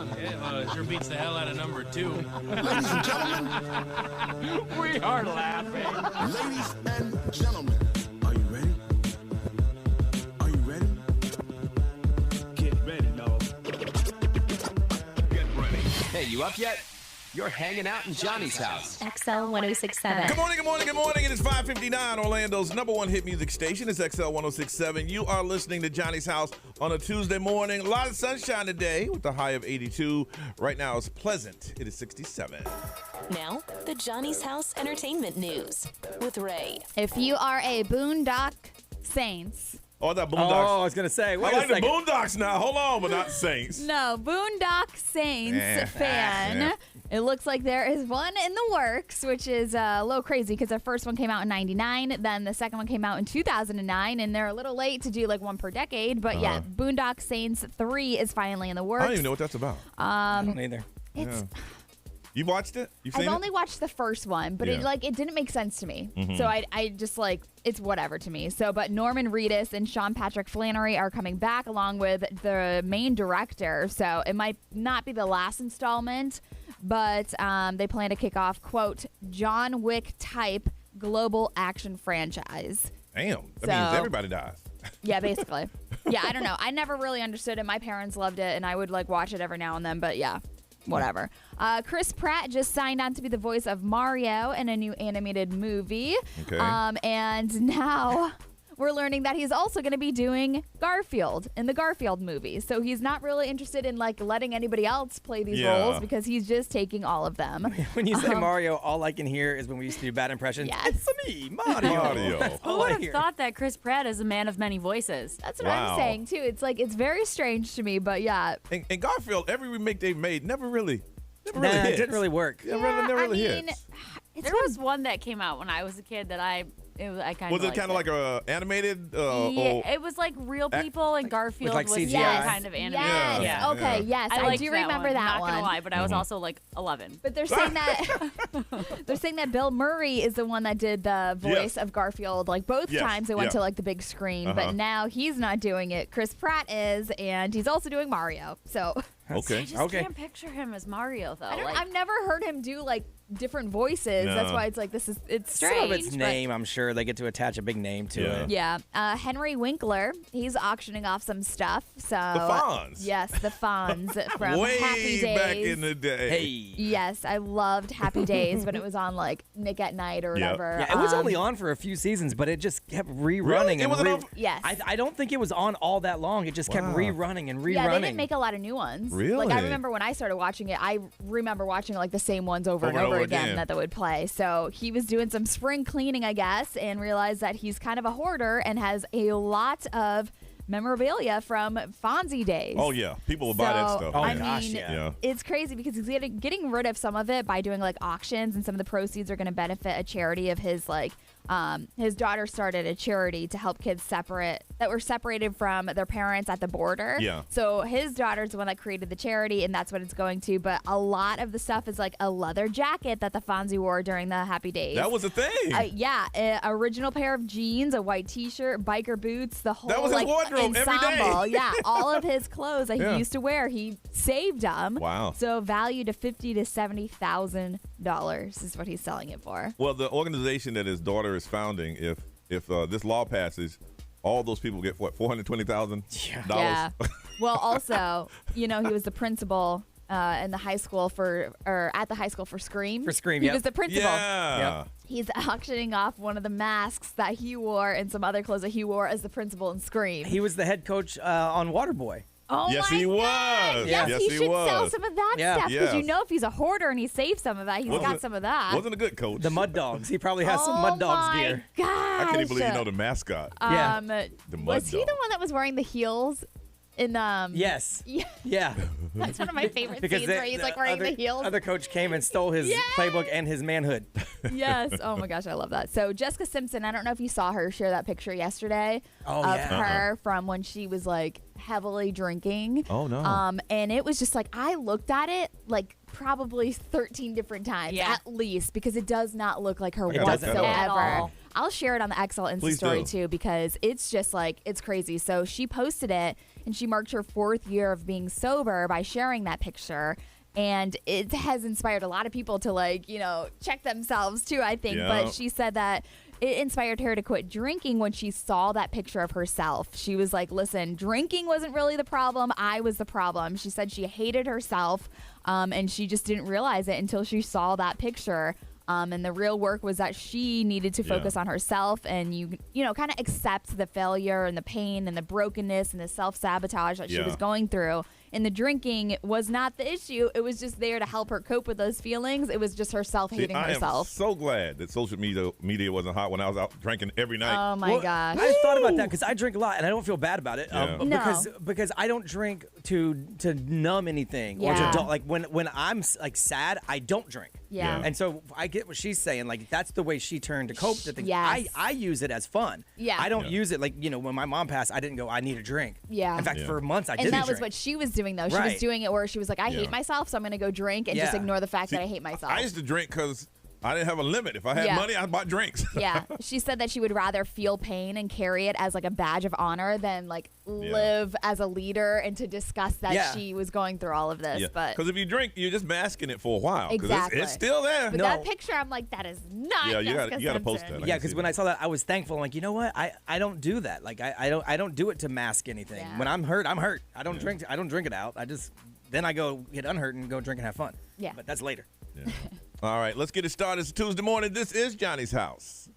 1. Yeah, sure beats the hell out of number 2. Ladies and gentlemen. We are laughing. Ladies and gentlemen. Are you ready? Are you ready? Get ready, dog. Get ready. Hey, you up yet? You're hanging out in Johnny's house. XL 1067. Good morning, good morning, good morning. It is 5:59, Orlando's number one hit music station. It's XL 1067. You are listening to Johnny's House on a Tuesday morning. A lot of sunshine today with a high of 82. Right now it's pleasant. It is 67. Now, the Johnny's House Entertainment News with Ray. If you are a Boondock Saints. Oh, that Boondocks. Oh, I was going to say. I like the Boondocks now. Hold on, but not Saints. No, Boondock Saints fan. It looks like there is one in the works, which is a little crazy because the first one came out in 99. Then the second one came out in 2009. And they're a little late to do like one per decade. But yeah, Boondock Saints 3 is finally in the works. I don't even know what that's about. I don't either. It's... You watched it? You've seen I've only watched the first one, but it didn't make sense to me. So I just like, it's whatever to me. So, but Norman Reedus and Sean Patrick Flannery are coming back along with the main director. So it might not be the last installment, but they plan to kick off, quote, John Wick type global action franchise. Damn. That means everybody dies. Yeah, basically. Yeah, I don't know. I never really understood it. My parents loved it, and I would like watch it every now and then, but yeah. Whatever. Chris Pratt just signed on to be the voice of Mario in a new animated movie. Okay. And now we're learning that he's also going to be doing Garfield in the Garfield movie. So he's not really interested in like letting anybody else play these roles because he's just taking all of them. When you say Mario, all I can hear is when we used to do bad impressions. Yes. It's me, Mario. Who would have thought that Chris Pratt is a man of many voices? That's what I'm saying too. It's like, it's very strange to me, but yeah. And Garfield, every remake they've made never really It hit. didn't really work. Never really hit. There was one that came out when I was a kid that I kind of Was it kind of like a animated? Yeah, it was like real people, and Garfield like was CGI? kind of animated. Yes. Yeah. Okay. Yes. I I liked do that remember one, that not one. gonna lie, but I was also like 11. But they're saying that Bill Murray is the one that did the voice of Garfield. Like both times they went to like the big screen, but now he's not doing it. Chris Pratt is, and he's also doing Mario. So Okay. I just can't picture him as Mario though. I've never heard him do like different voices. No. That's why it's like it's strange. Some of its but- name, I'm sure they get to attach a big name to it. Yeah. Henry Winkler, he's auctioning off some stuff. So The Fonz. Yes, the Fonz from Way Happy Days. back in the day. Hey. Yes, I loved Happy Days when it was on like Nick at Night or whatever. Yeah, it was only on for a few seasons, but it just kept rerunning. Really? It And wasn't on for- Yes. I don't think it was on all that long. It just kept rerunning and rerunning. Yeah, they didn't make a lot of new ones. Really? Like I remember when I started watching it, I remember watching like the same ones over and over again that they would play. So he was doing some spring cleaning, I guess, and realized that he's kind of a hoarder and has a lot of memorabilia from Fonzie days. Oh yeah, people will buy that stuff. I yeah. mean, Yeah. it's crazy because he's getting rid of some of it by doing like auctions, and some of the proceeds are going to benefit a charity of his. Like his daughter started a charity to help kids that were separated from their parents at the border. Yeah. So his daughter's the one that created the charity, and that's what it's going to. But a lot of the stuff is like a leather jacket that the Fonzie wore during the Happy Days. That was a thing. Yeah, original pair of jeans, a white T-shirt, biker boots, the whole That was his like wardrobe every day. ensemble. Yeah, all of his clothes that he used to wear, he saved them. Wow. So valued to $50,000 to $70,000 is what he's selling it for. Well, the organization that his daughter is founding, if this law passes, all those people get what, $420,000. Yeah. Well, also, he was the principal in the high school at the high school for Scream. For Scream, he yep. was the principal. Yeah. Yep. He's auctioning off one of the masks that he wore and some other clothes that he wore as the principal in Scream. He was the head coach on Waterboy. Oh Yes, my he was. God. Yeah. Yes, Yes, he he should sell was. some of that Yeah. stuff because Yes. if he's a hoarder and he saved some of that, he's got some of that. Wasn't a good coach. The Mud Dogs. He probably has some Mud Dogs gear. Gosh. I can't even believe you know the mascot. Yeah. The Mud Was he the Dog. one that was wearing the heels in Yes. Yeah. Yeah. That's one of my favorite scenes the- where he's like the wearing other, the heels. Other coach came and stole his playbook and his manhood. Yes. Oh my gosh, I love that. So Jessica Simpson, I don't know if you saw her share that picture yesterday of her from when she was like heavily drinking. Oh no. And it was just like I looked at it like probably 13 different times at least because it does not look like her It doesn't whatsoever. at all. I'll share it on the XL Insta Please story do. too, because it's just like, it's crazy. So she posted it and she marked her 4th year of being sober by sharing that picture. And it has inspired a lot of people to, like, you know, check themselves too, I think. Yeah. But she said that it inspired her to quit drinking when she saw that picture of herself. She was like, listen, drinking wasn't really the problem. I was the problem. She said she hated herself, and she just didn't realize it until she saw that picture. And the real work was that she needed to focus on herself and, you know, kind of accept the failure and the pain and the brokenness and the self-sabotage that she was going through. And the drinking was not the issue. It was just there to help her cope with those feelings. It was just herself hating herself. I am so glad that social media wasn't hot when I was out drinking every night. Oh, my gosh. I thought about that because I drink a lot and I don't feel bad about it. Yeah. Because I don't drink to numb anything or Yeah. to like when I'm like sad, I don't drink. Yeah. And so I get what she's saying. Like that's the way she turned to cope to things. Yes. I use it as fun. Yeah. I don't use it like, you know, when my mom passed, I didn't go, I need a drink. Yeah. In fact, for months I didn't And that drink. was what she was doing, though. She was Right. doing it where she was like, I Yeah. hate myself, so I'm going to go drink and just Yeah. ignore the fact that I hate myself. I used to drink because I didn't have a limit. If I had Yeah. money, I bought drinks. Yeah. She said that she would rather feel pain and carry it as like a badge of honor than like live as a leader and to discuss that she was going through all of this. But because if you drink, you're just masking it for a while. 'Cause Exactly. It's still there. But that picture, I'm like, that is not Yeah, you Jessica gotta post Simpson. that. Yeah, because when I saw that, I was thankful. I'm like, you know what? I don't do that. Like I don't do it to mask anything. Yeah. When I'm hurt, I'm hurt. I don't drink. I don't drink it out. Then I go get unhurt and go drink and have fun. Yeah. But that's later. Yeah. All right, let's get it started. It's Tuesday morning. This is Johnny's house.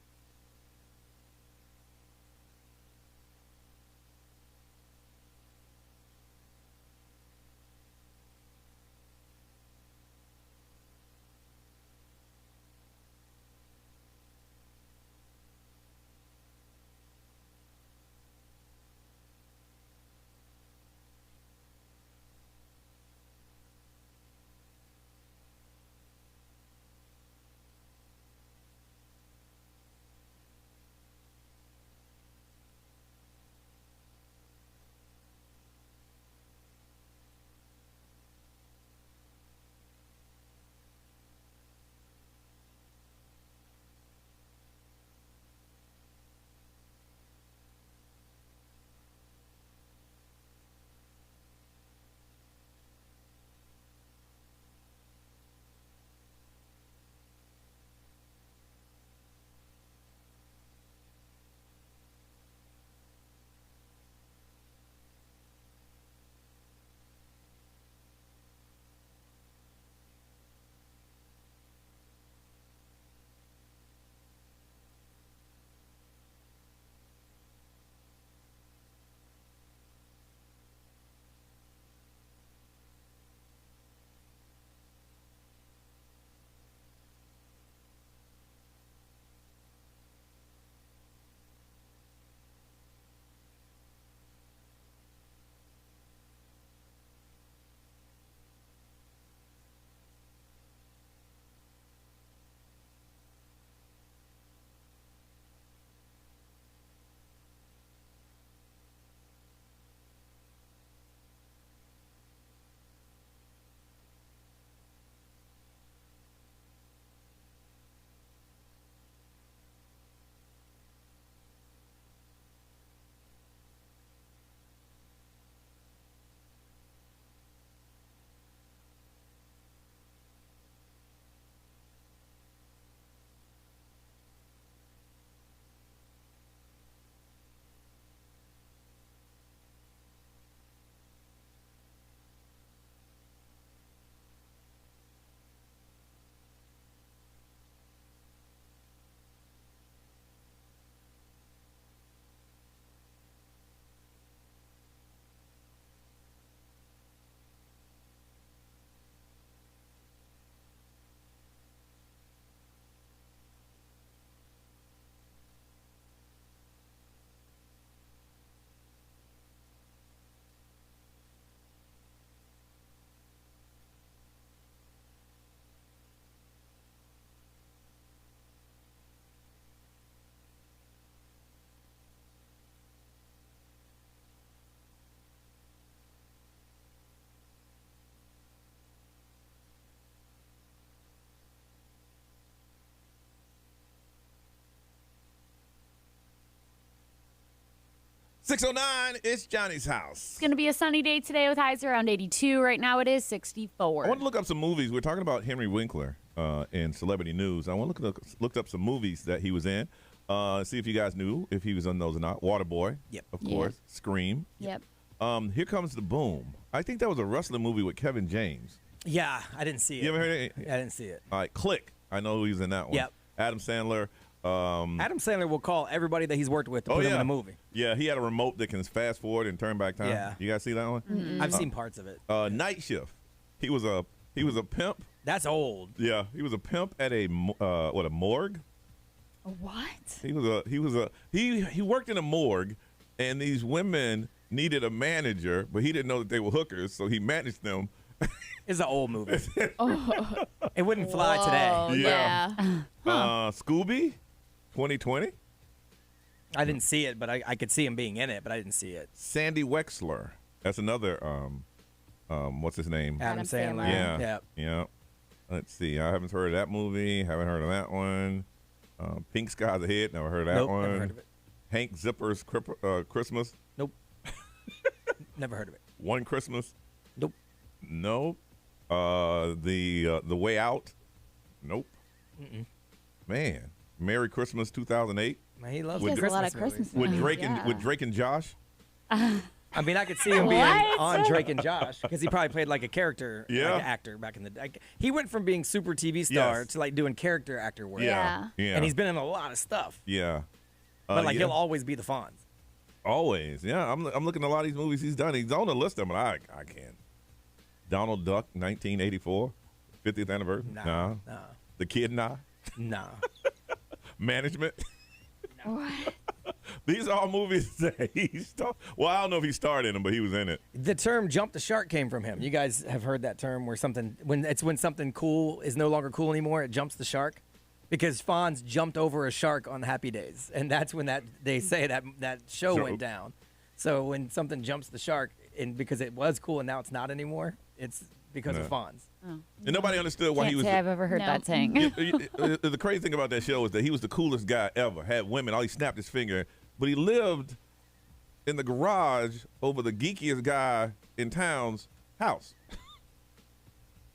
609, it's Johnny's house. It's going to be a sunny day today with highs around 82. Right now it is 64. I want to look up some movies. We're talking about Henry Winkler in celebrity news. I want to look up some movies that he was in. See if you guys knew if he was on those or not. Waterboy. Yep. Of course. Scream. Yep. Here Comes the Boom. I think that was a wrestling movie with Kevin James. Yeah, I didn't see it. You ever heard it? I didn't see it. All right, Click. I know he was in that one. Yep. Adam Sandler. Adam Sandler will call everybody that he's worked with to put him in a movie. Yeah, he had a remote that can fast forward and turn back time. Yeah. You guys see that one? Mm-hmm. I've seen parts of it. Night Shift. He was a pimp. That's old. Yeah, he was a pimp at a morgue. What? He worked in a morgue, and these women needed a manager, but he didn't know that they were hookers, so he managed them. It's an old movie. It wouldn't fly today. Yeah. Scooby, 2020. I didn't see it, but I could see him being in it, but I didn't see it. Sandy Wexler. That's another. What's his name? Adam Sandler. Yeah. Yeah. Let's see. I haven't heard of that movie. Haven't heard of that one. Pink Skies Ahead. Never heard of that one. Never heard of it. Hank Zipper's Christmas. Nope. Never heard of it. One Christmas. Nope. Nope. The Way Out. Nope. Man, Merry Christmas 2008 Man, he loves He has a lot of Christmas Christmas movies. movies. with Drake and Josh. I mean, I could see him being What? on Drake and Josh because he probably played like a character, Yeah. like an actor back in the day. He went from being super TV star Yes. to like doing character actor work. Yeah. And he's been in a lot of stuff. Yeah. But like yeah. he'll always be the Fonz. Always. Yeah. I'm looking at a lot of these movies he's done. He's on the list of them, but I can't. Donald Duck, 1984, 50th anniversary. Nah. The Kid Nah. Nah. Management. These are all movies that he starred. Well, I don't know if he starred in them, but he was in it. The term "jump the shark" came from him. You guys have heard that term where when something cool is no longer cool anymore, it jumps the shark. Because Fonz jumped over a shark on Happy Days, and that's when they say that show went down. So when something jumps the shark, and because it was cool and now it's not anymore, it's because of Fonz. And nobody understood why Can't he was. say I've ever heard that saying. The crazy thing about that show is that he was the coolest guy ever. Had women, he snapped his finger, but he lived in the garage over the geekiest guy in town's house. It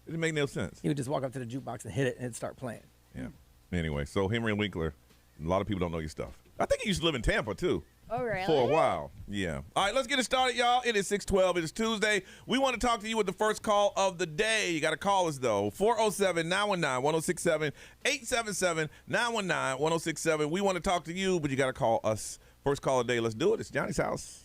didn't make no sense. He would just walk up to the jukebox and hit it, and it'd start playing. Yeah. Anyway, so Henry Winkler, a lot of people don't know your stuff. I think he used to live in Tampa too. Oh, really? For a while. Yeah. All right, let's get it started, y'all. It is 6:12. It is Tuesday. We want to talk to you with the first call of the day. You got to call us, though. 407-919-1067, 877-919-1067. We want to talk to you, but you got to call us. First call of the day. Let's do it. It's Johnny's house.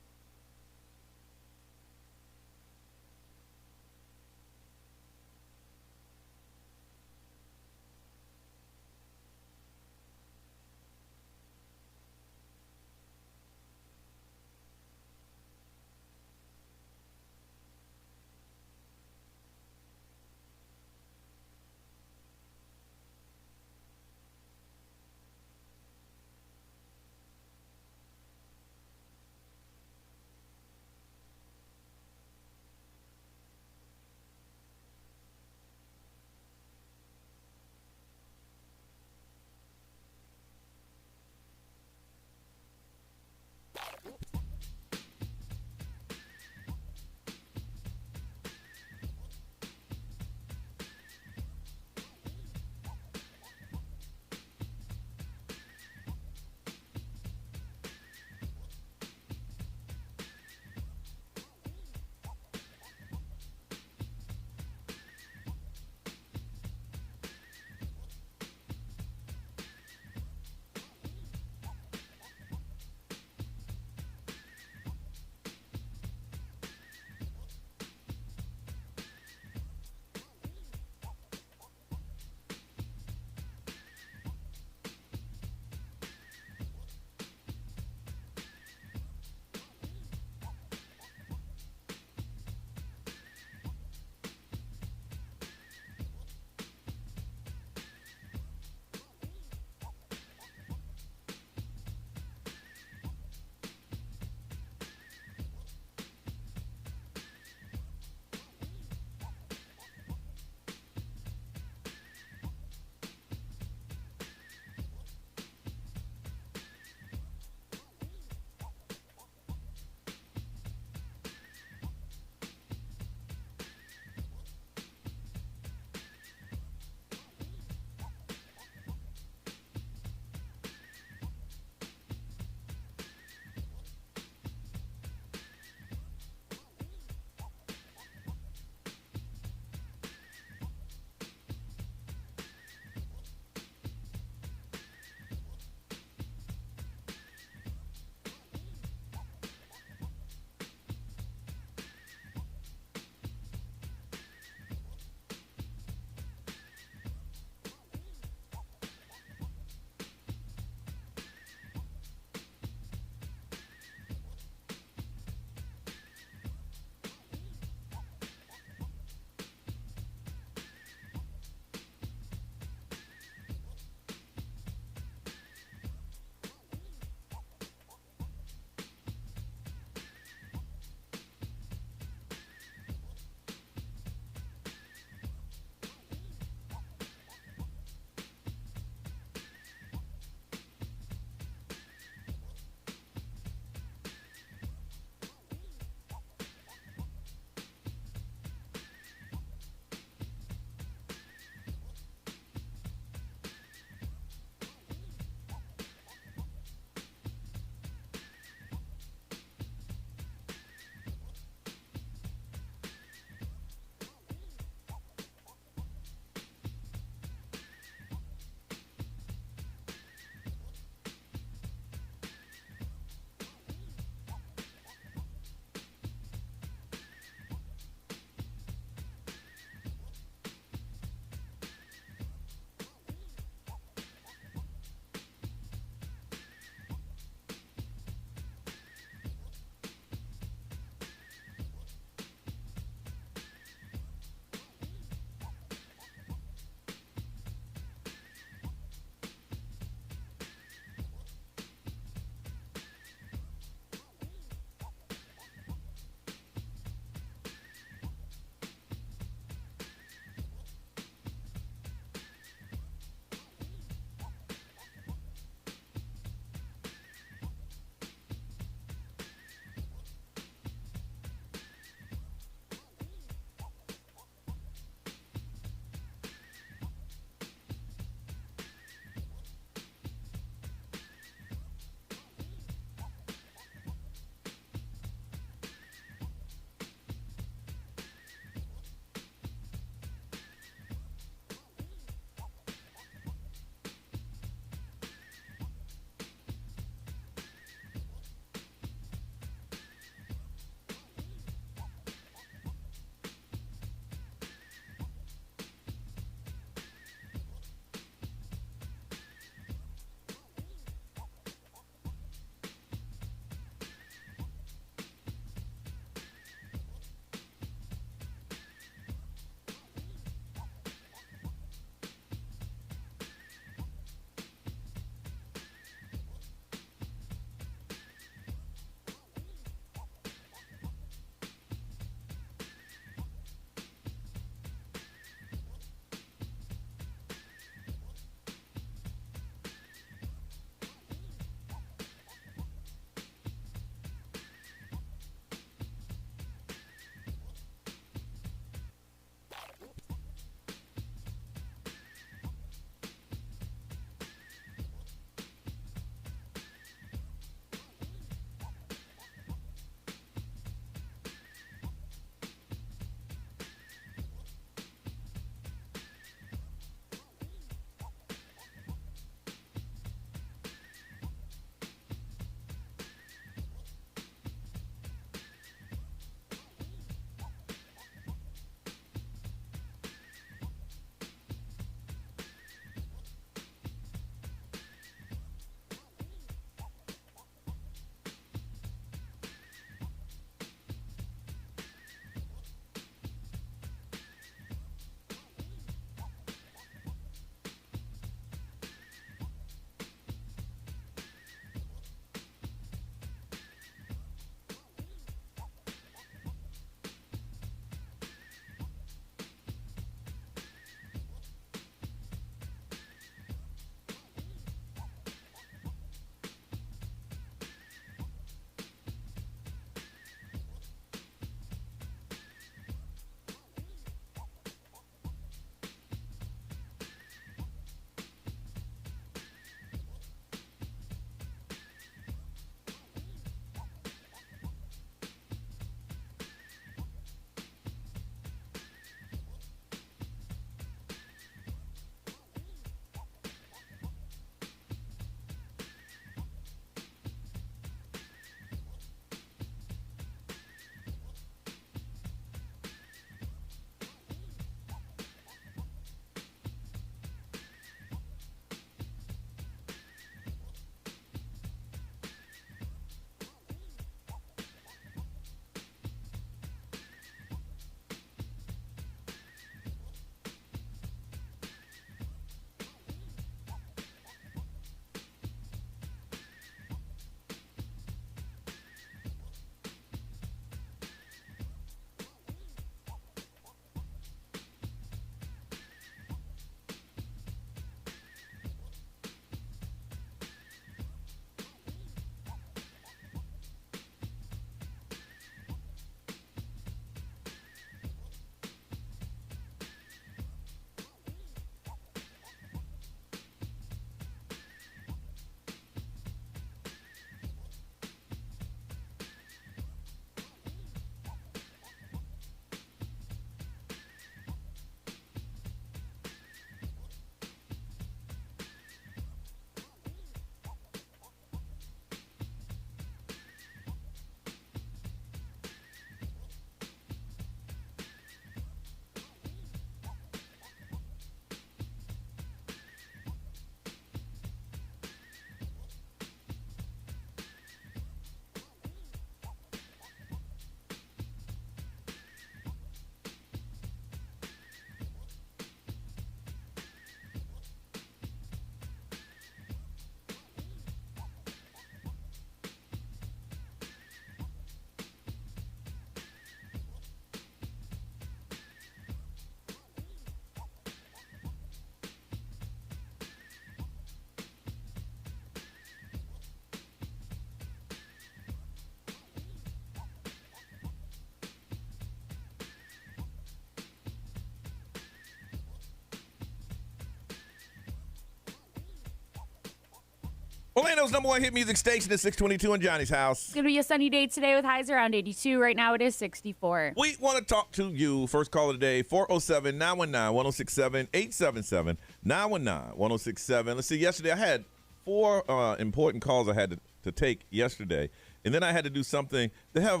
Orlando's number one hit music station is 622 in Johnny's house. It's going to be a sunny day today with highs around 82. Right now it is 64. We want to talk to you. First call of the day, 407-919-1067, 877-919-1067. Let's see, yesterday I had 4 important calls I had to take yesterday. And then I had to do something. They have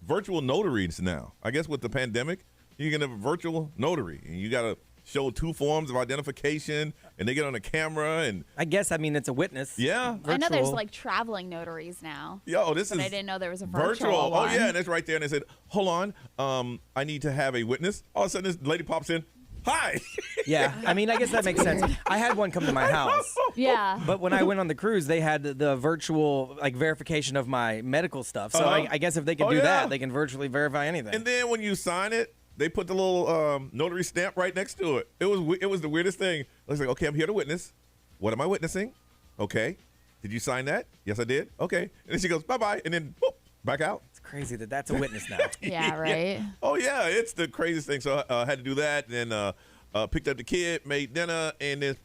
virtual notaries now. I guess with the pandemic, you can have a virtual notary. And you got to show 2 forms of identification, and they get on a camera. And I guess, it's a witness. Yeah. I know there's like traveling notaries now. Yo, this but is I didn't know there was a virtual one. one. Oh, yeah, and it's right there. And they said, hold on, I need to have a witness. All of a sudden, this lady pops in. Hi. Yeah, I guess that makes sense. I had one come to my house. Yeah. But when I went on the cruise, they had the virtual verification of my medical stuff. So I guess if they can do that, they can virtually verify anything. And then when you sign it, they put the little notary stamp right next to it. It was the weirdest thing. I was like, okay, I'm here to witness. What am I witnessing? Okay. Did you sign that? Yes, I did. Okay. And then she goes, bye-bye, and then boop, back out. It's crazy that's a witness now. Yeah, right. Yeah. Oh, yeah, it's the craziest thing. So I had to do that, and then picked up the kid, made dinner, and then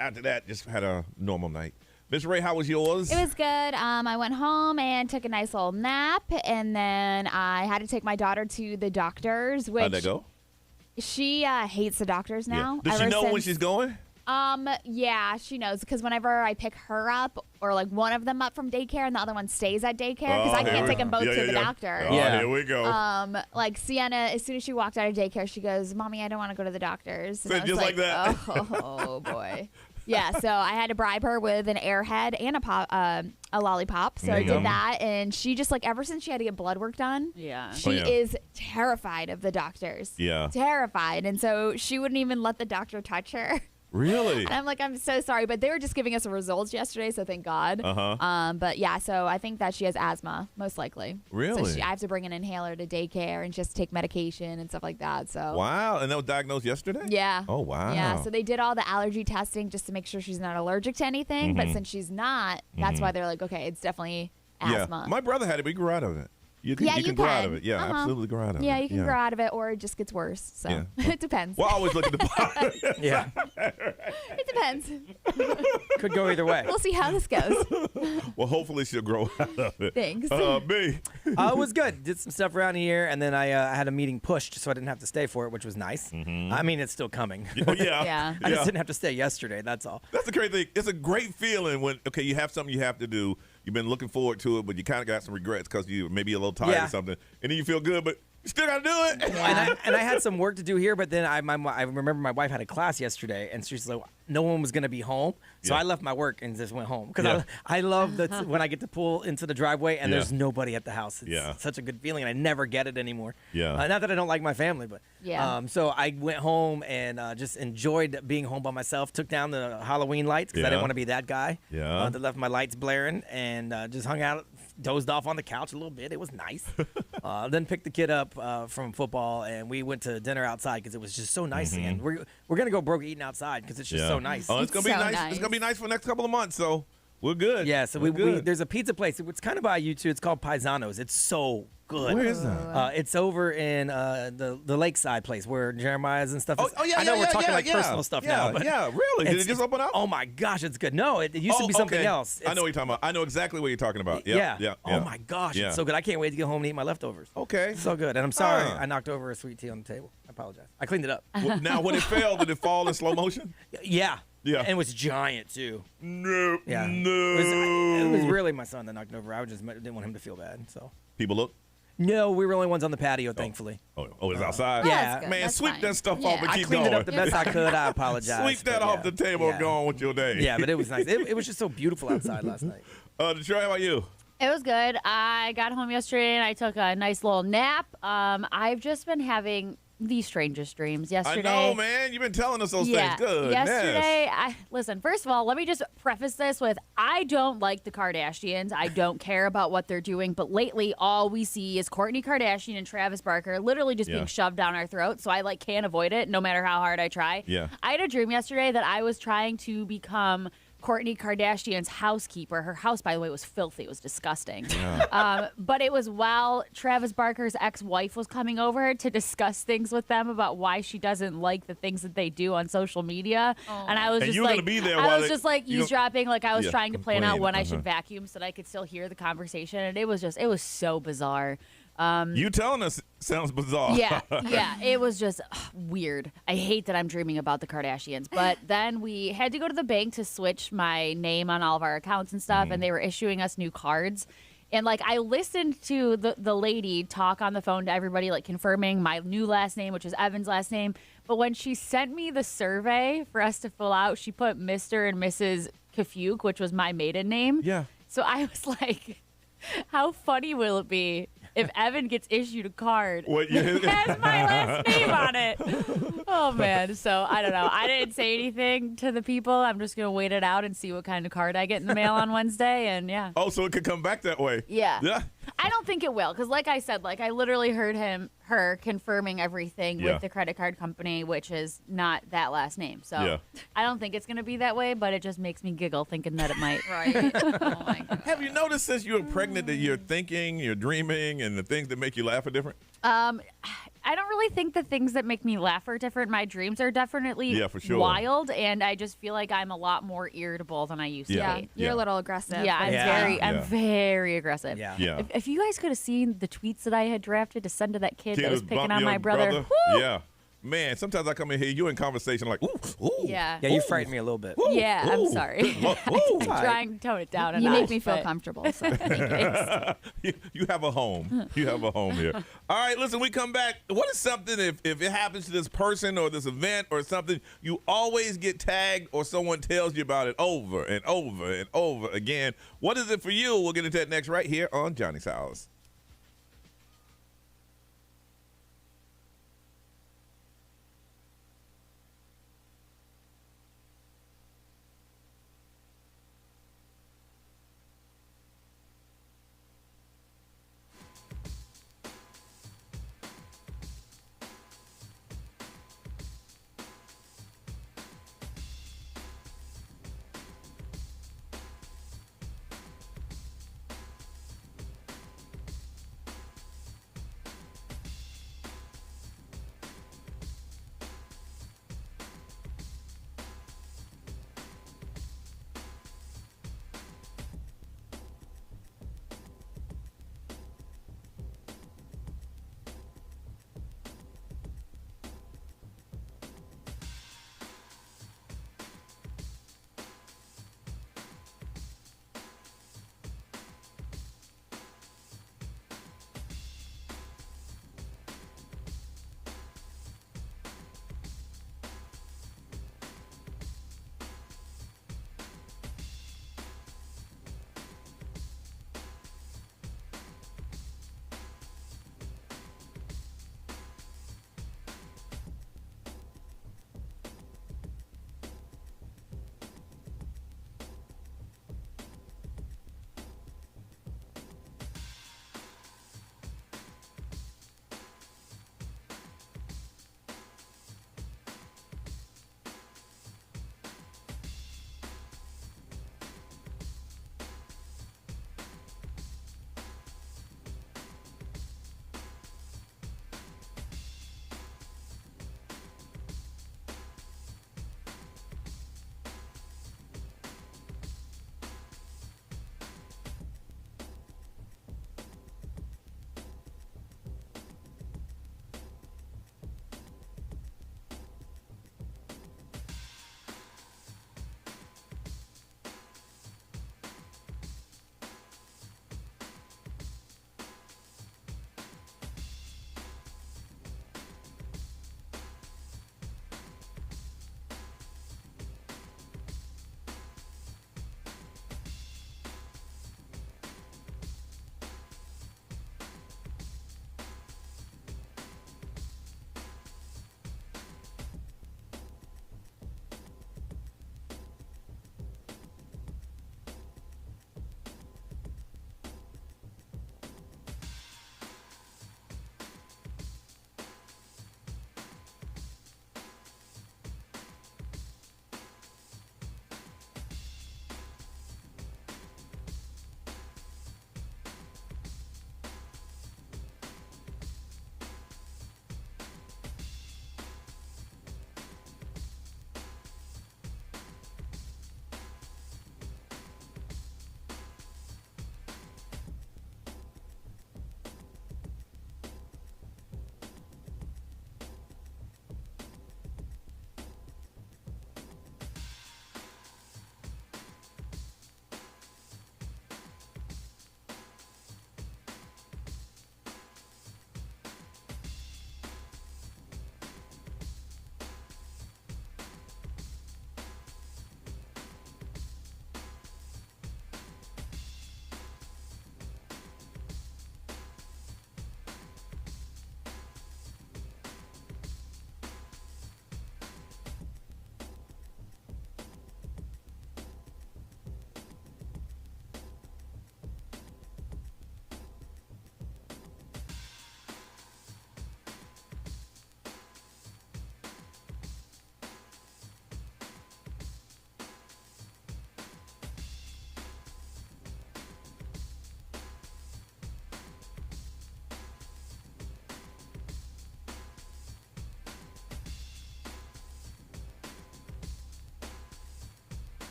after that, just had a normal night. Miss Ray, how was yours? It was good. I went home and took a nice little nap, and then I had to take my daughter to the doctors. Which How'd that go? She hates the doctors now. Yeah. Does she know when she's going? Yeah, she knows, because whenever I pick her up, or like one of them up from daycare and the other one stays at daycare, because I can't take them both to the doctor. Oh, here we go. Like Sienna, as soon as she walked out of daycare, she goes, "Mommy, I don't want to go to the doctors." And I was just like that. Oh boy. Yeah, so I had to bribe her with an Airhead and a lollipop. So I did that, and she just ever since she had to get blood work done, she is terrified of the doctors. Yeah, terrified, and so she wouldn't even let the doctor touch her. Really? And I'm like, I'm so sorry, but they were just giving us the results yesterday, so thank God. But yeah, so I think that she has asthma, most likely. Really? So I have to bring an inhaler to daycare and just take medication and stuff like that. So. Wow, and that was diagnosed yesterday? Yeah. Oh, wow. Yeah, so they did all the allergy testing just to make sure she's not allergic to anything, but since she's not, that's why they're like, okay, it's definitely asthma. Yeah. My brother had it, but he grew out of it. You can grow out of it. Yeah, absolutely grow out of it. Yeah, you can grow out of it, or it just gets worse. So it depends. Well, I always look at the Yeah. It depends. Could go either way. We'll see how this goes. Well, hopefully she'll grow out of it. Thanks. B. It was good. Did some stuff around here, and then I had a meeting pushed, so I didn't have to stay for it, which was nice. It's still coming. Oh, yeah. Yeah. I just didn't have to stay yesterday, that's all. That's the crazy thing. It's a great feeling when, okay, you have something you have to do. You've been looking forward to it, but you kind of got some regrets because you may be a little tired or something. And then you feel good, but you still got to do it. And I had some work to do here, but then I remember my wife had a class yesterday, and she's like, no one was going to be home. So I left my work and just went home. Because I love that when I get to pull into the driveway and there's nobody at the house. It's such a good feeling, and I never get it anymore. Yeah. Not that I don't like my family, but so I went home and just enjoyed being home by myself. Took down the Halloween lights because I didn't want to be that guy that left my lights blaring, and just hung out, dozed off on the couch a little bit. It was nice. Then picked the kid up from football, and we went to dinner outside because it was just so nice again. We're gonna go broke eating outside because it's just so nice. Oh, it's gonna be nice. It's gonna be nice for the next couple of months. So we're good. Yeah. So there's a pizza place. It's kind of by you too. It's called Paisanos. It's so good. Where is that? It's over in the lakeside place where Jeremiah's and stuff is. Oh, yeah, I know we're talking personal stuff now. But really? Did it just open up? Oh my gosh, it's good. No, it used to be something else. I know what you're talking about. I know exactly what you're talking about. Yeah. Oh my gosh, it's so good. I can't wait to get home and eat my leftovers. Okay. So good. And I'm sorry I knocked over a sweet tea on the table. I apologize. I cleaned it up. Now, when it fell, did it fall in slow motion? Yeah. Yeah. And it was giant too. No. Yeah. No. It was really my son that knocked it over. I just didn't want him to feel bad. So. People look? No, we were the only ones on the patio, thankfully. Oh, it's outside? Yeah. Good. Man, That's sweep fine. that stuff off and I keep cleaned going. it up the best I could. I apologize. Sweep that off the table and go on with your day. Yeah, but it was nice. It was just so beautiful outside last night. Detroit, how about you? It was good. I got home yesterday and I took a nice little nap. I've just been having the strangest dreams yesterday. I know, man. You've been telling us those things. Good. Yesterday, listen, first of all, let me just preface this with I don't like the Kardashians. I don't care about what they're doing. But lately, all we see is Kourtney Kardashian and Travis Barker literally just being shoved down our throats. So I can't avoid it no matter how hard I try. Yeah. I had a dream yesterday that I was trying to become Kourtney Kardashian's housekeeper. Her house, by the way, was filthy. It was disgusting. But it was while Travis Barker's ex-wife was coming over to discuss things with them about why she doesn't like the things that they do on social media. And I was And just you were like, gonna be there I while was they- just like you don't- eavesdropping. Like I was Yeah, trying to plan out complain. when I should vacuum so that I could still hear the conversation. And it was so bizarre. You telling us sounds bizarre. Yeah, it was just weird. I hate that I'm dreaming about the Kardashians. But then we had to go to the bank to switch my name on all of our accounts and stuff, and they were issuing us new cards. And, like, I listened to the lady talk on the phone to everybody, like, confirming my new last name, which is Evan's last name. But when she sent me the survey for us to fill out, she put Mr. and Mrs. Kafuk, which was my maiden name. Yeah. So I was like, how funny will it be if Evan gets issued a card What, that has my last name on it? Oh, man. So I don't know. I didn't say anything to the people. I'm just going to wait it out and see what kind of card I get in the mail on Wednesday. And yeah. Oh, so it could come back that way. Yeah. Yeah. I don't think it will because, like I said, like I literally heard her confirming everything Yeah. with the credit card company, which is not that last name. So Yeah. I don't think it's going to be that way, but it just makes me giggle thinking that it might. Right. Oh my God. Have you noticed since you were pregnant that you're thinking, you're dreaming, and the things that make you laugh are different? I don't really think the things that make me laugh are different. My dreams are definitely Yeah, for sure. wild, and I just feel like I'm a lot more irritable than I used Yeah. to be. You're Yeah. a little aggressive. Yeah, I'm Yeah. very aggressive. Yeah. Yeah. If you guys could have seen the tweets that I had drafted to send to that kid that was picking bumping on your my brother, whew, Yeah. Man, sometimes I come in here, you in conversation like, ooh, ooh. yeah, Yeah, you frightened me a little bit. yeah, I'm sorry. Ooh. I'm trying to tone it down. You make me feel but- comfortable. So. You have a home. You have a home here. All right, listen, we come back. What is something, if it happens to this person or this event or something, you always get tagged or someone tells you about it over and over and over again? What is it for you? We'll get into that next right here on Johnny's House.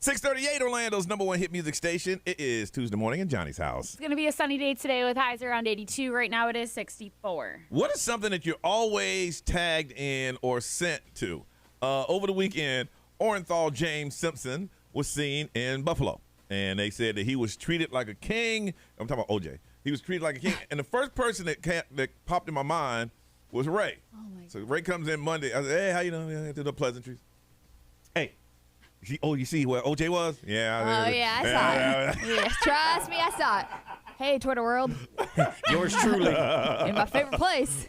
638 Orlando's number one hit music station. It is Tuesday morning in Johnny's house. It's going to be a sunny day today with highs around 82. Right now it is 64. What is something that you're always tagged in or sent to? Over the weekend, Orenthal James Simpson was seen in Buffalo, and they said that he was treated like a king. I'm talking about OJ. He was treated like a king, and the first person that popped in my mind was Ray. Oh my God. So Ray comes in Monday. I said, "Hey, how you doing?" Do the pleasantries. Hey. You see where OJ was? Yeah. Oh, yeah, I saw it. Yes, trust me, I saw it. Hey, Twitter world. Yours truly. In my favorite place.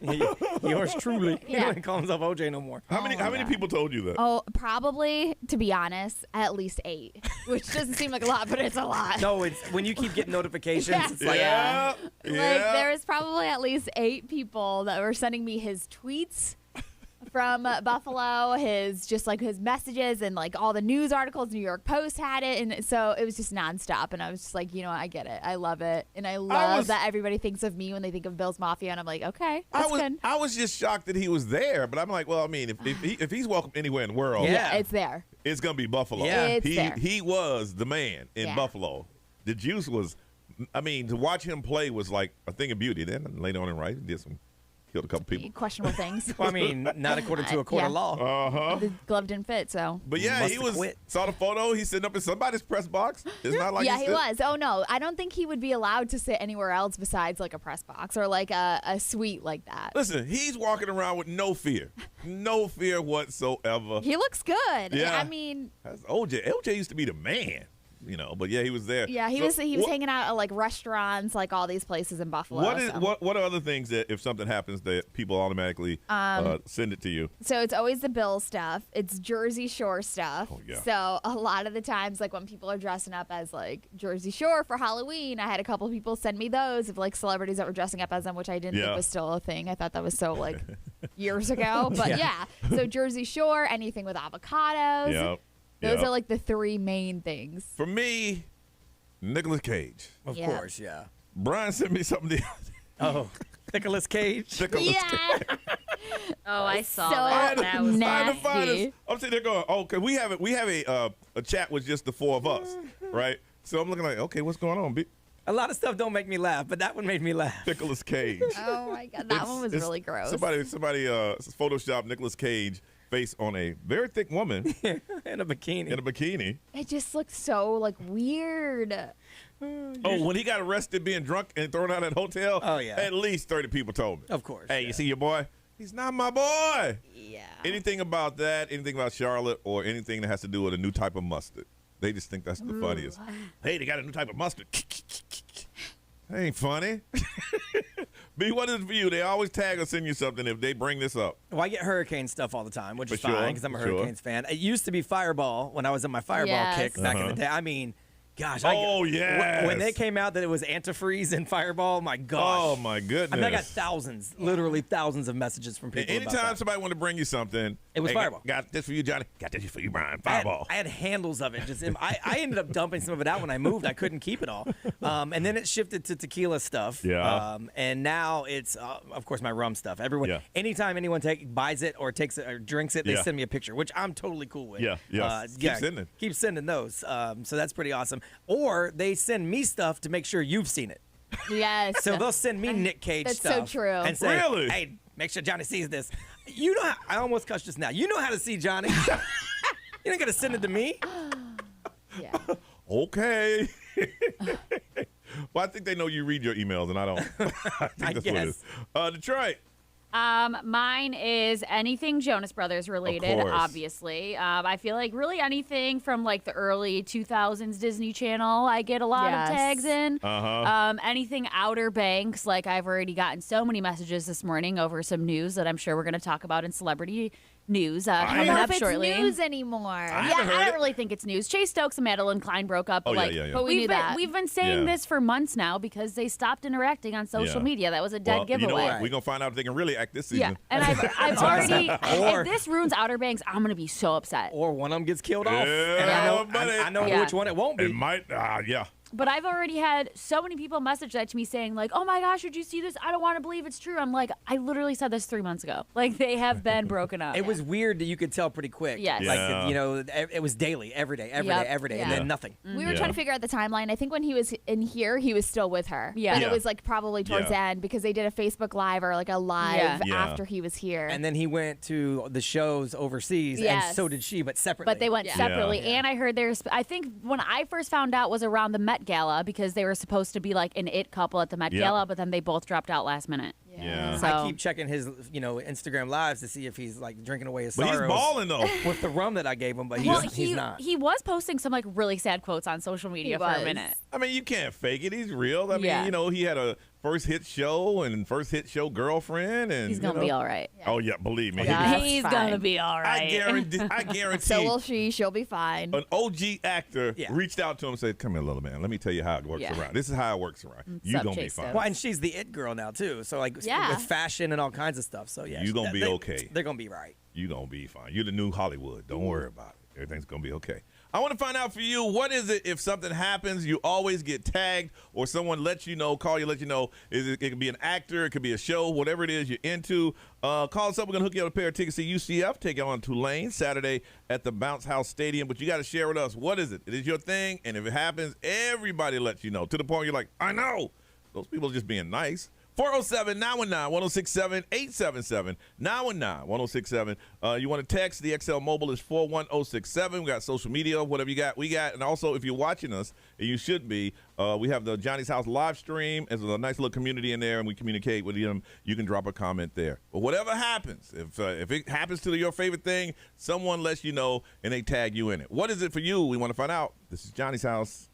Yours truly. He Yeah. don't call himself OJ no more. How many people told you that? Oh, probably, to be honest, at least 8, which doesn't seem like a lot, but it's a lot. No, it's when you keep getting notifications. Yeah. It's like, Yeah. Like, there was probably at least 8 people that were sending me his tweets from Buffalo, his messages and like all the news articles. New York Post had it, and so it was just nonstop. And I was just like, you know what, I get it, I love it, and I love that everybody thinks of me when they think of Bill's Mafia, and I'm like, okay, that's good. I was just shocked that he was there, but I'm like, well, I mean, if he's welcome anywhere in the world, Yeah. It's there. it's gonna be Buffalo. Yeah. It's there. He was the man in Yeah. Buffalo. The juice was, I mean, to watch him play was like a thing of beauty. Then later on in life, he killed a couple people. Questionable things. well, I mean, not according to a court of Yeah. law. The glove didn't fit, so. But yeah, Must he have was quit. saw the photo. He's sitting up in somebody's press box. It's not like Yeah, he he was. Oh no, I don't think he would be allowed to sit anywhere else besides like a press box or like a suite like that. Listen, he's walking around with no fear whatsoever. He looks good. Yeah. I mean, That's OJ. OJ used to be the man, but yeah, he was there. yeah, he was hanging out at like restaurants, like all these places in Buffalo. What are other things that if something happens that people automatically send it to you? So it's always the Bill stuff. It's Jersey Shore stuff. Oh, yeah. So a lot of the times, like when people are dressing up as like Jersey Shore for Halloween, I had a couple people send me those of like celebrities that were dressing up as them, which I didn't Yeah. think was still a thing. I thought that was so like years ago. But yeah. So Jersey Shore, anything with avocados. Yep. Those Yep. are like the 3 main things. For me, Nicolas Cage. Of Yeah. course, yeah. Brian sent me something. Oh, Nicolas Cage. Yeah. Oh, I saw So that. That was nasty. I'm sitting there going, oh, cause we have a chat with just the 4 of us, right? So I'm looking like, okay, what's going on? A lot of stuff don't make me laugh, but that one made me laugh. Nicolas Cage. Oh my God, that one was It's- really gross. Somebody photoshopped Nicolas Cage face on a very thick woman In a bikini. in a bikini. It just looked so like weird. Oh, when he got arrested being drunk and thrown out at a hotel, Oh, yeah. at least 30 people told me. Of course, Hey, yeah. you see your boy? He's not my boy. Yeah. Anything about that, anything about Charlotte, or anything that has to do with a new type of mustard. They just think that's the funniest. Hey, they got a new type of mustard. That ain't funny. B, what is it for you? They always tag or send you something if they bring this up. Well, I get hurricane stuff all the time, which For is sure, fine because I'm a for sure. Hurricanes fan. It used to be Fireball when I was in my Fireball Yes. kick back in the day. I mean, gosh. When they came out that it was antifreeze and Fireball, my gosh. Oh, my goodness. I mean, I got literally thousands of messages from people about Anytime that. somebody want to bring you something, It was hey, Fireball. Got this for you, Johnny. Got this for you, Brian. I had- Fireball. I had handles of it. I ended up dumping some of it out when I moved. I couldn't keep it all. And then it shifted to tequila stuff. Yeah. And now it's, of course, my rum stuff. Everyone, Yeah. anytime anyone buys it or takes it or drinks it, they Yeah. send me a picture, which I'm totally cool with. Yeah, yes. Keep sending. Keep sending those. So that's pretty awesome. Or they send me stuff to make sure you've seen it. Yes. So they'll send me Nick Cage That's so stuff. true. And say, Really? hey, make sure Johnny sees this. You know how, I almost cussed just now. You know how to see Johnny. You ain't got to send it to me. Yeah. Okay. Well, I think they know you read your emails, and I don't. I think I that's what it is. Detroit. Mine is anything Jonas Brothers related, course. obviously. I feel like really anything from like the early 2000s Disney Channel, I get a lot Yes. of tags in. Uh-huh. Anything Outer Banks, like I've already gotten so many messages this morning over some news that I'm sure we're going to talk about in celebrity news I coming don't know up if it's shortly. news anymore. haven't Yeah, heard I it. don't really think it's news. Chase Stokes and Madeline Klein broke up. Oh, But yeah, like, yeah, yeah. But we knew that. We've been saying Yeah. this for months now because they stopped interacting on social Yeah. media. That was a dead Well, giveaway. you know what? We're going to find out if they can really act this Yeah, season. and I've already. Or- if this ruins Outer Banks, I'm gonna be so upset. Or one of them gets killed off. Yeah, And I know, buddy. I know Yeah. which one it won't be. It might. Yeah. But I've already had so many people message that to me saying, like, oh my gosh, did you see this? I don't want to believe it's true. I'm like, I literally said this 3 months ago. Like, they have been broken up. It was weird that you could tell pretty quick. Yes. Like, you know, it was daily, every day, every day, and then nothing. We were trying to figure out the timeline. I think when he was in here, he was still with her. Yeah. But it was like probably towards the end because they did a Facebook Live or like a live after he was here. And then he went to the shows overseas, and so did she, but separately. But they went separately. And I heard I think when I first found out was around the Met Gala because they were supposed to be like an it couple at the Met Gala, but then they both dropped out last minute. Yeah. So, I keep checking his, Instagram lives to see if he's like drinking away his sorrows. But he's balling though with the rum that I gave him, but he's not. He was posting some like really sad quotes on social media for a minute. I mean, you can't fake it. He's real. I mean, he had a first hit show and first hit show girlfriend, and he's gonna be all right. Oh yeah, believe me. He's gonna be all right. I guarantee. So will she. She'll be fine. An OG actor reached out to him and said, "Come here, little man. Let me tell you how it works around. This is how it works around. You gonna be fine." Well, and she's the it girl now too. So like with fashion and all kinds of stuff. So you gonna be okay. They're gonna be right. You gonna be fine. You're the new Hollywood. Don't worry about it. Everything's gonna be okay. I want to find out for you, what is it if something happens, you always get tagged or someone lets you know, call you, let you know. It could be an actor, it could be a show, whatever it is you're into. Call us up. We're going to hook you up a pair of tickets to UCF. Take you on Tulane Saturday at the Bounce House Stadium. But you got to share with us. What is it? It is your thing. And if it happens, everybody lets you know. To the point where you're like, I know. Those people are just being nice. 407-919-1067, 877-919-1067. You want to text, the XL Mobile is 41067. We got social media, whatever you got, we got. And also, if you're watching us, and you should be, we have the Johnny's House live stream. There's a nice little community in there, and we communicate with them. You can drop a comment there. But whatever happens, if it happens to your favorite thing, someone lets you know, and they tag you in it. What is it for you? We want to find out. This is Johnny's House.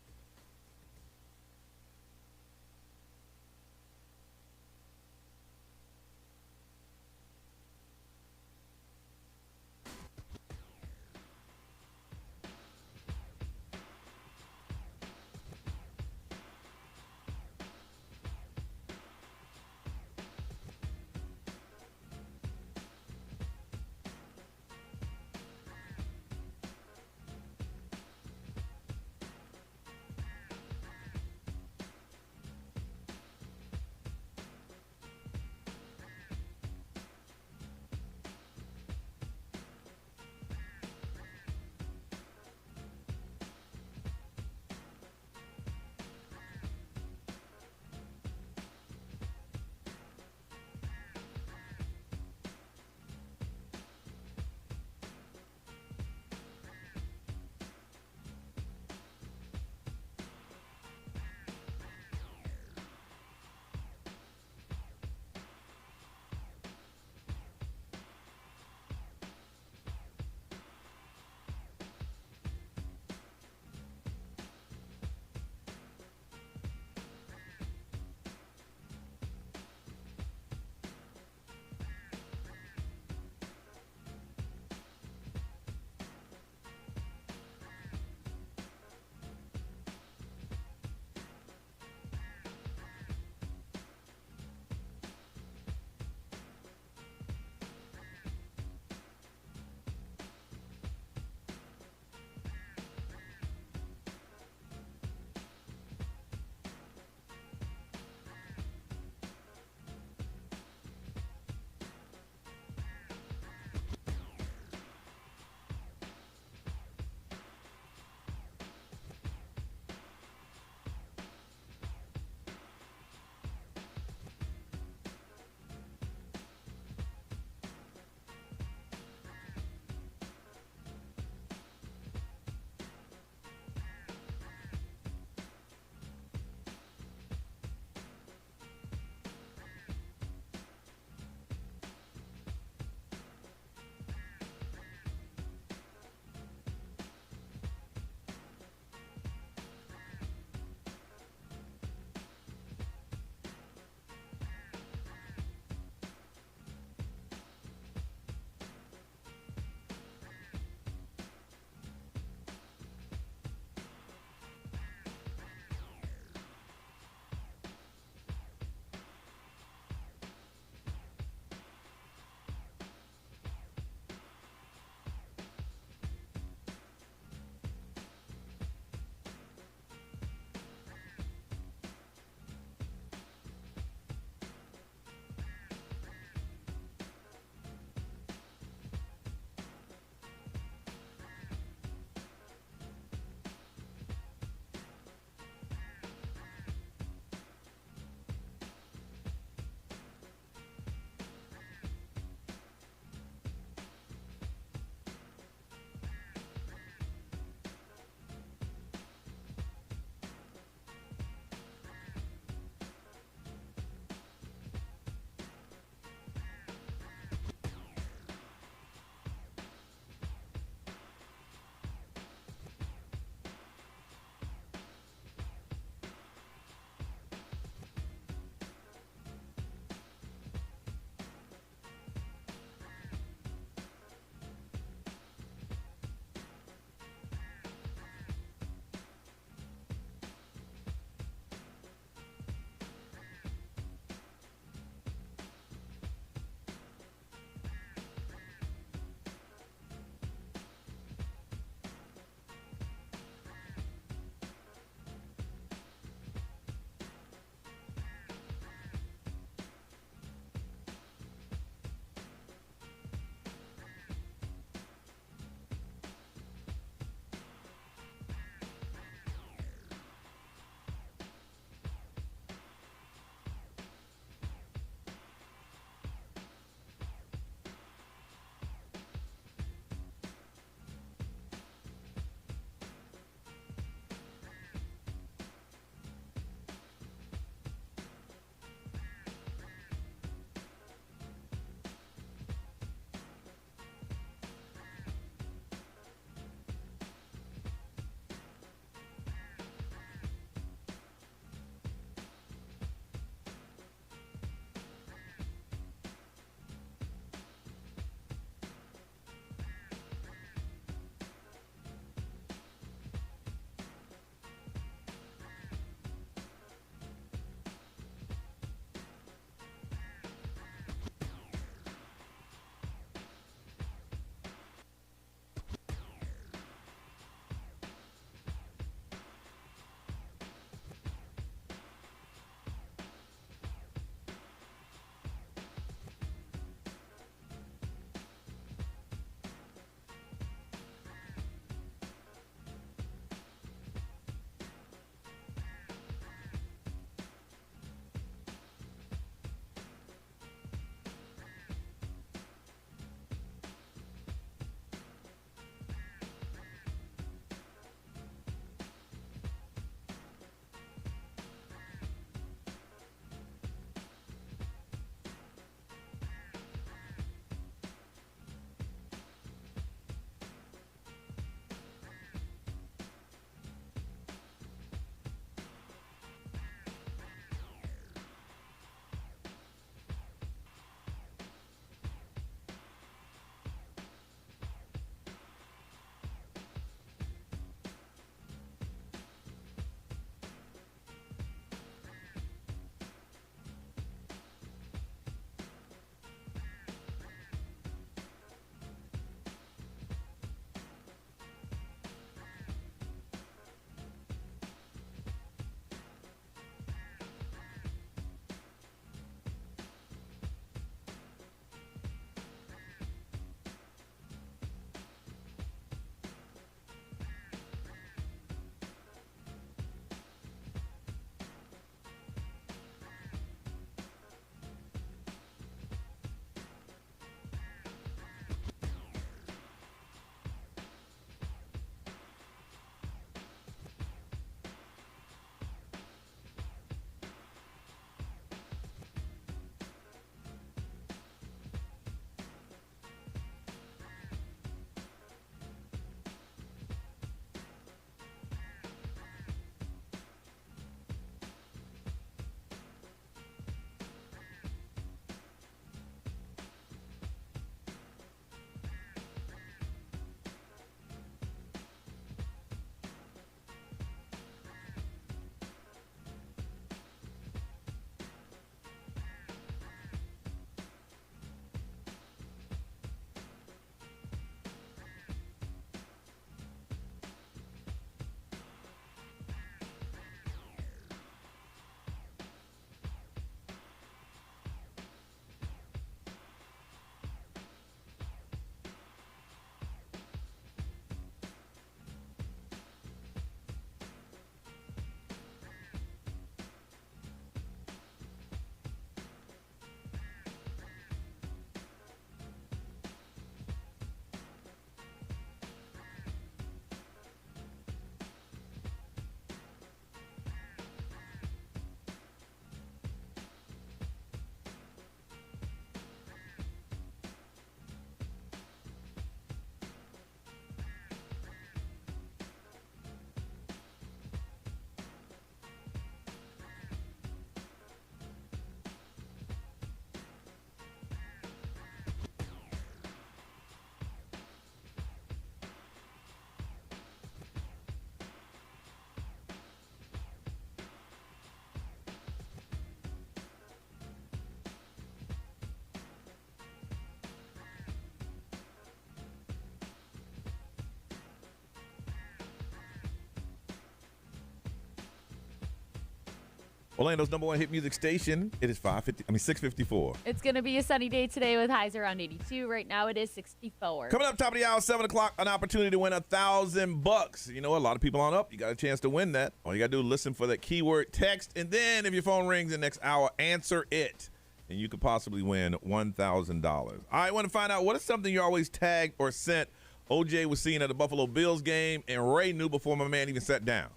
Orlando's number one hit music station. It is 6:54. It's going to be a sunny day today with highs around 82. Right now it is 64. Coming up top of the hour, 7 o'clock, an opportunity to win $1,000. You know, a lot of people on up. You got a chance to win that. All you got to do is listen for that keyword text, and then if your phone rings in the next hour, answer it, and you could possibly win $1,000. I want to find out, what is something you always tagged or sent? OJ was seen at the Buffalo Bills game, and Ray knew before my man even sat down.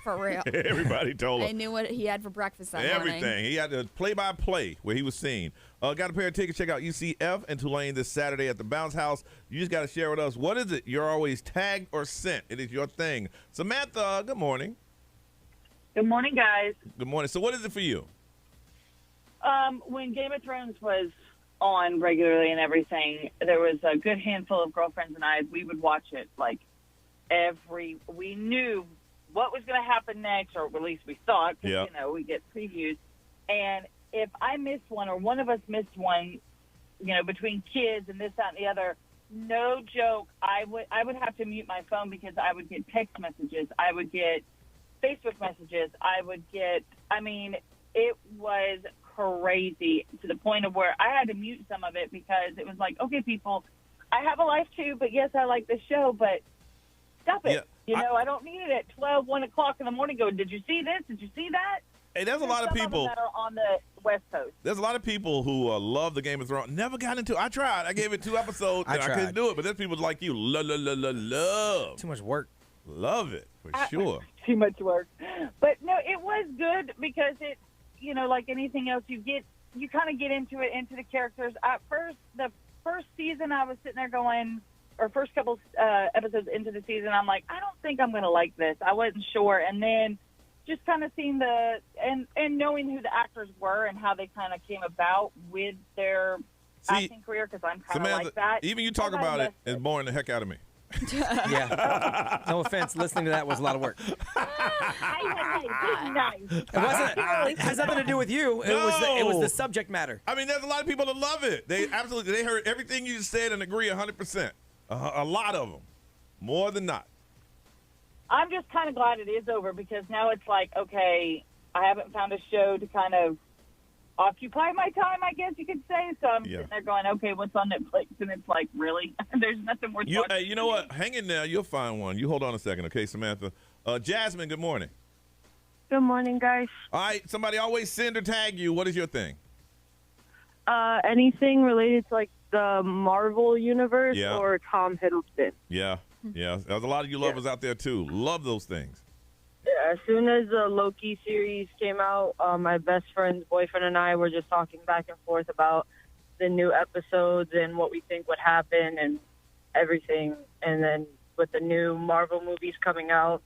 For real. Everybody told him. I knew what he had for breakfast that morning. Everything. He had the play-by-play where he was seen. Got a pair of tickets. Check out UCF and Tulane this Saturday at the Bounce House. You just got to share with us, what is it you're always tagged or sent? It is your thing. Samantha, good morning. Good morning, guys. Good morning. So what is it for you? When Game of Thrones was on regularly and everything, there was a good handful of girlfriends and I, we would watch it like we knew what was going to happen next, or at least we thought, because, you know, we get previews. And if I missed one or one of us missed one, you know, between kids and this, that, and the other, no joke, I would have to mute my phone because I would get text messages. I would get Facebook messages. It was crazy to the point of where I had to mute some of it because it was like, okay, people, I have a life too, but yes, I like the show, but stop it. Yeah. I don't need it at 12, 1 o'clock in the morning going, did you see this? Did you see that? Hey, there's a lot of people that are on the West Coast. There's a lot of people who love the Game of Thrones. Never got into it. I tried. I gave it 2 episodes, and I couldn't do it. But there's people like you. Love. Too much work. Love it, for sure. Too much work. But, no, it was good because it, you know, like anything else, you kind of get into it, into the characters. The first season, I was sitting there going, or first couple episodes into the season, I'm like, I don't think I'm going to like this. I wasn't sure. And then just kind of seeing and knowing who the actors were and how they kind of came about with their acting career, because I'm kind of like that. Even you talk about it is boring the heck out of me. Yeah. No offense. Listening to that was a lot of work. Nice. It has nothing to do with you. It was the subject matter. I mean, there's a lot of people that love it. They heard everything you said and agree 100%. A lot of them, more than not. I'm just kind of glad it is over because now it's like, okay, I haven't found a show to kind of occupy my time, I guess you could say. So I'm sitting there going, okay, what's on Netflix? And it's like, really? There's nothing worth watching. Hey, you know what? Hang in there. You'll find one. You hold on a second, okay, Samantha? Jasmine, good morning. Good morning, guys. All right, somebody always send or tag you. What is your thing? Anything related to, like, the Marvel universe or Tom Hiddleston. Yeah. There's a lot of you lovers out there, too. Love those things. Yeah, as soon as the Loki series came out, my best friend's boyfriend and I were just talking back and forth about the new episodes and what we think would happen and everything. And then with the new Marvel movies coming out,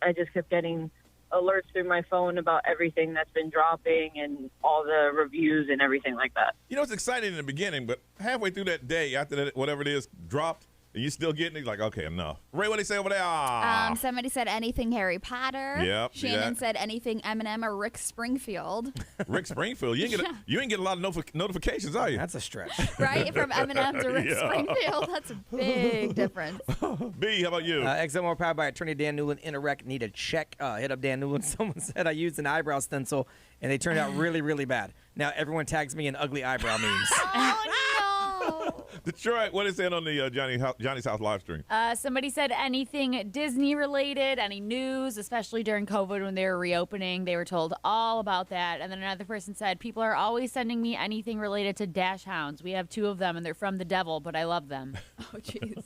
I just kept getting alerts through my phone about everything that's been dropping and all the reviews and everything like that. You know, it's exciting in the beginning, but halfway through that day, after that, whatever it is dropped, and you still getting it, like, okay, enough. Ray, what do they say over there? Somebody said anything Harry Potter. Yep. Shannon said anything Eminem or Rick Springfield. Rick Springfield? You ain't get a lot of notifications, are you? That's a stretch. Right? From Eminem to Rick Springfield. That's a big difference. B, how about you? XM more powered by attorney Dan Newland. Interact, need a check. Hit up Dan Newland. Someone said I used an eyebrow stencil, and they turned out really, really bad. Now everyone tags me in ugly eyebrow memes. Oh, no. Detroit, what is it on the Johnny's House live stream? Somebody said anything Disney related, any news, especially during COVID when they were reopening. They were told all about that. And then another person said, people are always sending me anything related to dash hounds. We have 2 of them, and they're from the devil, but I love them. Oh, jeez.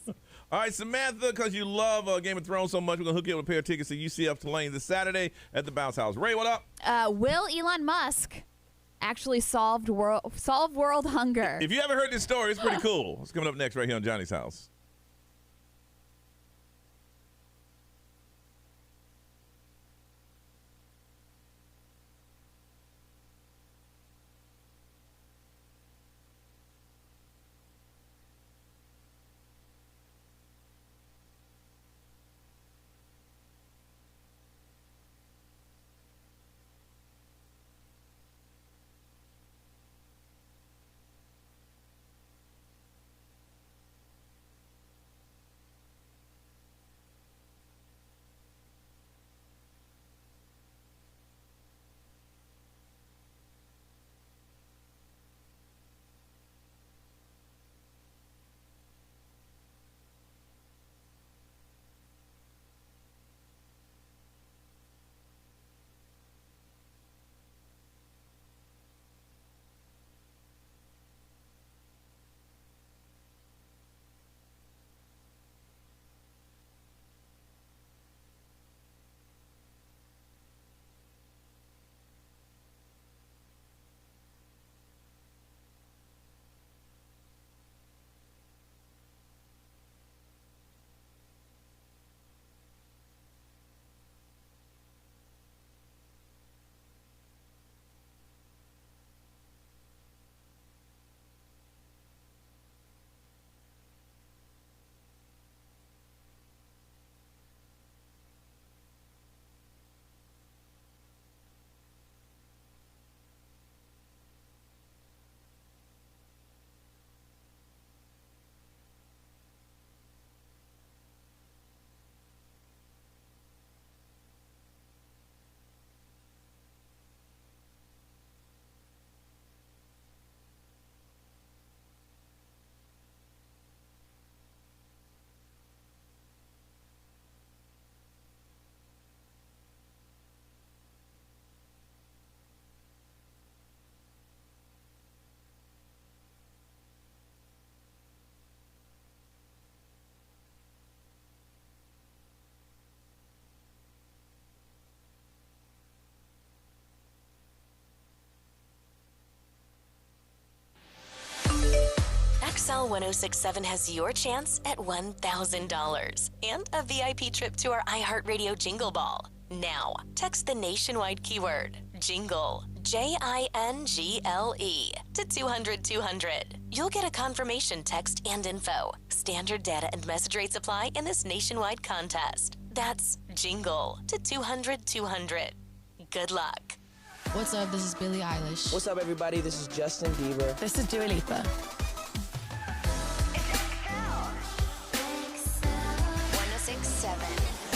All right, Samantha, because you love Game of Thrones so much, we're going to hook you up with a pair of tickets to UCF Tulane this Saturday at the Bounce House. Ray, what up? Will Elon Musk actually solve world hunger? If you haven't heard this story, it's pretty cool. It's coming up next right here on Johnny's House. XL 1067 has your chance at $1,000 and a VIP trip to our iHeartRadio Jingle Ball. Now, text the nationwide keyword JINGLE, JINGLE, to 200-200. You'll get a confirmation text and info. Standard data and message rates apply in this nationwide contest. That's JINGLE to 200-200. Good luck. What's up? This is Billie Eilish. What's up, everybody? This is Justin Bieber. This is Dua Lipa. 1067.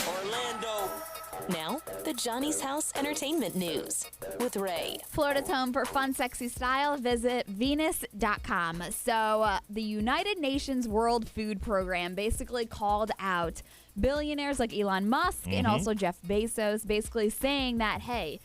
Orlando. Now, the Johnny's House Entertainment News with Ray. Florida's home for fun, sexy style. Visit Venus.com. So, the United Nations World Food Program basically called out billionaires like Elon Musk and also Jeff Bezos, basically saying that, hey,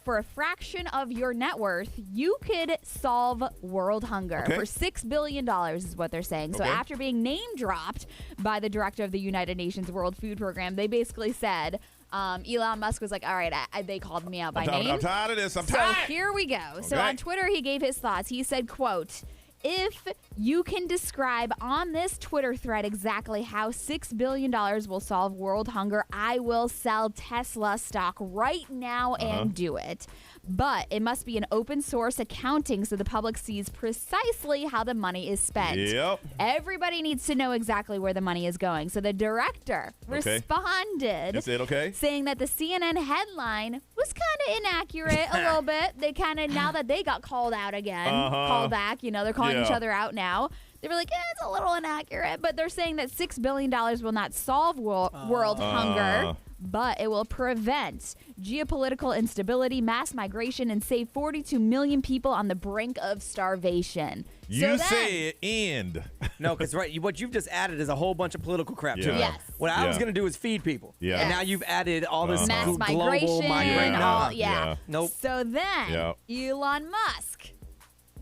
for a fraction of your net worth, you could solve world hunger for $6 billion is what they're saying. So after being name dropped by the director of the United Nations World Food Program, they basically said, Elon Musk was like, all right, they called me out by name. I'm tired of this. I'm so tired. here we go. So on Twitter, he gave his thoughts. He said, quote, if you can describe on this Twitter thread exactly how $6 billion will solve world hunger, I will sell Tesla stock right now and do it. But it must be an open source accounting so the public sees precisely how the money is spent. Yep. Everybody needs to know exactly where the money is going. So the director responded saying that the CNN headline was kind of inaccurate a little bit. They kind of, now that they got called out again, called back, you know, they're calling each other out now. They were like, it's a little inaccurate, but they're saying that $6 billion will not solve world hunger, but it will prevent geopolitical instability, mass migration, and save 42 million people on the brink of starvation. You said end. No, because what you've just added is a whole bunch of political crap to it. Yes. What I was going to do is feed people. Yeah. And now you've added all this mass global migration. migration. Nope. So then Elon Musk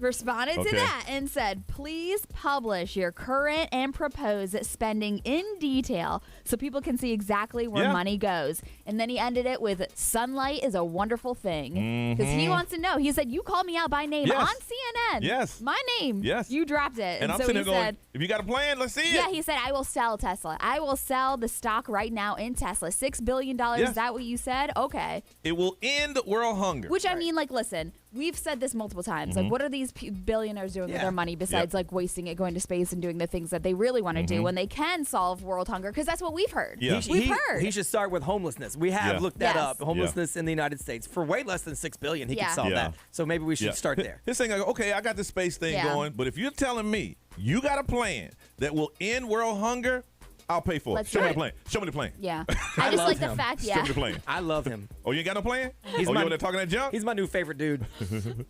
responded to that and said, please publish your current and proposed spending in detail so people can see exactly where money goes. And then he ended it with, sunlight is a wonderful thing. Because he wants to know. He said, you called me out by name on CNN. Yes. My name. Yes. You dropped it. And I'm so sitting he there going, said, if you got a plan, let's see it. yeah, he said, I will sell Tesla. I will sell the stock right now in Tesla. $6 billion. Is that what you said? Okay. It will end world hunger. Which, I mean, like, listen, we've said this multiple times. Like, what are these billionaires doing with their money besides, like, wasting it, going to space and doing the things that they really want to do when they can solve world hunger? Because that's what we've heard. Yeah. We've heard. He should start with homelessness. We have looked that up. Homelessness in the United States. For way less than $6 billion, he could solve that. So maybe we should start there. His thing, okay, I got this space thing going, but if you're telling me you got a plan that will end world hunger, I'll pay for it. Show me the plan. Show me the plan. Yeah. I just like the fact, Show me the plan. I love him. Oh, you ain't got no plan? He's you over there talking that junk? He's my new favorite dude.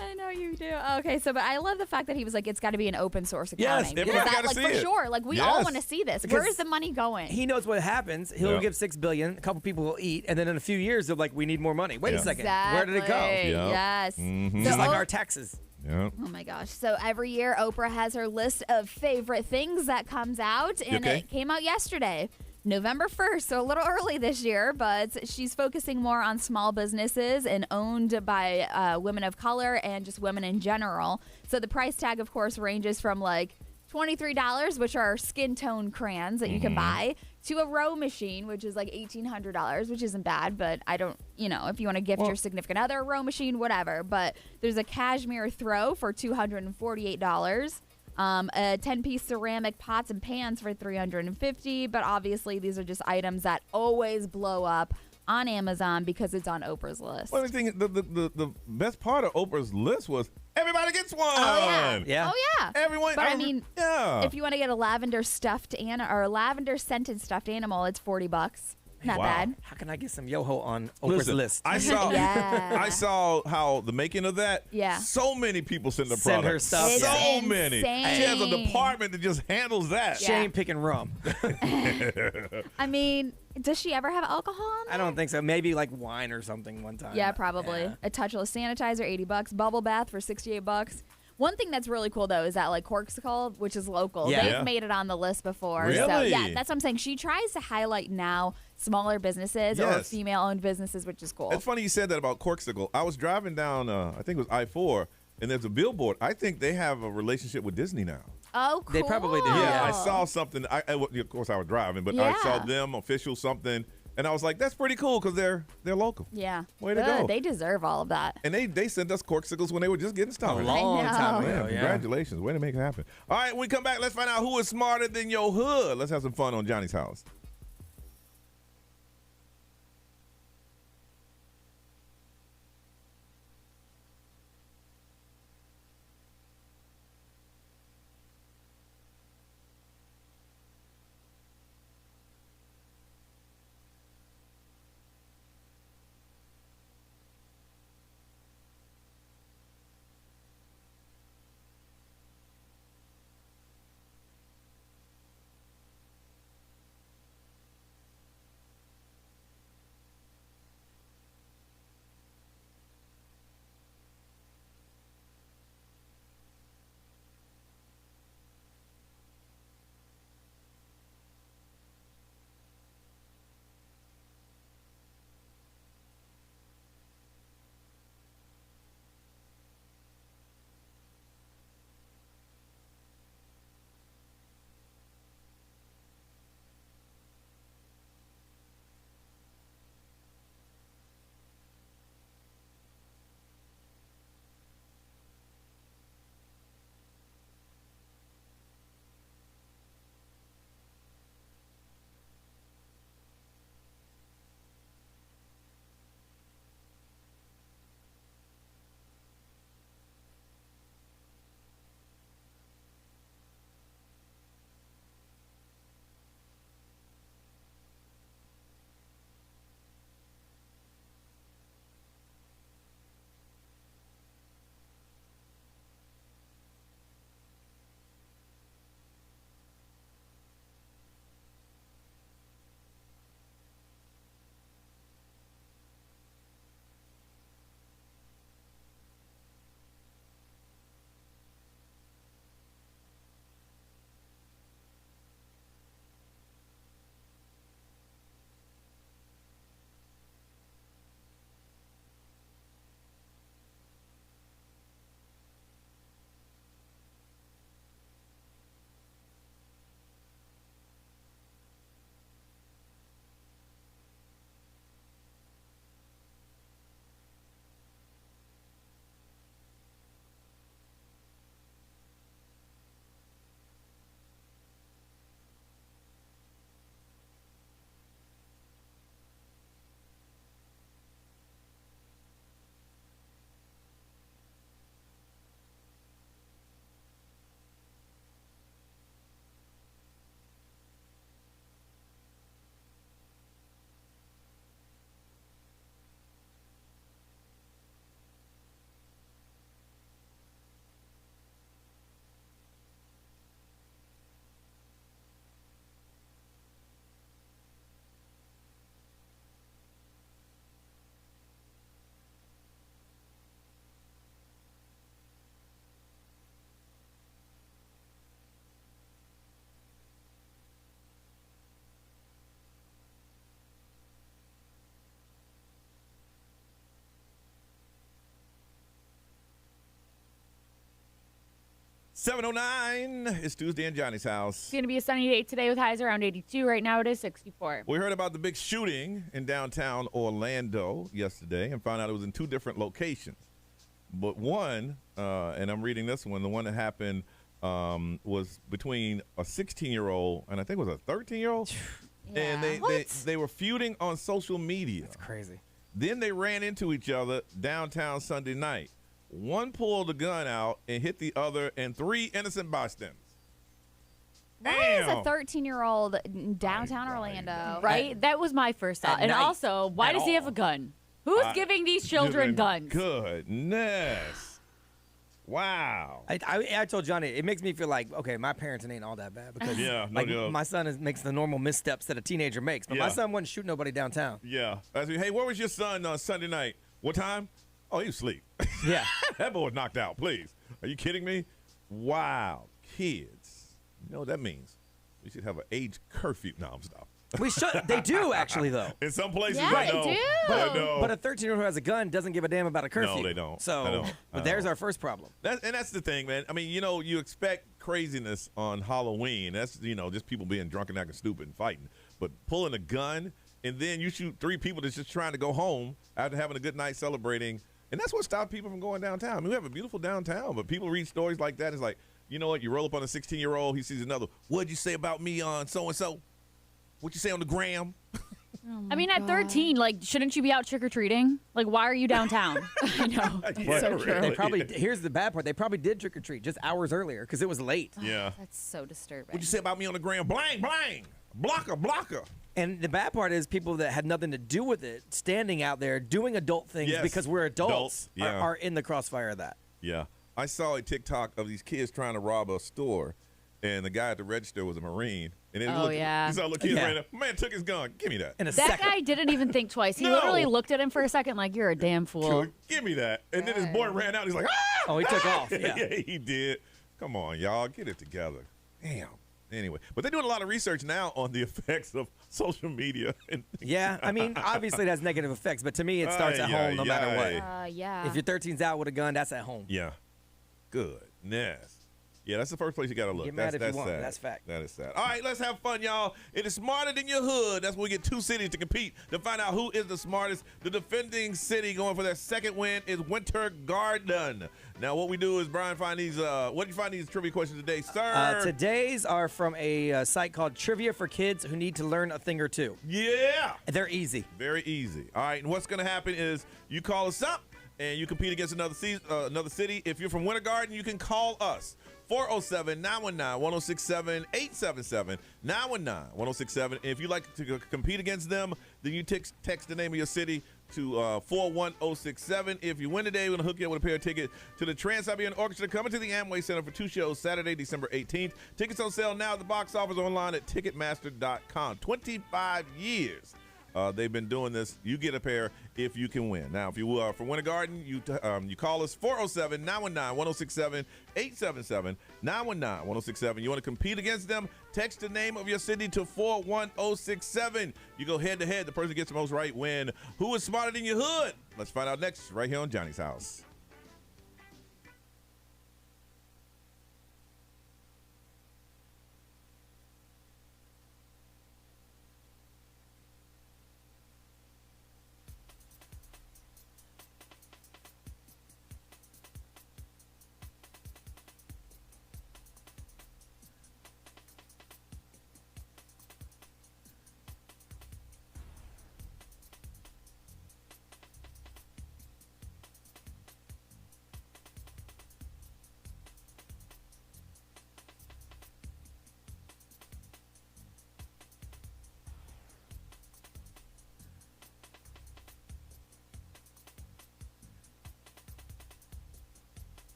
I know you do. Okay, so but I love the fact that he was like, it's got to be an open source accounting. Yes, because everybody that, gotta see for it. sure. Like, we all want to see this. Where is the money going? He knows what happens. He'll give $6 billion. A couple people will eat, and then in a few years, they're like, we need more money. Wait a second. Where did it go? Yes. Just like our taxes. Yep. Oh my gosh. So every year Oprah has her list of favorite things that comes out, and it came out yesterday, November 1st, so a little early this year, but she's focusing more on small businesses and owned by women of color and just women in general. So the price tag, of course, ranges from like $23, which are skin tone crayons that you can buy, to a row machine, which is like $1,800, which isn't bad, but I don't, if you want to gift your significant other a row machine, whatever. But there's a cashmere throw for $248. A 10-piece ceramic pots and pans for $350, but obviously these are just items that always blow up on Amazon because it's on Oprah's list. Well, the best part of Oprah's list was everybody gets one. Oh yeah. Everyone. But I mean, if you want to get a lavender lavender scented stuffed animal, it's $40. Not bad. How can I get some Yoho on Oprah's list? I saw how the making of that. Yeah. So many people send the Send product. her stuff. So It's many. insane. She has a department that just handles that. Shame picking rum. I mean, does she ever have alcohol on there? I don't think so. Maybe like wine or something one time. Yeah, probably. Yeah. A touchless sanitizer, $80. Bubble bath for $68. One thing that's really cool, though, is that, like, Corksicle, which is local, they've made it on the list before. Really? So, yeah, that's what I'm saying. She tries to highlight now smaller businesses or female-owned businesses, which is cool. It's funny you said that about Corksicle. I was driving down, I think it was I-4, and there's a billboard. I think they have a relationship with Disney now. Oh, cool. They probably do. Yeah, I saw something. Of course, I was driving, but I saw them official something, and I was like, "That's pretty cool," because they're local. Yeah. Way to go. They deserve all of that. And they sent us corksicles when they were just getting started. A long time Man, ago. Yeah. congratulations. Way to make it happen. All right, when we come back, let's find out who is smarter than your hood. Let's have some fun on Johnny's House. $7:09. It's Tuesday in Johnny's house. It's going to be a sunny day today with highs around 82. Right now it is 64. We heard about the big shooting in downtown Orlando yesterday and found out it was in two different locations. But one, and I'm reading this one, the one that happened was between a 16-year-old and I think it was a 13-year-old. Yeah. And they were feuding on social media. That's crazy. Then they ran into each other downtown Sunday night. One pulled a gun out and hit the other and 3 innocent bystanders. Why is a 13-year-old in downtown Orlando? Right? That was my first thought. And also, why does he have a gun? Who's giving these children guns? Goodness. Wow. I told Johnny, it makes me feel like, okay, my parenting ain't all that bad because my son makes the normal missteps that a teenager makes, but my son wouldn't shoot nobody downtown. Yeah. Hey, where was your son on Sunday night? What time? Oh, he was asleep. Yeah. That boy was knocked out, please. Are you kidding me? Wow. Kids. You know what that means? We should have an age curfew. No, I'm stopping. We should. They do actually, though. In some places, Yeah, I they know. do. I know. But a 13-year-old who has a gun doesn't give a damn about a curfew. No, they don't. So, I know. but there's our first problem. That's the thing, man. I mean, you expect craziness on Halloween. That's, just people being drunk and acting stupid and fighting. But pulling a gun and then you shoot 3 people that's just trying to go home after having a good night celebrating. And that's what stopped people from going downtown. I mean, we have a beautiful downtown, but people read stories like that. It's like, you know what? You roll up on a 16-year-old. He sees another. What'd you say about me on so-and-so? What'd you say on the gram? I mean, at 13, shouldn't you be out trick-or-treating? Why are you downtown? I know. Yeah, so true. really. They probably. Here's the bad part. They probably did trick or treat just hours earlier because it was late. Yeah. That's so disturbing. What'd you say about me on the gram? Blang, blang. Blocker. And the bad part is people that had nothing to do with it standing out there doing adult things because we're adults yeah. are in the crossfire of that. Yeah. I saw a TikTok of these kids trying to rob a store, and the guy at the register was a Marine. And then you saw a little kid ran up. Man took his gun. Give me that. That guy didn't even think twice. He literally looked at him for a second like, you're a damn fool. Give me that. And then his boy ran out. He's like, ah! Oh, he took off. Yeah. Yeah, he did. Come on, y'all. Get it together. Damn. Anyway, but they're doing a lot of research now on the effects of social media. Yeah, I mean, obviously it has negative effects, but to me it starts at home no matter what. Yeah. If your 13's out with a gun, that's at home. Yeah. Goodness. Yeah, that's the first place you got to look. Get mad if you want. Sad. That's fact. That is sad. All right, let's have fun, y'all. It is Smarter Than Your Hood. That's where we get 2 cities to compete to find out who is the smartest. The defending city going for their second win is Winter Garden. Now, what we do is, Brian, find these. What did you find these trivia questions today, sir? Today's are from a site called Trivia for Kids Who Need to Learn a Thing or Two. Yeah. They're easy. Very easy. All right, and what's going to happen is you call us up and you compete against another city. If you're from Winter Garden, you can call us. 407-919-1067, 877-919-1067. If you'd like to compete against them, then you text the name of your city to 41067. If you win today, we're going to hook you up with a pair of tickets to the Trans-Siberian Orchestra coming to the Amway Center for 2 shows Saturday, December 18th. Tickets on sale now at the box office online at Ticketmaster.com. 25 years. They've been doing this. You get a pair if you can win. Now, if you are from Winter Garden, you call us 407-919-1067, 877-919-1067. You want to compete against them? Text the name of your city to 41067. You go head to head. The person who gets the most right win. Who is smarter than your hood? Let's find out next right here on Johnny's House.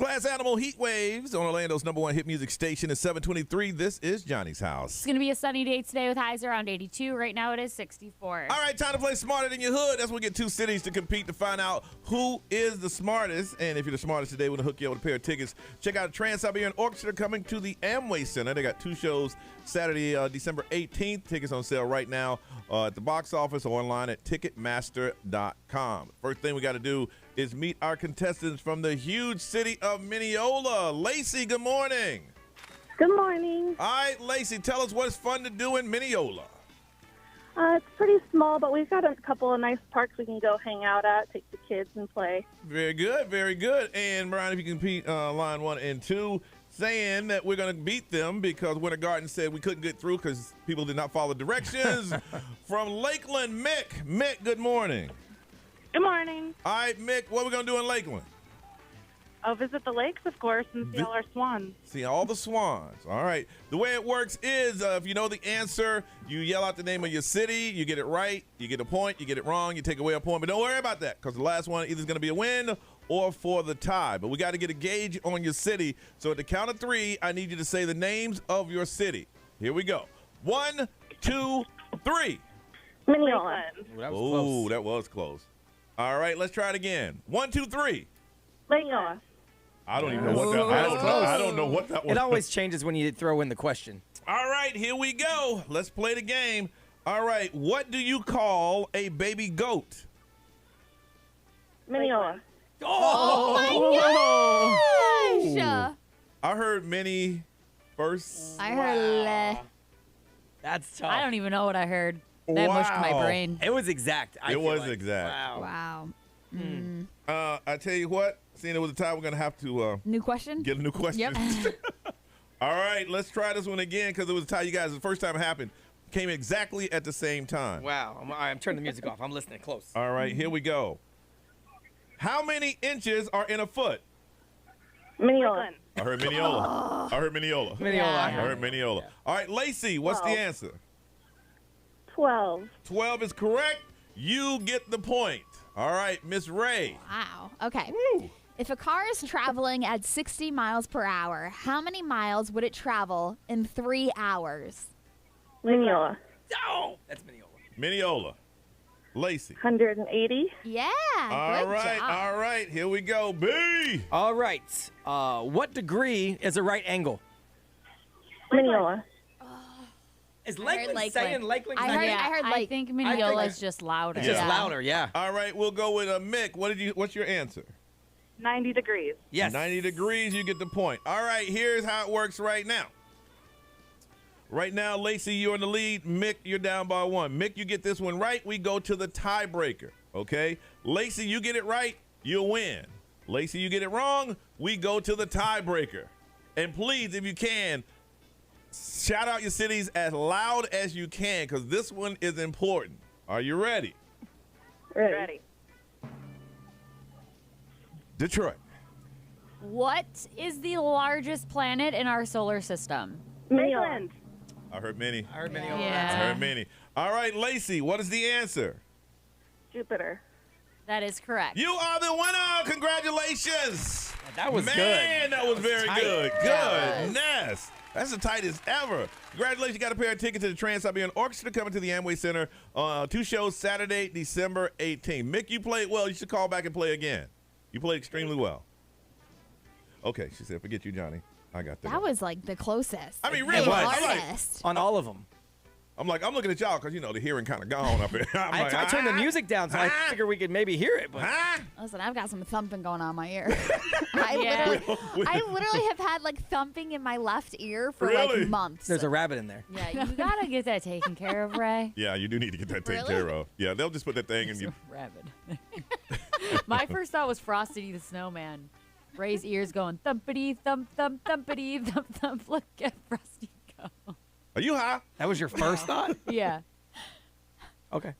Glass Animal Heat Waves on Orlando's #1 hit music station is 723. This is Johnny's house. It's going to be a sunny day today with highs around 82. Right now it is 64. All right, time to play Smarter Than Your Hood. That's when we get two cities to compete to find out who is the smartest. And if you're the smartest today, we're going to hook you up with a pair of tickets. Check out Trans-Siberian Orchestra coming to the Amway Center. They got 2 shows Saturday, December 18th. Tickets on sale right now at the box office or online at Ticketmaster.com. First thing we got to do is meet our contestants from the huge city of Mineola. Lacey, good morning. Good morning. All right, Lacey, tell us what's fun to do in Mineola. It's pretty small, but we've got a couple of nice parks we can go hang out at, take the kids and play. Very good, very good. And, Brian, if you can compete line 1 and 2, saying that we're going to beat them because Winter Garden said we couldn't get through because people did not follow directions. From Lakeland, Mick. Mick, good morning. Good morning. All right, Mick, what are we going to do in Lakeland? I'll visit the lakes, of course, and see all our swans. See all the swans. All right. The way it works is if you know the answer, you yell out the name of your city. You get it right, you get a point. You get it wrong, you take away a point. But don't worry about that because the last one either is going to be a win or for the tie. But we got to get a gauge on your city. So at the count of 3, I need you to say the names of your city. Here we go. 1, 2, 3. Mineola. Oh, that was close. All right, let's try it again. 1, 2, 3. Mineola. I don't even know what that. I don't know what that was. It always changes when you throw in the question. All right, here we go. Let's play the game. All right, what do you call a baby goat? Mineola. Oh my gosh! I heard mini first. I heard That's tough. I don't even know what I heard. That mushed my brain. It was exact. It was exact. Wow. I tell you what, seeing it was a tie, we're going to have to New question? get a new question. Yep. All right, let's try this one again because it was a tie. You guys, the first time it happened, came exactly at the same time. Wow. I'm turning the music off. I'm listening close. All right, here we go. How many inches are in a foot? Mineola. I heard Mineola. I heard Mineola. I heard Mineola. All right, Lacey, what's the answer? 12. 12 is correct. You get the point. All right, Miss Ray. Wow. Okay. Woo. If a car is traveling at 60 miles per hour, how many miles would it travel in 3 hours? Mineola. Oh, that's Mineola. Mineola. Lacey. 180. Yeah. All good right, job. all right. Here we go. B. All right. What degree is a right angle? Mineola. Is Lakeland Lakeland saying Lakeland? I heard I like think Mineola is just louder. It's just louder, yeah. All right, we'll go with Mick. What's your answer? 90 degrees. Yes. 90 degrees, you get the point. All right, here's how it works right now. Right now, Lacey, you're in the lead. Mick, you're down by 1. Mick, you get this one right, we go to the tiebreaker, okay? Lacey, you get it right, you'll win. Lacey, you get it wrong, we go to the tiebreaker. And please, if you can, shout out your cities as loud as you can because this one is important. Are you ready? Ready. Detroit. What is the largest planet in our solar system? Mineola. I heard many. I heard Mineola. Yeah. I heard many. All right, Lacey, what is the answer? Jupiter. That is correct. You are the winner. Congratulations. That was good. Man, that was very tight. good. Goodness. That's the tightest ever. Congratulations. You got a pair of tickets to the Trans-Siberian Orchestra coming to the Amway Center. 2 shows Saturday, December 18th. Mick, you played well. You should call back and play again. You played extremely well. Okay, she said, forget you, Johnny. I got that. That was like the closest. I mean, The really? hardest. On all of them. I'm looking at y'all because, the hearing kind of gone up here. I turned the music down, so I figure we could maybe hear it. But Listen, I've got some thumping going on in my ear. I literally have had like thumping in my left ear for like months. There's a rabbit in there. Yeah, you gotta get that taken care of, Ray. Yeah, you do need to get that taken care of. Yeah, they'll just put that thing in you. Rabbit. My first thought was Frosty the Snowman. Ray's ears going thumpity thump thump thumpity thump thump. Look at Frosty go. Are you high? That was your first thought? Yeah. Okay.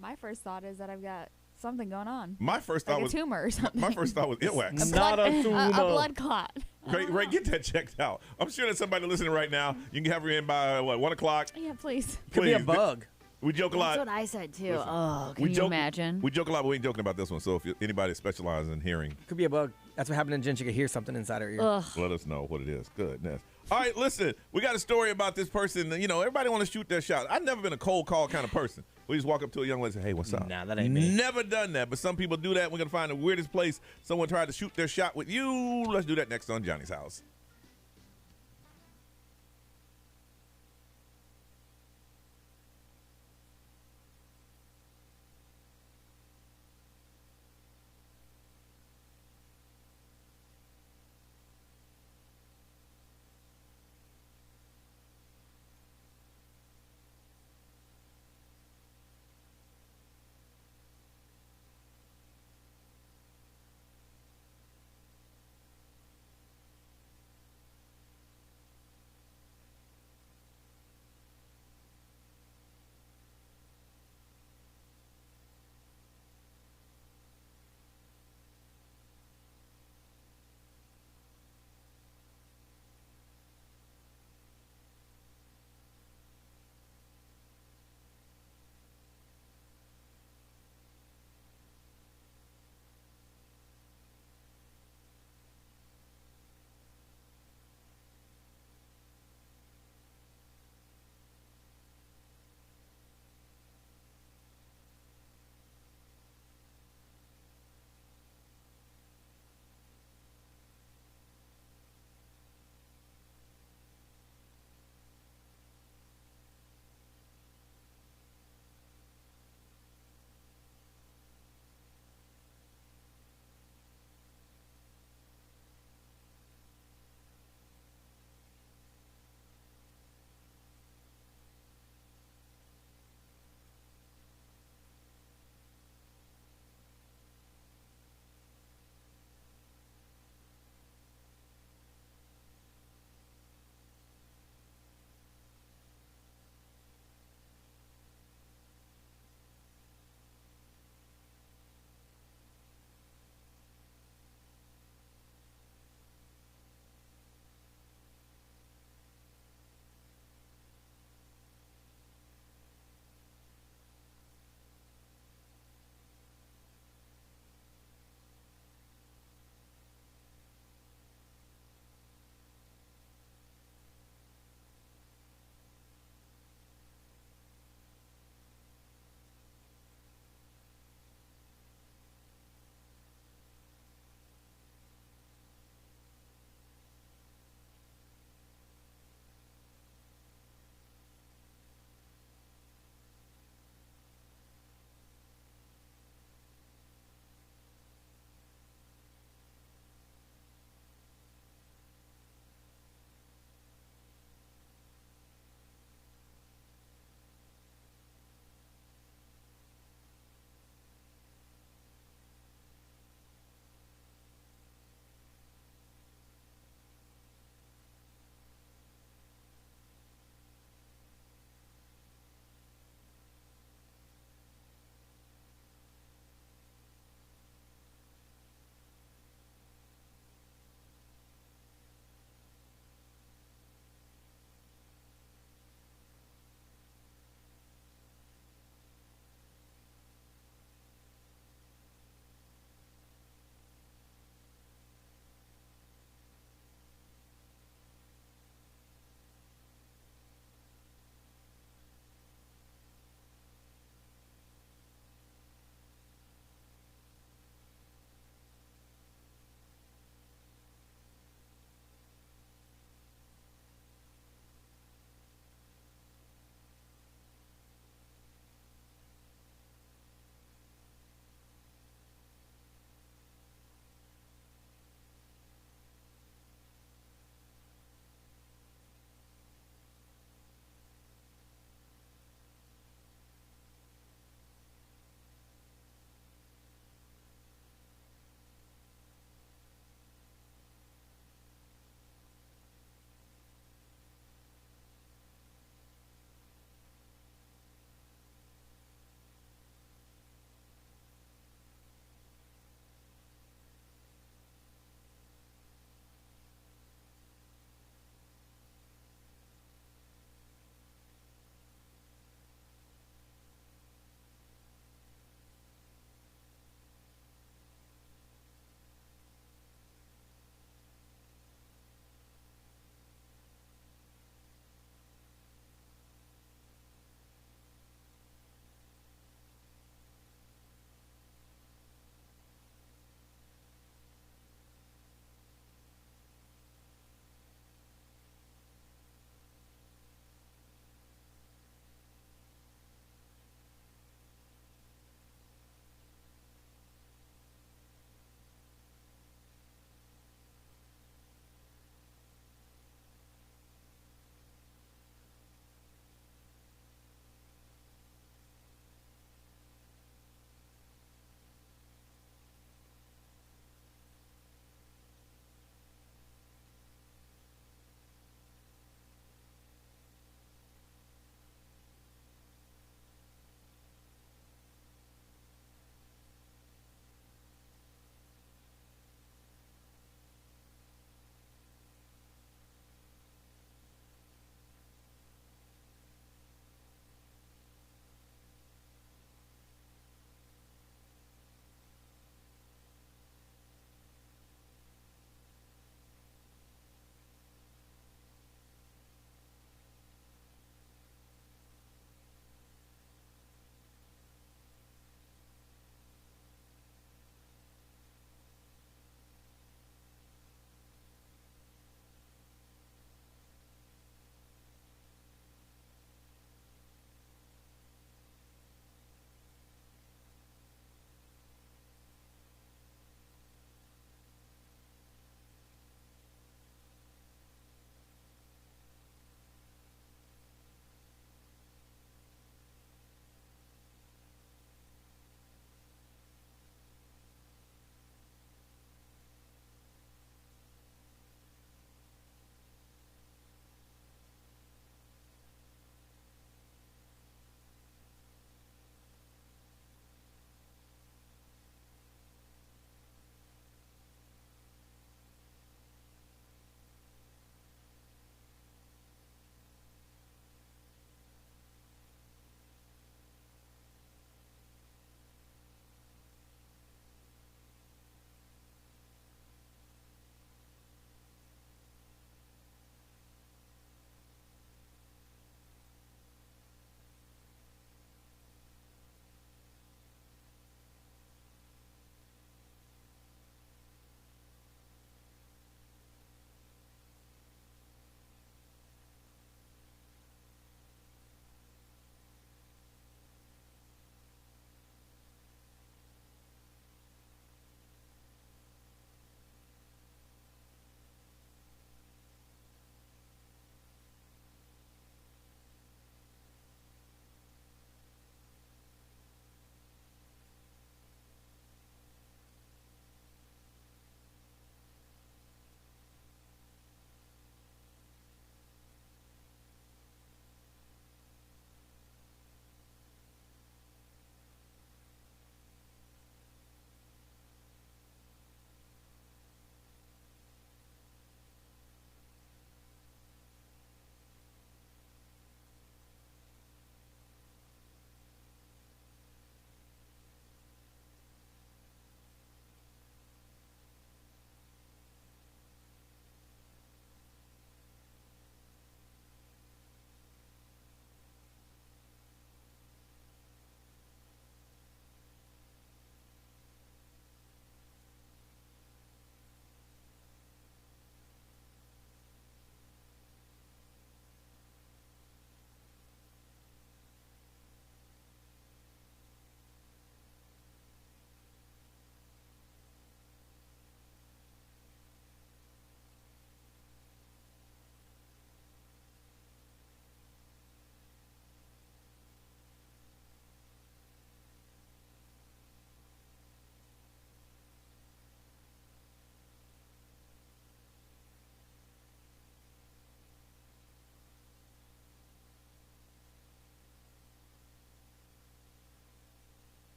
My first thought is that I've got something going on. My first thought like was a tumor or something. My first thought was earwax. Not a tumor. A blood clot. Ray, get that checked out. I'm sure there's somebody listening right now. You can have her in by 1 o'clock. Yeah, please. Could be a bug. We joke a lot. That's what I said too. Listen, Oh, can you imagine? We joke a lot, but we ain't joking about this one. So if anybody specializes in hearing, Could be a bug. That's what happened to Jen. She could hear something inside her ear. Ugh. let us know what it is. Goodness. All right, listen, we got a story about this person. You know, everybody want to shoot their shot. I've never been a cold call kind of person. We just walk up to a young lady and say, hey, what's up? Nah, that ain't me. Never done that, but some people do that. We're going to find the weirdest place someone tried to shoot their shot with you. Let's do that next on Johnny's House.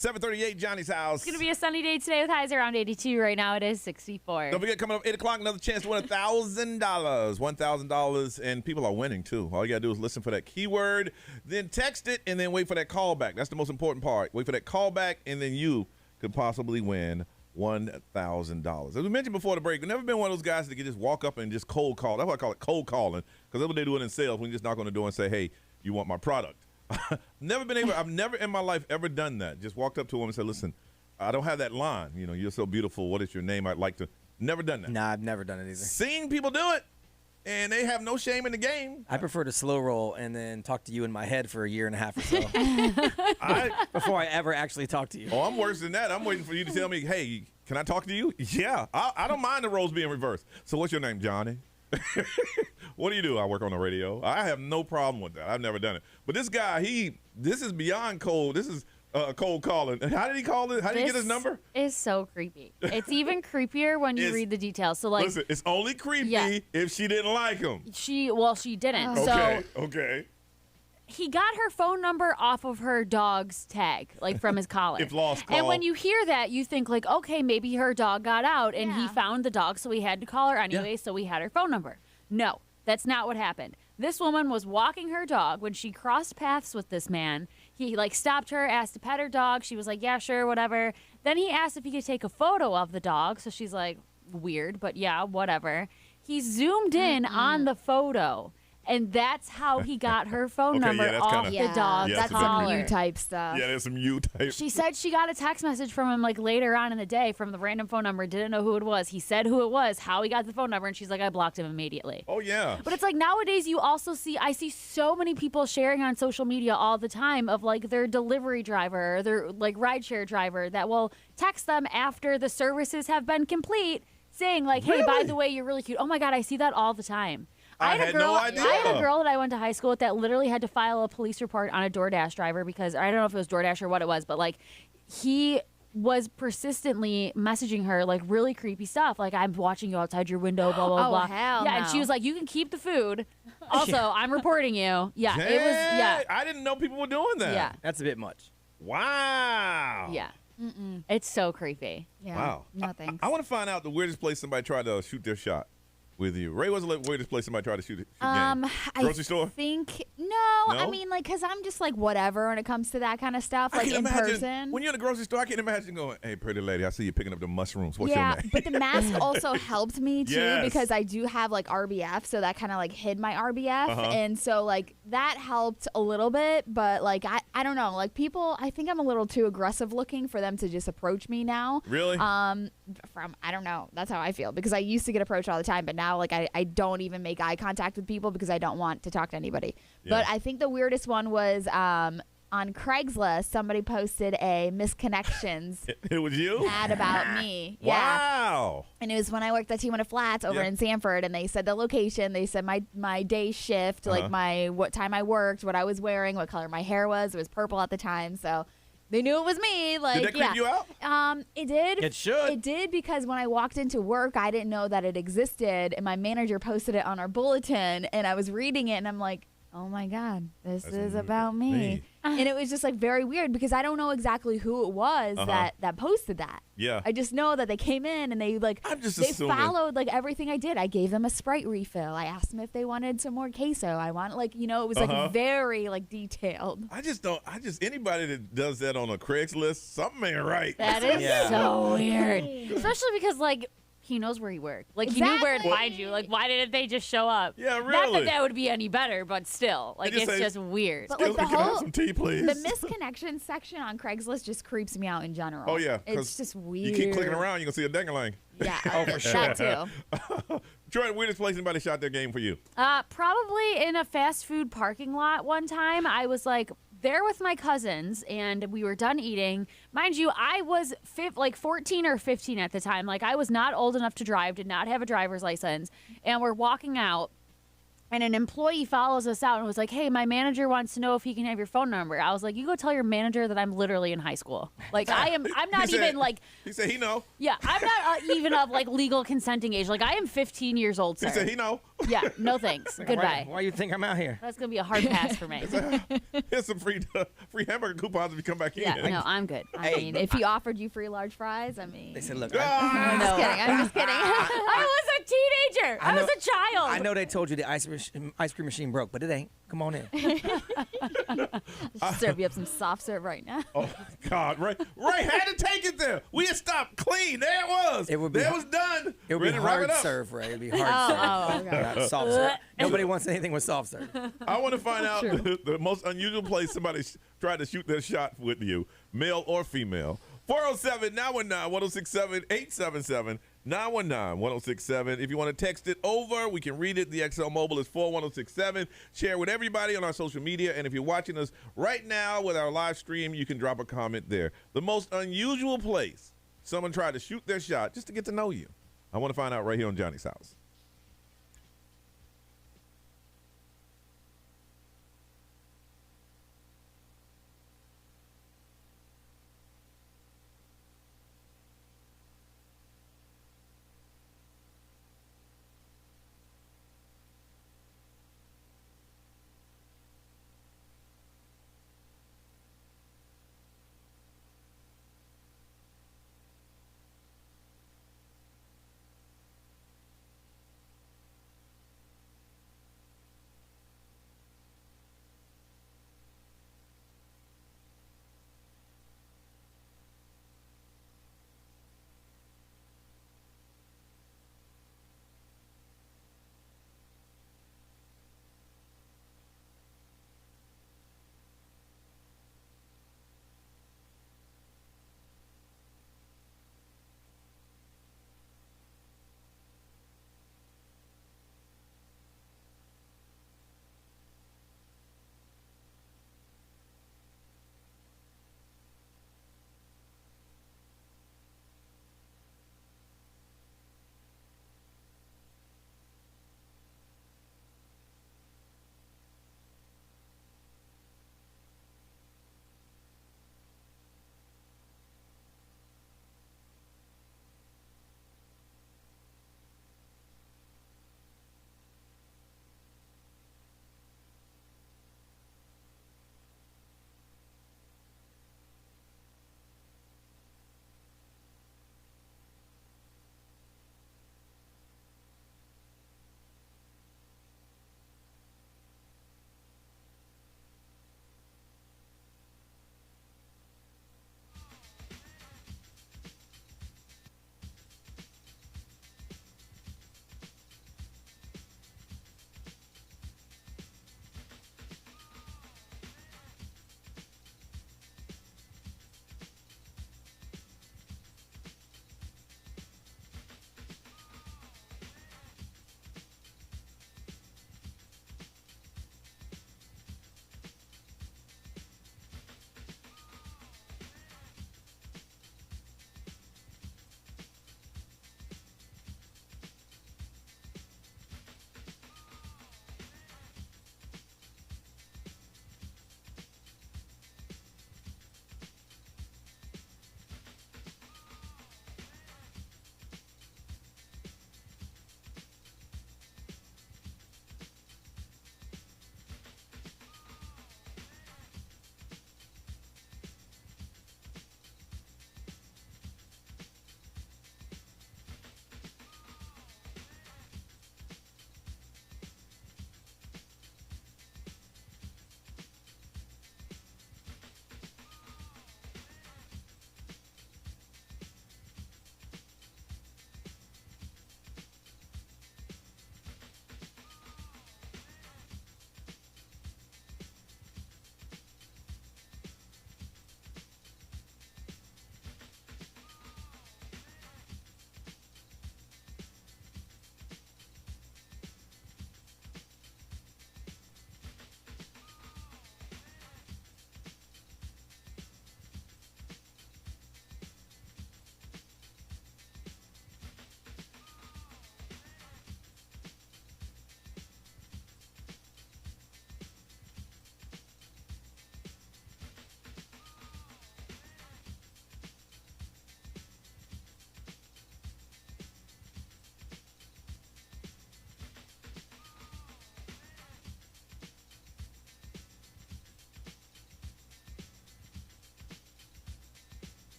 738 Johnny's house. It's going to be a sunny day today with highs around 82. Right now it is 64. Don't forget, coming up 8 o'clock, another chance to win $1,000. $1,000, and people are winning, too. All you got to do is listen for that keyword, then text it, and then wait for that call back. That's the most important part. Wait for that call back, and then you could possibly win $1,000. As we mentioned before the break, we've never been one of those guys that can just walk up and just cold call. That's why I call it cold calling, because that's what they do it in sales when you just knock on the door and say, hey, you want my product. I've never in my life ever done that. Just walked up to him and said, listen, I don't have that line. You know, you're so beautiful. What is your name? I'd like to. Never done that. Nah, I've never done it either. Seeing people do it, and they have no shame in the game. I prefer to slow roll and then talk to you in my head for a year and a half or so before I ever actually talk to you. Oh, I'm worse than that. I'm waiting for you to tell me, hey, can I talk to you? Yeah. I don't mind the roles being reversed. So what's your name, Johnny? What do you do? I work on the radio. I have no problem with that. I've never done it. But this guy, this is beyond cold. This is cold calling. How did he call it? How did he get his number? Is so creepy. It's even creepier when you read the details. So like, listen, it's only creepy if she didn't like him. She didn't. Okay. He got her phone number off of her dog's tag, like from his collar. If lost call. And when you hear that, you think like, okay, maybe her dog got out and he found the dog, so he had to call her anyway, so we had her phone number. No, that's not what happened. This woman was walking her dog when she crossed paths with this man. He like stopped her, asked to pet her dog. She was like, yeah, sure, whatever. Then he asked if he could take a photo of the dog. So she's like, weird, but yeah, whatever. He zoomed in on the photo. And that's how he got her phone number off the dog. That's some you type stuff. Yeah, there's some you type. She said she got a text message from him like later on in the day from the random phone number. Didn't know who it was. He said who it was, how he got the phone number, and she's like, I blocked him immediately. Oh, yeah. But it's like nowadays you also I see so many people sharing on social media all the time of like their delivery driver or their like rideshare driver that will text them after the services have been complete saying like, hey, by the way, you're really cute. Oh, my God, I see that all the time. I had no idea. I had a girl that I went to high school with that literally had to file a police report on a DoorDash driver because I don't know if it was DoorDash or what it was, but like he was persistently messaging her like really creepy stuff. Like, I'm watching you outside your window, blah, blah, blah. Hell yeah, and she was like, you can keep the food. Also, I'm reporting you. Yeah, it was, yeah. I didn't know people were doing that. Yeah. That's a bit much. Wow. Yeah. It's so creepy. Yeah. Wow. No thanks. I want to find out the weirdest place somebody tried to shoot their shot with you. Ray, what's the weirdest place somebody tried to shoot game? Grocery store? I think no. I mean, like, because I'm just like whatever when it comes to that kind of stuff, like in person. When you're in the grocery store, I can't imagine going, hey, pretty lady, I see you picking up the mushrooms. What's your name? But the mask also helped me too Yes. because I do have like RBF, so that kind of like hid my RBF, and so like that helped a little bit. But like I don't know, like people, I think I'm a little too aggressive looking for them to just approach me now. Really? I don't know. That's how I feel because I used to get approached all the time, but now like I don't even make eye contact with people because I don't want to talk to anybody. Yeah. But I think the weirdest one was on Craigslist. Somebody posted a misconnections It was you? ad about me. Wow. Yeah. And it was when I worked at T1 Flats over in Sanford, and they said the location. They said my day shift, like what time I worked, what I was wearing, what color my hair was. It was purple at the time, so they knew it was me. Like, did that creep you out? It did. It should. It did because when I walked into work, I didn't know that it existed, and my manager posted it on our bulletin, and I was reading it, and I'm like, oh my God, this is about me. And it was just like very weird because I don't know exactly who it was that posted that. Yeah. I just know that they came in and they like assuming. followed like everything I did. I gave them a Sprite refill. I asked them if they wanted some more queso. I want like, you know, it was like very like detailed. Anybody that does that on a Craigslist, something ain't right. That is so weird. Especially because like he knows where he worked. Like he knew where to find you. Like why didn't they just show up? Yeah, really. Not that would be any better, but still, like it's just weird. But like the whole some tea, please. the misconnection section on Craigslist just creeps me out in general. Oh yeah, it's just weird. You keep clicking around, you're gonna see a ding-a-ling. Yeah, for sure. That too. Jordan, weirdest place anybody shot their game for you? Probably in a fast food parking lot one time. I was like there with my cousins and we were done eating. Mind you, I was 14 or 15 at the time. Like I was not old enough to drive, did not have a driver's license, and we're walking out and an employee follows us out and was like, hey, my manager wants to know if he can have your phone number. I was like, you go tell your manager that I'm literally in high school. Like, I'm not even like. He said he know. Yeah, I'm not even of like legal consenting age. Like, I am 15 years old, sir. He said he know. Yeah, no thanks. Goodbye. Why you think I'm out here? That's going to be a hard pass for me. Here's some free hamburger coupons if you come back in. Yeah, no, I'm good. I mean, if he offered you free large fries, I mean. They said, look. I'm just kidding. I'm just kidding. I was a teenager. I was a child. I know they told you the ice cream machine broke, but it ain't. Come on in. I'll serve you up some soft serve right now. Oh, God. Ray had to take it there. We had stopped clean. There it was. It was done. It would be hard serve, Ray. It would be hard serve. Okay. Not soft serve. Nobody wants anything with soft serve. I want to find out the most unusual place somebody tried to shoot their shot with you, male or female. 407-919-1067-877. 919-1067. If you want to text it over, we can read it. The XL Mobile is 41067. Share with everybody on our social media. And if you're watching us right now with our live stream, you can drop a comment there. The most unusual place someone tried to shoot their shot just to get to know you. I want to find out right here on Johnny's House.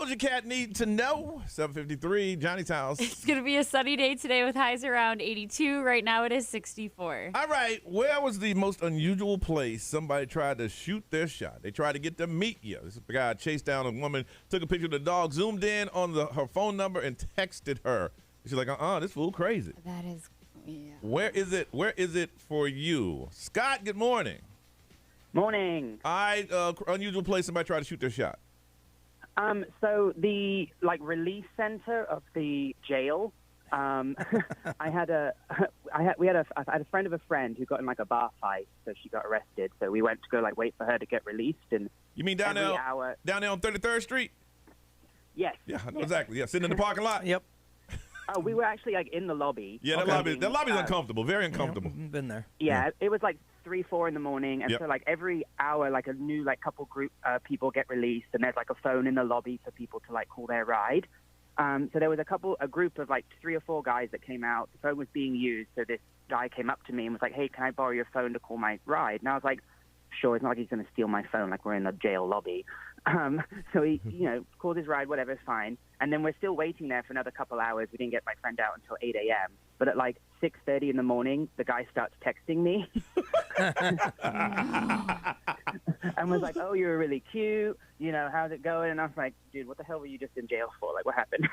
Doja Cat need to know. 7:53, Johnny's house. It's going to be a sunny day today with highs around 82. Right now it is 64. All right, where was the most unusual place somebody tried to shoot their shot? They tried to get to meet you. This guy chased down a woman, took a picture of the dog, zoomed in on her phone number, and texted her. She's like, this fool crazy. That is, yeah. Where is it? Where is it for you? Scott, good morning. Morning. Unusual place somebody tried to shoot their shot. So the release center of the jail. I had a friend of a friend who got in a bar fight, so she got arrested. So we went to go wait for her to get released. And you mean down there on 33rd Street? Yes. Yeah, exactly. Yeah, sitting in the parking lot. Yep. Oh, we were actually in the lobby. Yeah, that lobby's uncomfortable, very uncomfortable. Been there. Yeah, it was 3, 4 in the morning, and so every hour, a new couple group people get released, and there's a phone in the lobby for people to call their ride. So there was a group of 3 or 4 guys that came out. The phone was being used, so this guy came up to me and was like, "Hey, can I borrow your phone to call my ride?" And I was like, "Sure." It's not like he's going to steal my phone. We're in the jail lobby. So he, called his ride, whatever, fine. And then we're still waiting there for another couple hours. We didn't get my friend out until 8 a.m. But at 6:30 in the morning, the guy starts texting me and was like, "Oh, you're really cute. How's it going?" And I was like, "Dude, what the hell were you just in jail for? What happened?"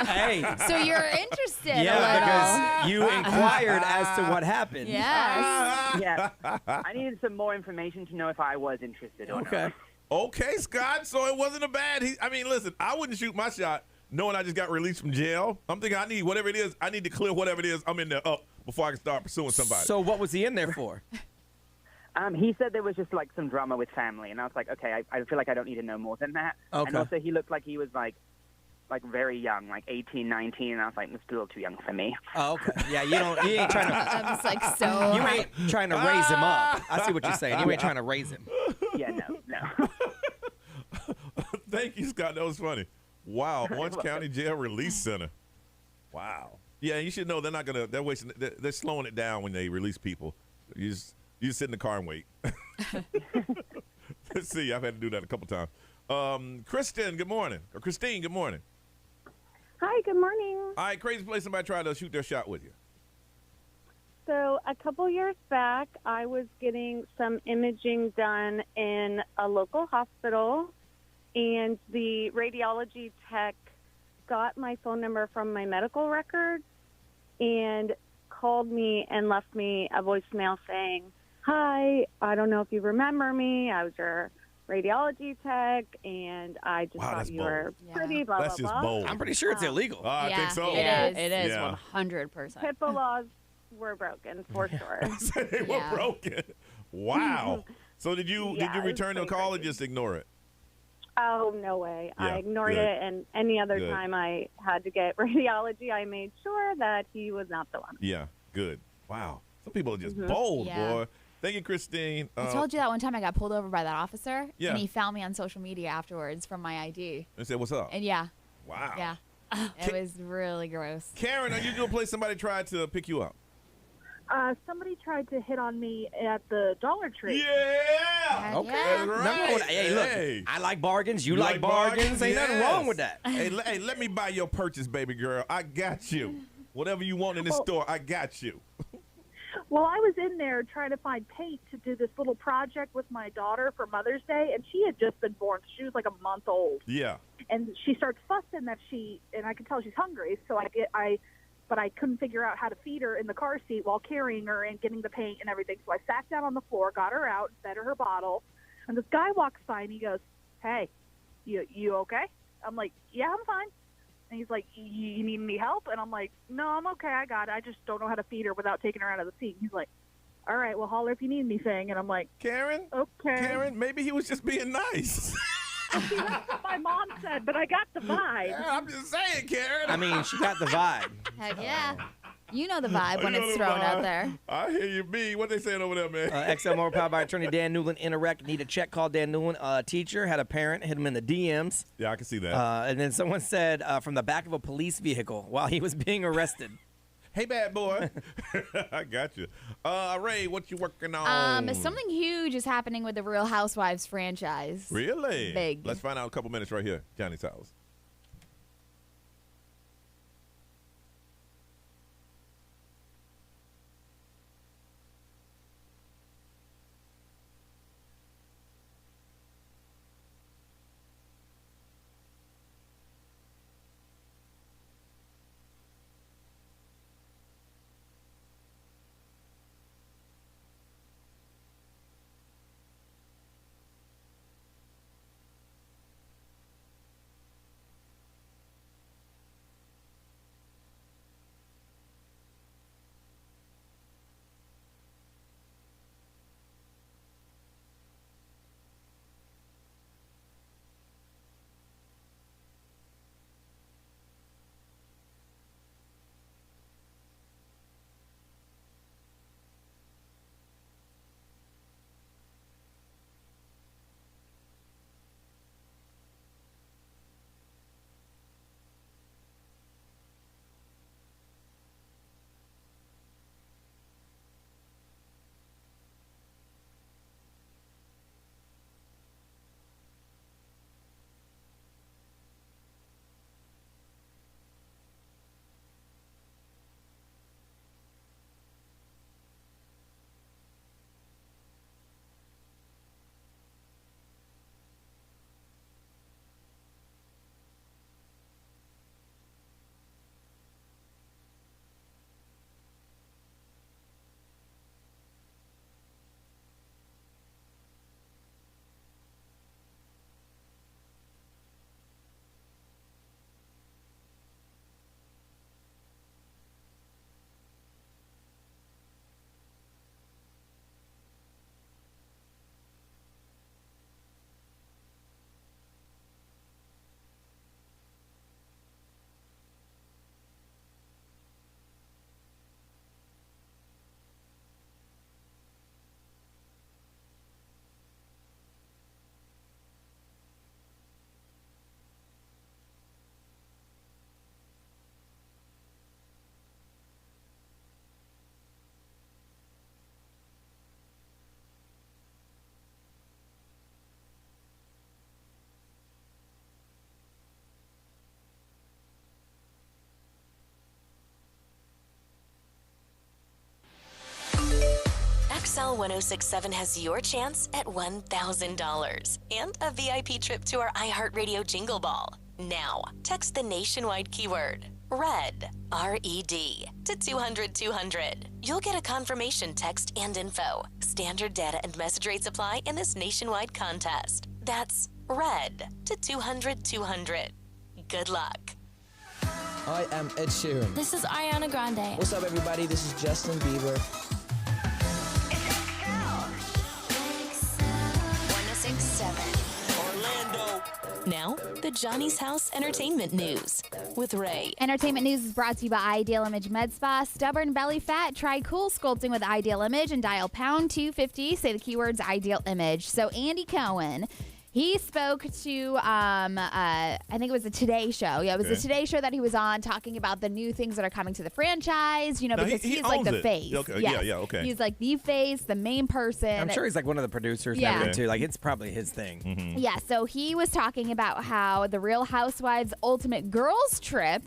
Hey. So you're interested Yeah, because you inquired as to what happened. Yes. Yeah. I needed some more information to know if I was interested or not. Okay, Scott. So it wasn't a bad. Listen, I wouldn't shoot my shot knowing I just got released from jail. I'm thinking I need whatever it is. I need to clear whatever it is I'm in there up before I can start pursuing somebody. So what was he in there for? He said there was just some drama with family, and I was like, okay, I feel like I don't need to know more than that. Okay. And also he looked like he was very young, 18, 19, and I was like, "It's still too young for me." Oh, okay. Yeah, you ain't trying to. I was so. You ain't trying to raise him up. I see what you're saying. You ain't trying to raise him. Yeah, no. Thank you, Scott. That was funny. Wow, Orange County Jail Release Center. Wow. Yeah, you should know they're not gonna. They're slowing it down when they release people. You just sit in the car and wait. Let's see. I've had to do that a couple times. Kristen, good morning. Or Christine, good morning. Hi, good morning. All right, crazy place somebody tried to shoot their shot with you. So a couple years back, I was getting some imaging done in a local hospital, and the radiology tech got my phone number from my medical records and called me and left me a voicemail saying, "Hi, I don't know if you remember me. I was your radiology tech, and I just thought you were pretty, blah, That's blah, just blah." bold. I'm pretty sure it's illegal. I think so. It is Yeah. 100%. HIPAA laws were broken for sure. They were broken. Wow. So did you Yeah, it was return the pretty call or just ignore it? Oh, no way. Yeah, I ignored good. it, and any other Good. time I had to get radiology, I made sure that he was not the one. Yeah, good. Wow. Some people are just Mhm. bold, Yeah. boy. Thank you, Christine. I told you that one time I got pulled over by that officer, Yeah. and he found me on social media afterwards from my ID. And said, "What's up?" And yeah, Wow. yeah, it was really gross. Karen, are you doing a place somebody tried to pick you up? Somebody tried to hit on me at the Dollar Tree. Yeah. Okay. That's right. Nothing wrong with that. Hey, look, Hey. I like bargains. You like bargains. Ain't nothing wrong with that. Hey, let me buy your purchase, baby girl. I got you. Whatever you want in this store, I got you. Well, I was in there trying to find paint to do this little project with my daughter for Mother's Day, and she had just been born. She was like a month old. Yeah. And she starts fussing that and I can tell she's hungry, so but I couldn't figure out how to feed her in the car seat while carrying her and getting the paint and everything. So I sat down on the floor, got her out, fed her bottle, and this guy walks by and he goes, "Hey, you okay?" I'm like, "Yeah, I'm fine." And he's like, "You need any help?" And I'm like, "No, I'm okay. I got it. I just don't know how to feed her without taking her out of the seat." And he's like, "All right, well, holler if you need anything." And I'm like, Karen? "Okay." Karen, maybe he was just being nice. See, that's what my mom said, but I got the vibe. Yeah, I'm just saying, Karen. I mean, she got the vibe. Heck yeah. You know the vibe when You know it's the thrown out vibe. there. I hear you, B. What they saying over there, man? XL More powered by attorney Dan Newland. Interact. Need a check. Call Dan Newland. Teacher had a parent hit him in the DMs. Yeah, I can see that. And then someone said from the back of a police vehicle while he was being arrested. Hey, bad boy. I got you. Ray, what you working on? Something huge is happening with the Real Housewives franchise. Really? Big. Let's find out in a couple minutes right here. Johnny's house. XL 1067 has your chance at $1,000 and a VIP trip to our iHeartRadio Jingle Ball. Now, text the nationwide keyword RED, R-E-D, to 200-200. You'll get a confirmation text and info. Standard data and message rates apply in this nationwide contest. That's RED to 200-200. Good luck. I am Ed Sheeran. This is Ariana Grande. What's up, everybody? This is Justin Bieber. 1067 Orlando. Now, the Johnny's House Entertainment News with Ray. Entertainment news is brought to you by Ideal Image Med Spa. Stubborn belly fat? Try cool sculpting with Ideal Image and dial pound 250. Say the keywords Ideal Image. So Andy Cohen, he spoke to, I think it was the Today Show. Yeah, it was the Today Show that he was on, talking about the new things that are coming to the franchise, you know, now because he he's like the it. face. Okay. Yes. Yeah, okay. He's like the face, the main person. I'm sure he's like one of the producers and everything, too. Like, it's probably his thing. Mm-hmm. Yeah, so he was talking about how the Real Housewives Ultimate Girls Trip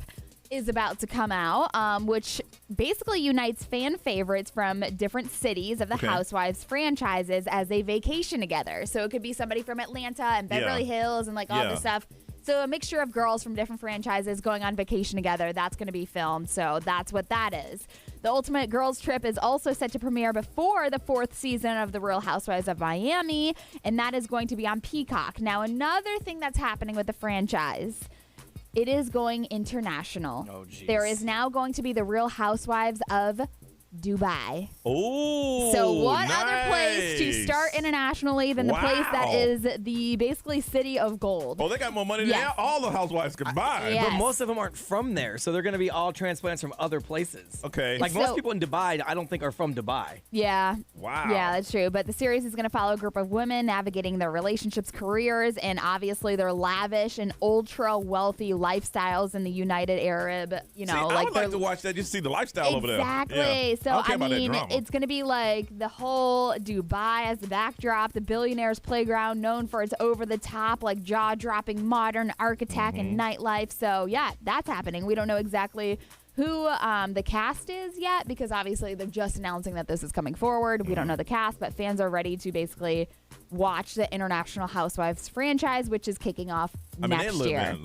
is about to come out, which basically unites fan favorites from different cities of the Housewives franchises as they vacation together. So it could be somebody from Atlanta and Beverly Hills and like all this stuff. So a mixture of girls from different franchises going on vacation together. That's going to be filmed. So that's what that is. The Ultimate Girls Trip is also set to premiere before the 4th season of The Real Housewives of Miami, and that is going to be on Peacock. Now, another thing that's happening with the franchise, it is going international. Oh, geez. There is now going to be the Real Housewives of Dubai. Oh, So what nice. other place to start internationally than the place that is the basically city of gold? Oh, they got more money than all the housewives combined. Yes. But most of them aren't from there, so they're going to be all transplants from other places. Okay. Like most people in Dubai, I don't think are from Dubai. Yeah. Wow. Yeah, that's true. But the series is going to follow a group of women navigating their relationships, careers, and obviously their lavish and ultra wealthy lifestyles in the United Arab, See, I would like to watch that just to see the lifestyle over there. Exactly. Yeah. So, don't care I about that mean, drama. it's going to be like the whole Dubai as the backdrop, the billionaire's playground, known for its over-the-top, like jaw-dropping modern architect and nightlife. So, yeah, that's happening. We don't know exactly who the cast is yet because obviously they're just announcing that this is coming forward. We don't know the cast, but fans are ready to basically watch the International Housewives franchise, which is kicking off next year.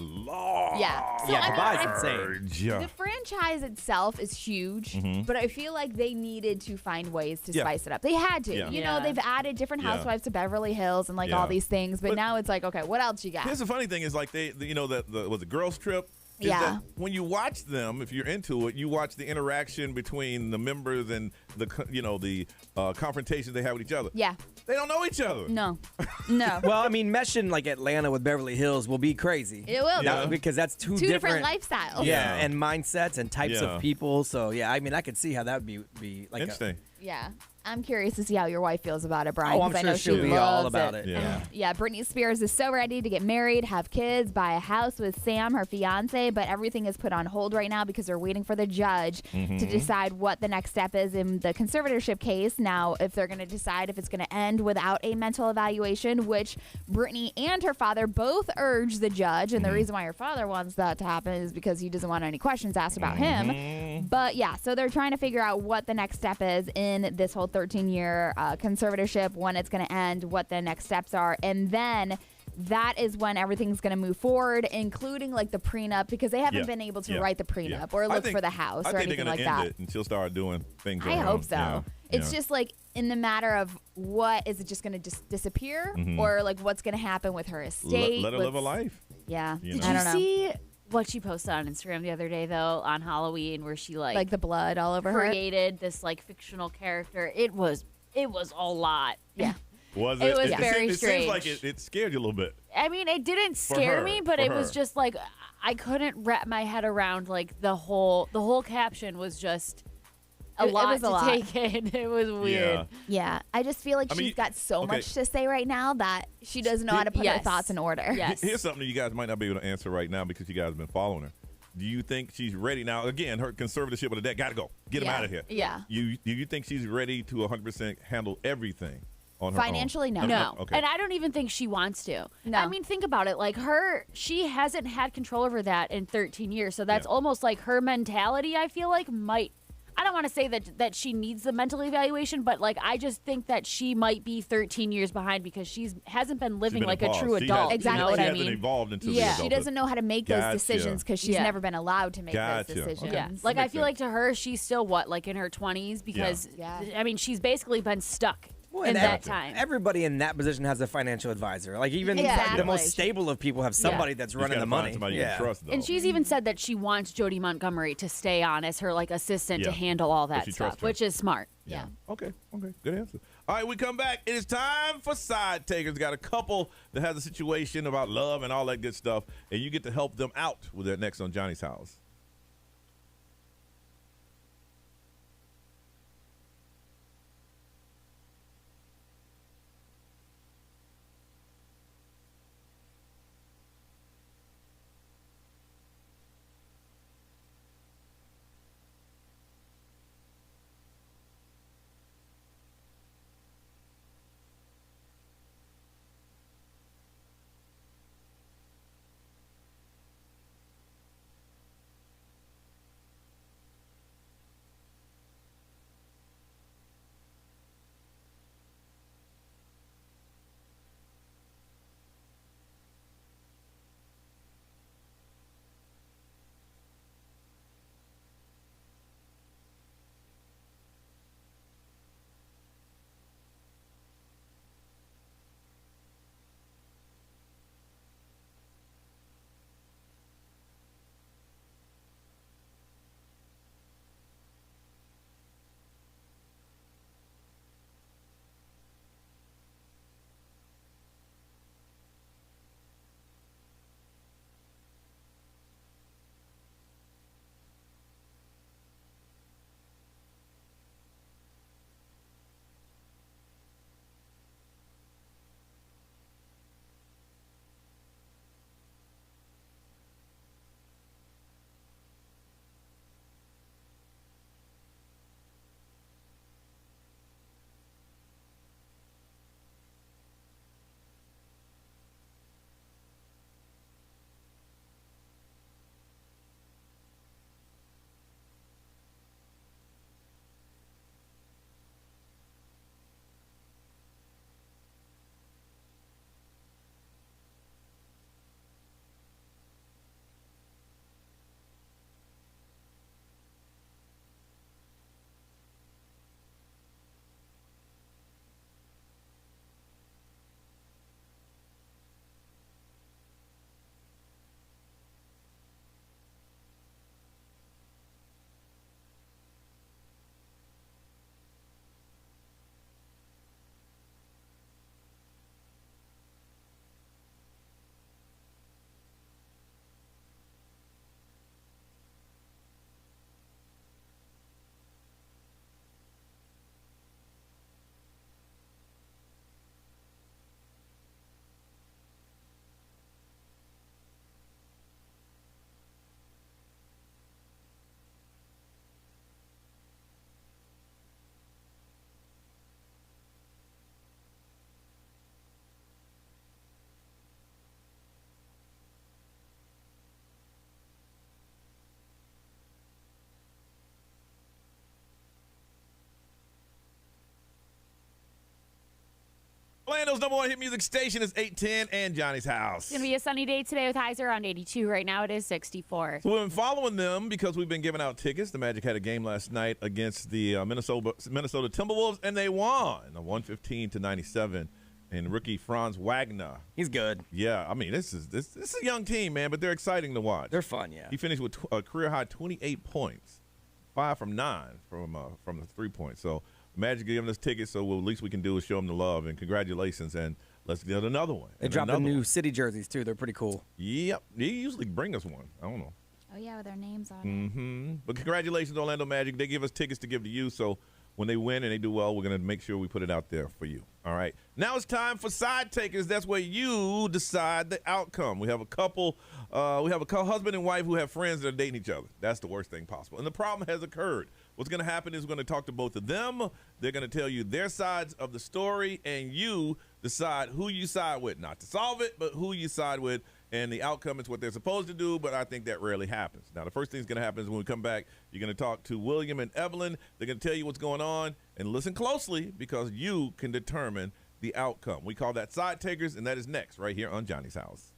Yeah. So, Dubai's insane. The franchise itself is huge, but I feel like they needed to find ways to spice it up. They had to. Yeah. You know, they've added different housewives to Beverly Hills and like all these things, but now it's like, okay, what else you got? Here's the funny thing is like the girls trip. Is that when you watch them, if you're into it, you watch the interaction between the members and the confrontations they have with each other. Yeah. They don't know each other. No. Well, I mean, meshing like Atlanta with Beverly Hills will be crazy. It will. That- because that's two different lifestyles. Yeah, and mindsets and types Yeah. of people. So yeah, I mean, I could see how that would be like interesting. Yeah. I'm curious to see how your wife feels about it, Brian. Oh, I'm 'cause I sure know she'll she be all loves about it. Yeah. Yeah, Britney Spears is so ready to get married, have kids, buy a house with Sam, her fiance, but everything is put on hold right now because they're waiting for the judge to decide what the next step is in the conservatorship case. Now, if they're going to decide if it's going to end without a mental evaluation, which Britney and her father both urge the judge, and the reason why her father wants that to happen is because he doesn't want any questions asked about him. But yeah, so they're trying to figure out what the next step is in this whole 13-year conservatorship, when it's going to end, what the next steps are, and then that is when everything's going to move forward, including like the prenup, because they haven't been able to write the prenup or look for the house or anything like that. It and she'll start doing things. I hope so. It's just like in the matter of what is it just going to just disappear or like what's going to happen with her estate. Let her live a life. Yeah. Did I you don't know. see what she posted on Instagram the other day though on Halloween, where she like the blood all over her? Created this like fictional character. It was a lot. Yeah. Was it? It was very it strange. Seems like it scared you a little bit. I mean, it didn't scare her, me, but for it was her. just like I couldn't wrap my head around like the whole caption was just a lot was a to lot. take in. It was weird. Yeah, I just feel like I mean, she's got so okay. much to say right now that she doesn't know how to put her thoughts in order. Yes. Here's something that you guys might not be able to answer right now because you guys have been following her. Do you think she's ready now? Again, her conservatorship with the debt got to go. Get him out of here. Yeah. Do you think she's ready to 100% handle everything on her Financially, own? No. Okay. And I don't even think she wants to. No. I mean, think about it. Like she hasn't had control over that in 13 years. So that's almost like her mentality, I feel like, I don't want to say that she needs the mental evaluation, but like I just think that she might be 13 years behind because hasn't been living like a true adult. Exactly. You know what I She hasn't mean? evolved into the She adulthood. doesn't know how to make those decisions because she's never been allowed to make those decisions. Okay. Yeah. Like I feel like to her, she's still like in her 20s because I mean she's basically been stuck in that time. Everybody in that position has a financial advisor. Like even Exactly. the most stable of people have somebody that's You running gotta the find money. somebody you can trust, though. And she's even said that she wants Jodie Montgomery to stay on as her like assistant to handle all that she stuff, trusts her. which is smart. Yeah. Okay. Good answer. All right, we come back. It is time for Side Takers. Got a couple that has a situation about love and all that good stuff, and you get to help them out with that next on Johnny's House. Orlando's number one hit music station is 810 and Johnny's House. It's going to be a sunny day today with highs around 82. Right now it is 64. So we've been following them because we've been giving out tickets. The Magic had a game last night against the Minnesota Timberwolves, and they won 115-97. And rookie Franz Wagner. He's good. Yeah, I mean, this is a young team, man, but they're exciting to watch. They're fun, yeah. He finished with a career-high 28 points, 5 from 9 from the 3-point. So Magic giving us tickets, so at least we can do is show them the love. And congratulations, and let's get another one. They dropped the new city jerseys, too. They're pretty cool. Yep. They usually bring us one. I don't know. Oh, yeah, with their names on it. But congratulations, Orlando Magic. They give us tickets to give to you, so when they win and they do well, we're going to make sure we put it out there for you. All right. Now it's time for Side Takers. That's where you decide the outcome. We have a couple, husband and wife who have friends that are dating each other. That's the worst thing possible. And the problem has occurred. What's going to happen is we're going to talk to both of them. They're going to tell you their sides of the story, and you decide who you side with. Not to solve it, but who you side with. And the outcome is what they're supposed to do, but I think that rarely happens. Now, the first thing that's going to happen is when we come back, you're going to talk to William and Evelyn. They're going to tell you what's going on, and listen closely because you can determine the outcome. We call that Side Takers, and that is next right here on Johnny's House.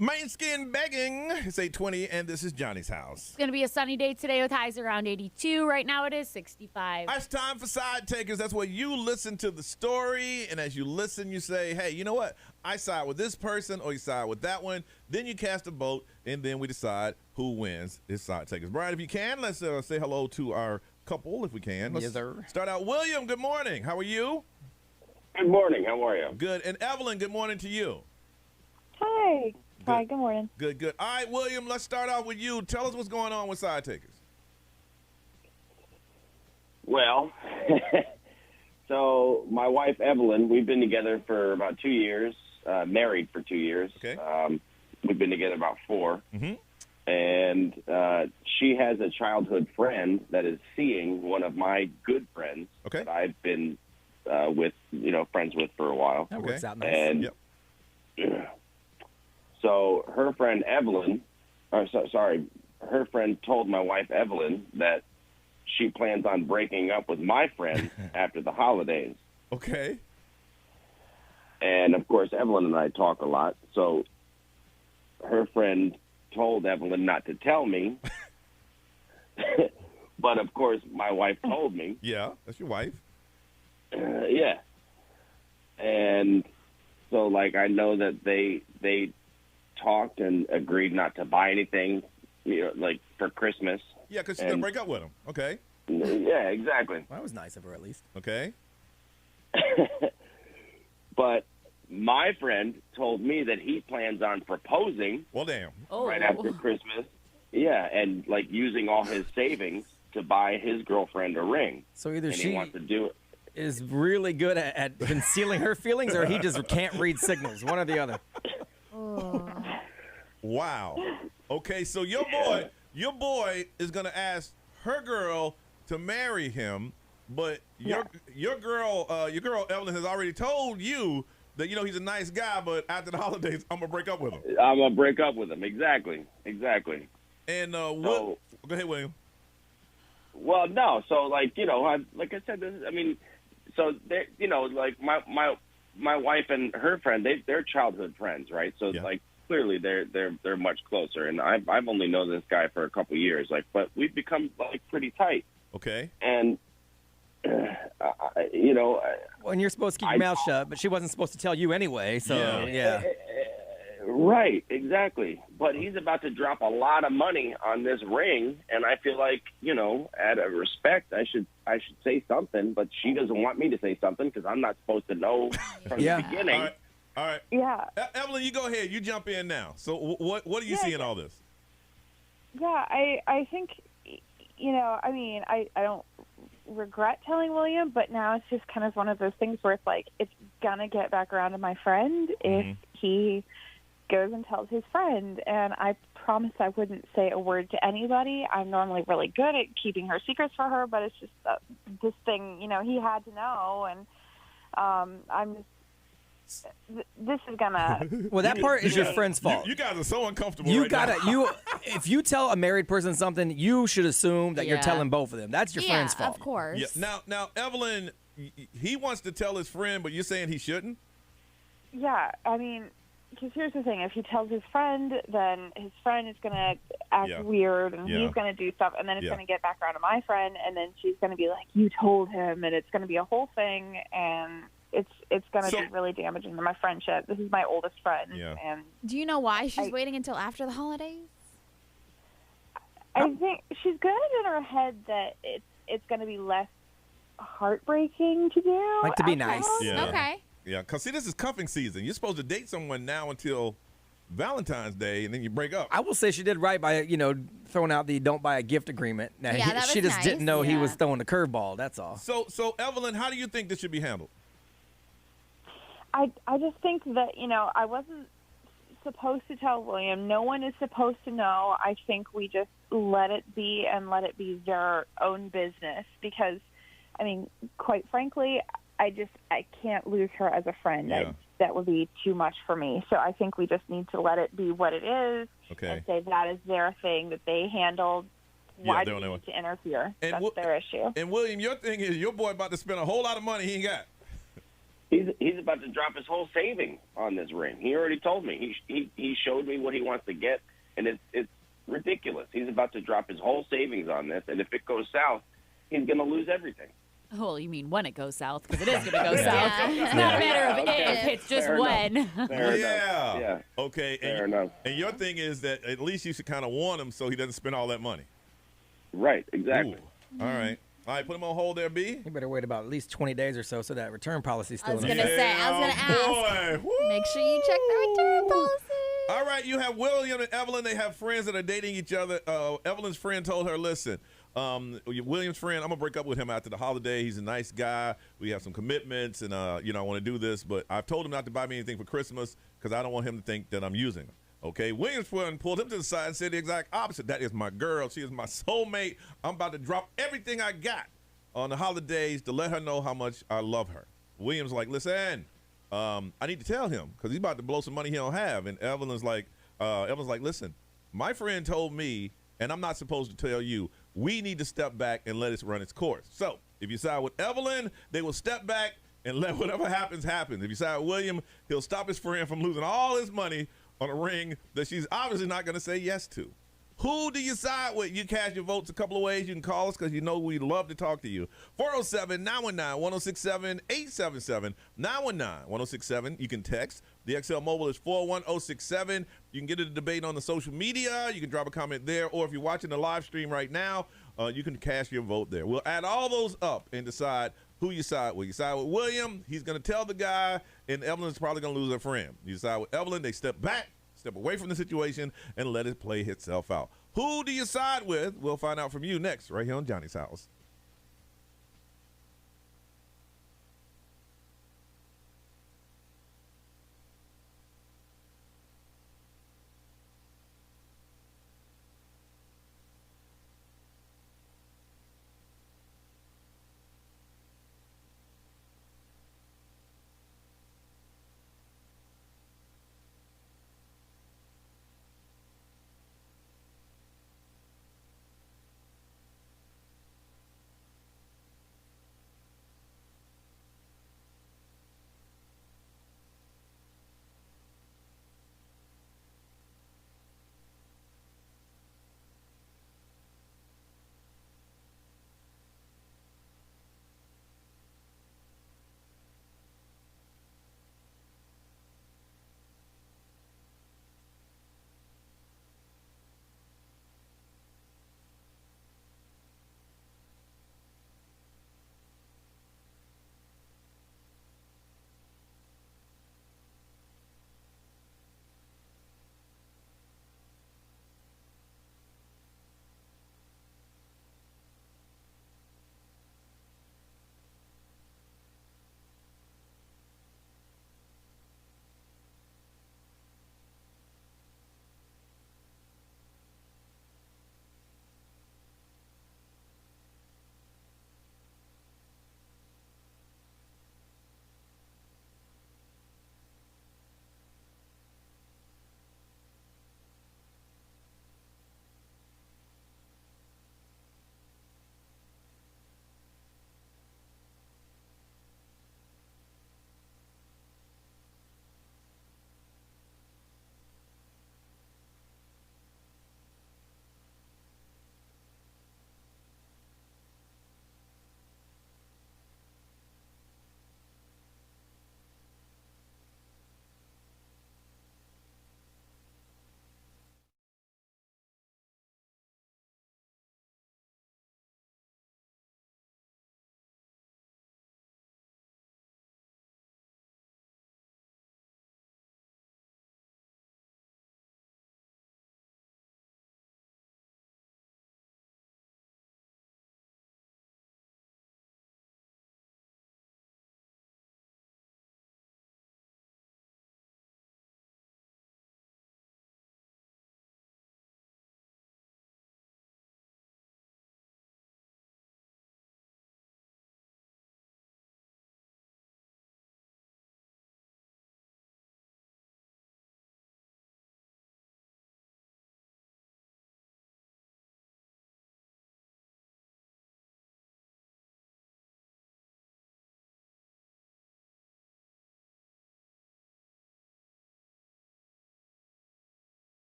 Main skin begging. It's 8:20, and this is Johnny's house. It's going to be a sunny day today with highs around 82. Right now it is 65. It's time for Side Takers. That's where you listen to the story, and as you listen, you say, hey, you know what? I side with this person, or you side with that one. Then you cast a vote, and then we decide who wins. It's Side Takers. Brian, if you can, let's say hello to our couple, if we can. Let's yes, sir. Start out. William, good morning. How are you? Good morning. How are you? Good. And Evelyn, good morning to you. Hi. Hi, good morning. Good. All right, William, let's start off with you. Tell us what's going on with Side Takers. Well, so my wife, Evelyn, we've been together for about 2 years, married for 2 years. Okay. We've been together about 4. Mm-hmm. And she has a childhood friend that is seeing one of my good friends that I've been with, friends with for a while. That works out nice. And so her friend Evelyn, her friend told my wife Evelyn that she plans on breaking up with my friend after the holidays. Okay. And of course, Evelyn and I talk a lot. So her friend told Evelyn not to tell me. But of course, my wife told me. Yeah, that's your wife. Yeah. And so, I know that they talked and agreed not to buy anything, for Christmas. Yeah, because she's going to break up with him. Okay. Yeah, exactly. Well, that was nice of her, at least. Okay. But my friend told me that he plans on proposing. Well, damn. Right after Christmas. Yeah, and, using all his savings to buy his girlfriend a ring. So either he wants to do it. Is really good at concealing her feelings, or he just can't read signals, one or the other. Wow. Okay, so your boy is gonna ask her girl to marry him, but your girl Evelyn has already told you that he's a nice guy, but after the holidays I'm gonna break up with him. I'm gonna break up with him. Exactly. And go ahead, William. Well, no. So like I said, so they, my wife and her friend, they're childhood friends, right? So clearly they're much closer, and I've only known this guy for a couple of years, but we've become pretty tight. Okay. And well, and you're supposed to keep your mouth shut, but she wasn't supposed to tell you anyway. So yeah. Right, exactly. But he's about to drop a lot of money on this ring, and I feel like, out of respect, I should say something. But she doesn't want me to say something because I'm not supposed to know from the beginning. All right. Yeah. Evelyn, you go ahead. You jump in now. So what do you see in all this? Yeah, I think, I don't regret telling William, but now it's just kind of one of those things where it's gonna get back around to my friend if he goes and tells his friend. And I promised I wouldn't say a word to anybody. I'm normally really good at keeping her secrets for her, but it's just this thing, he had to know, and I'm just. This is gonna. Well, that part is your friend's fault. You guys are so uncomfortable. If you tell a married person something, you should assume that you're telling both of them. That's your friend's fault. Of course. Yeah. Now, Evelyn, he wants to tell his friend, but you're saying he shouldn't. Yeah, because here's the thing: if he tells his friend, then his friend is gonna act weird, and he's gonna do stuff, and then it's gonna get back around to my friend, and then she's gonna be like, "You told him," and it's gonna be a whole thing, and. It's going to be really damaging to my friendship. This is my oldest friend. Yeah. And do you know why she's waiting until after the holidays? I think she's got it in her head that it's going to be less heartbreaking to do. Like to be nice. Yeah. Okay. Yeah, because see, this is cuffing season. You're supposed to date someone now until Valentine's Day, and then you break up. I will say she did right by, throwing out the don't buy a gift agreement. Now, she just didn't know he was throwing the curveball, that's all. So Evelyn, how do you think this should be handled? I just think that, I wasn't supposed to tell William. No one is supposed to know. I think we just let it be and let it be their own business because, quite frankly, I can't lose her as a friend. Yeah. That would be too much for me. So I think we just need to let it be what it is and say that is their thing that they handled. Why do you need to interfere? That's their issue. And William, your thing is your boy about to spend a whole lot of money he ain't got. He's about to drop his whole savings on this ring. He already told me. He showed me what he wants to get, and it's ridiculous. He's about to drop his whole savings on this, and if it goes south, he's going to lose everything. Oh, you mean when it goes south? Because it is going to go south. It's not a matter of if, it's just Fair when. enough. Fair Yeah. enough. Yeah. Okay. Fair enough. And your thing is that at least you should kind of warn him so he doesn't spend all that money. Right. Exactly. Ooh. All right. All right, put him on hold there, B. You better wait about at least 20 days or so that return policy is still I was in gonna effect. say, I was gonna ask. Make sure you check the return policy. All right, you have William and Evelyn. They have friends that are dating each other. Evelyn's friend told her, listen, William's friend, I'm going to break up with him after the holiday. He's a nice guy. We have some commitments, and, I want to do this. But I've told him not to buy me anything for Christmas because I don't want him to think that I'm using him. Okay, William's friend pulled him to the side and said the exact opposite. That is my girl. She is my soulmate. I'm about to drop everything I got on the holidays to let her know how much I love her. William's like, listen, I need to tell him because he's about to blow some money he don't have. And Evelyn's like, listen, my friend told me, and I'm not supposed to tell you, we need to step back and let it run its course. So if you side with Evelyn, they will step back and let whatever happens, happen. If you side with William, he'll stop his friend from losing all his money on a ring that she's obviously not going to say yes to. Who do you side with? You cast your votes a couple of ways. You can call us because you know we love to talk to you. 407-919-1067, 877-919-1067. You can text. The XL Mobile is 41067. You can get in the debate on the social media. You can drop a comment there. Or if you're watching the live stream right now, you can cast your vote there. We'll add all those up and decide who you side with. You side with William, he's going to tell the guy, and Evelyn's probably going to lose her friend. You side with Evelyn, they step back, step away from the situation, and let it play itself out. Who do you side with? We'll find out from you next, right here on Johnny's House.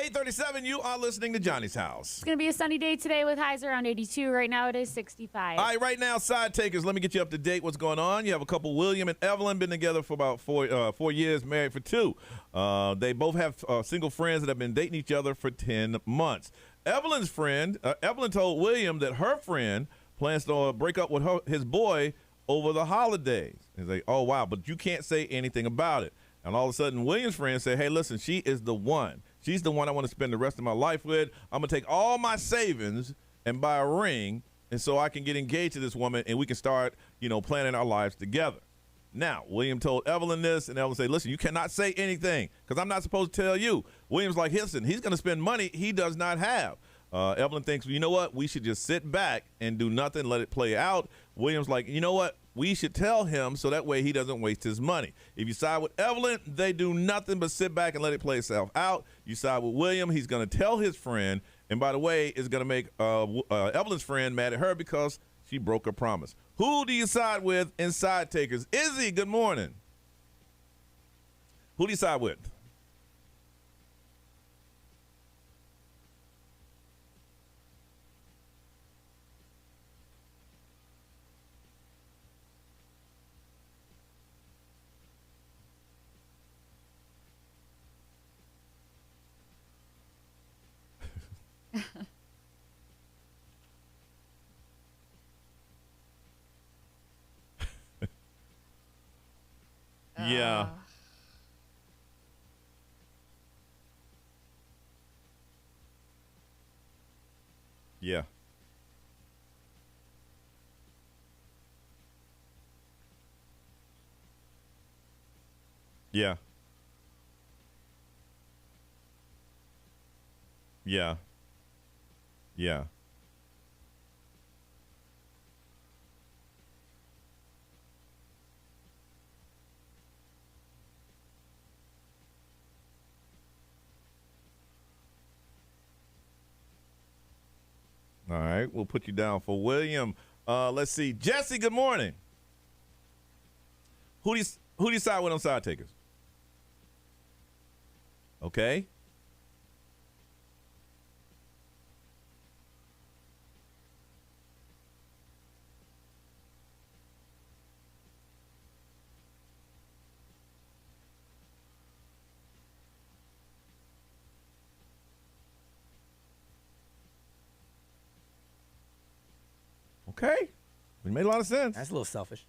8:37, you are listening to Johnny's House. It's going to be a sunny day today with highs around 82. Right now it is 65. All right, right now, side takers, let me get you up to date. What's going on? You have a couple, William and Evelyn, been together for about 4 years, married for 2. They both have single friends that have been dating each other for 10 months. Evelyn told William that her friend plans to break up with his boy over the holidays. He's like, oh, wow, but you can't say anything about it. And all of a sudden, William's friend said, hey, listen, she is the one. She's the one I want to spend the rest of my life with. I'm going to take all my savings and buy a ring, and so I can get engaged to this woman, and we can start, planning our lives together. Now, William told Evelyn this, and Evelyn said, listen, you cannot say anything because I'm not supposed to tell you. William's like, listen, he's going to spend money he does not have. Evelyn thinks, you know what? We should just sit back and do nothing, let it play out. William's like, you know what? We should tell him so that way he doesn't waste his money. If you side with Evelyn, they do nothing but sit back and let it play itself out. You side with William, he's going to tell his friend, and by the way, it's going to make Evelyn's friend mad at her because she broke her promise. Who do you side with in Side Takers? Izzy, good morning. Who do you side with? Yeah. Yeah. Yeah. Yeah. Yeah. All right, we'll put you down for William. Let's see. Jesse, good morning. Who do you side with on Side Takers? Okay. Okay. It made a lot of sense. That's a little selfish.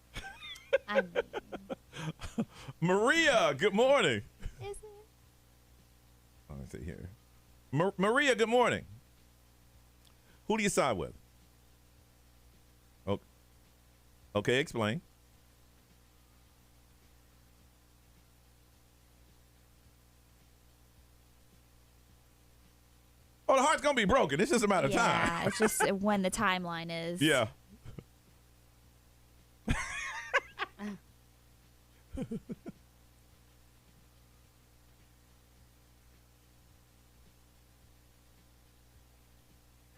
Maria, good morning. Is it? Let me see here. Maria, good morning. Who do you side with? Oh, okay, explain. Oh, the heart's going to be broken. It's just a matter of time. Yeah, it's just when the timeline is. Yeah.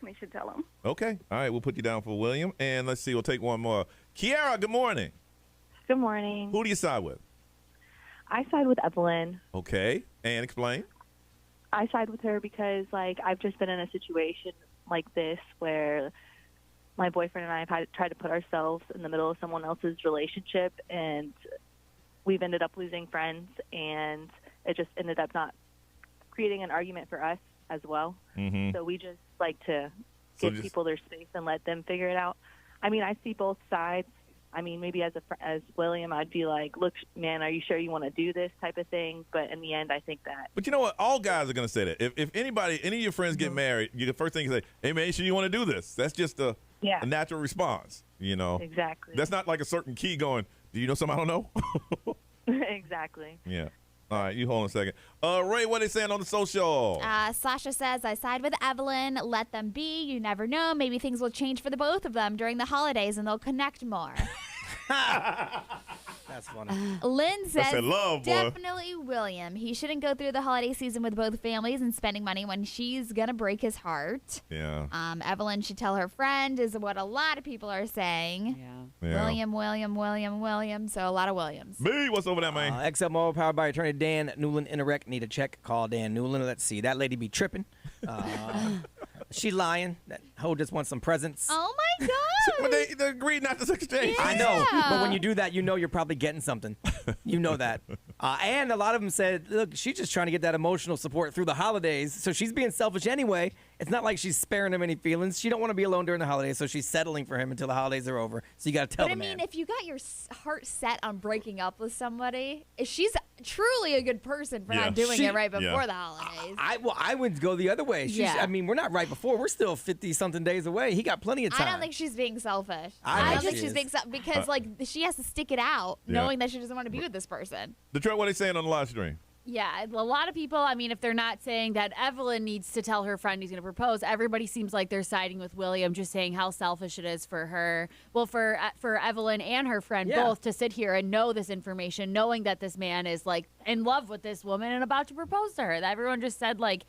We should tell him. Okay. All right, we'll put you down for William. And let's see, we'll take one more. Kiara, good morning. Good morning. Who do you side with? I side with Evelyn. Okay. And explain. I side with her because, I've just been in a situation like this where my boyfriend and I have tried to put ourselves in the middle of someone else's relationship, and we've ended up losing friends, and it just ended up not creating an argument for us as well. Mm-hmm. So we just like to give people their space and let them figure it out. I mean, I see both sides. I mean, maybe as William, I'd be like, look, man, are you sure you want to do this type of thing? But in the end, I think that. But you know what? All guys are going to say that. If any of your friends get married, the first thing you say, hey, man, sure you want to do this? That's just a natural response, Exactly. That's not like a certain key going, do you know something I don't know? Exactly. Yeah. All right, you hold on a second. Ray, what are they saying on the social? Sasha says, I side with Evelyn. Let them be. You never know. Maybe things will change for the both of them during the holidays and they'll connect more. That That's funny. Lynn says, said love, boy. definitely William. He shouldn't go through the holiday season with both families and spending money when she's going to break his heart. Yeah. Evelyn should tell her friend is what a lot of people are saying. Yeah. William. So a lot of Williams. B, what's over there, man? XL Mobile powered by attorney Dan Newland. Interact. Need a check. Call Dan Newland. Let's see. That lady be tripping. She lying. That hoe just wants some presents. Oh my God. But they agreed not to exchange. I know. But when you do that, you know you're probably getting something. You know that. And a lot of them said, look, she's just trying to get that emotional support through the holidays. So she's being selfish anyway. It's not like she's sparing him any feelings. She don't want to be alone during the holidays, so she's settling for him until the holidays are over. So you got to tell the man. But I mean, if you got your heart set on breaking up with somebody, if she's truly a good person for not doing it right before the holidays. I would go the other way. I mean, we're not right before. We're still 50-something days away. He got plenty of time. I don't think she's being selfish. I don't think she's being selfish because, like, she has to stick it out knowing that she doesn't want to be with this person. Detroit, what are they saying on the live stream? Yeah, a lot of people, I mean, if they're not saying that Evelyn needs to tell her friend he's going to propose, everybody seems like they're siding with William, just saying how selfish it is for her. Well, for Evelyn and her friend both to sit here and know this information, knowing that this man is, like, in love with this woman and about to propose to her. Everyone just said, like,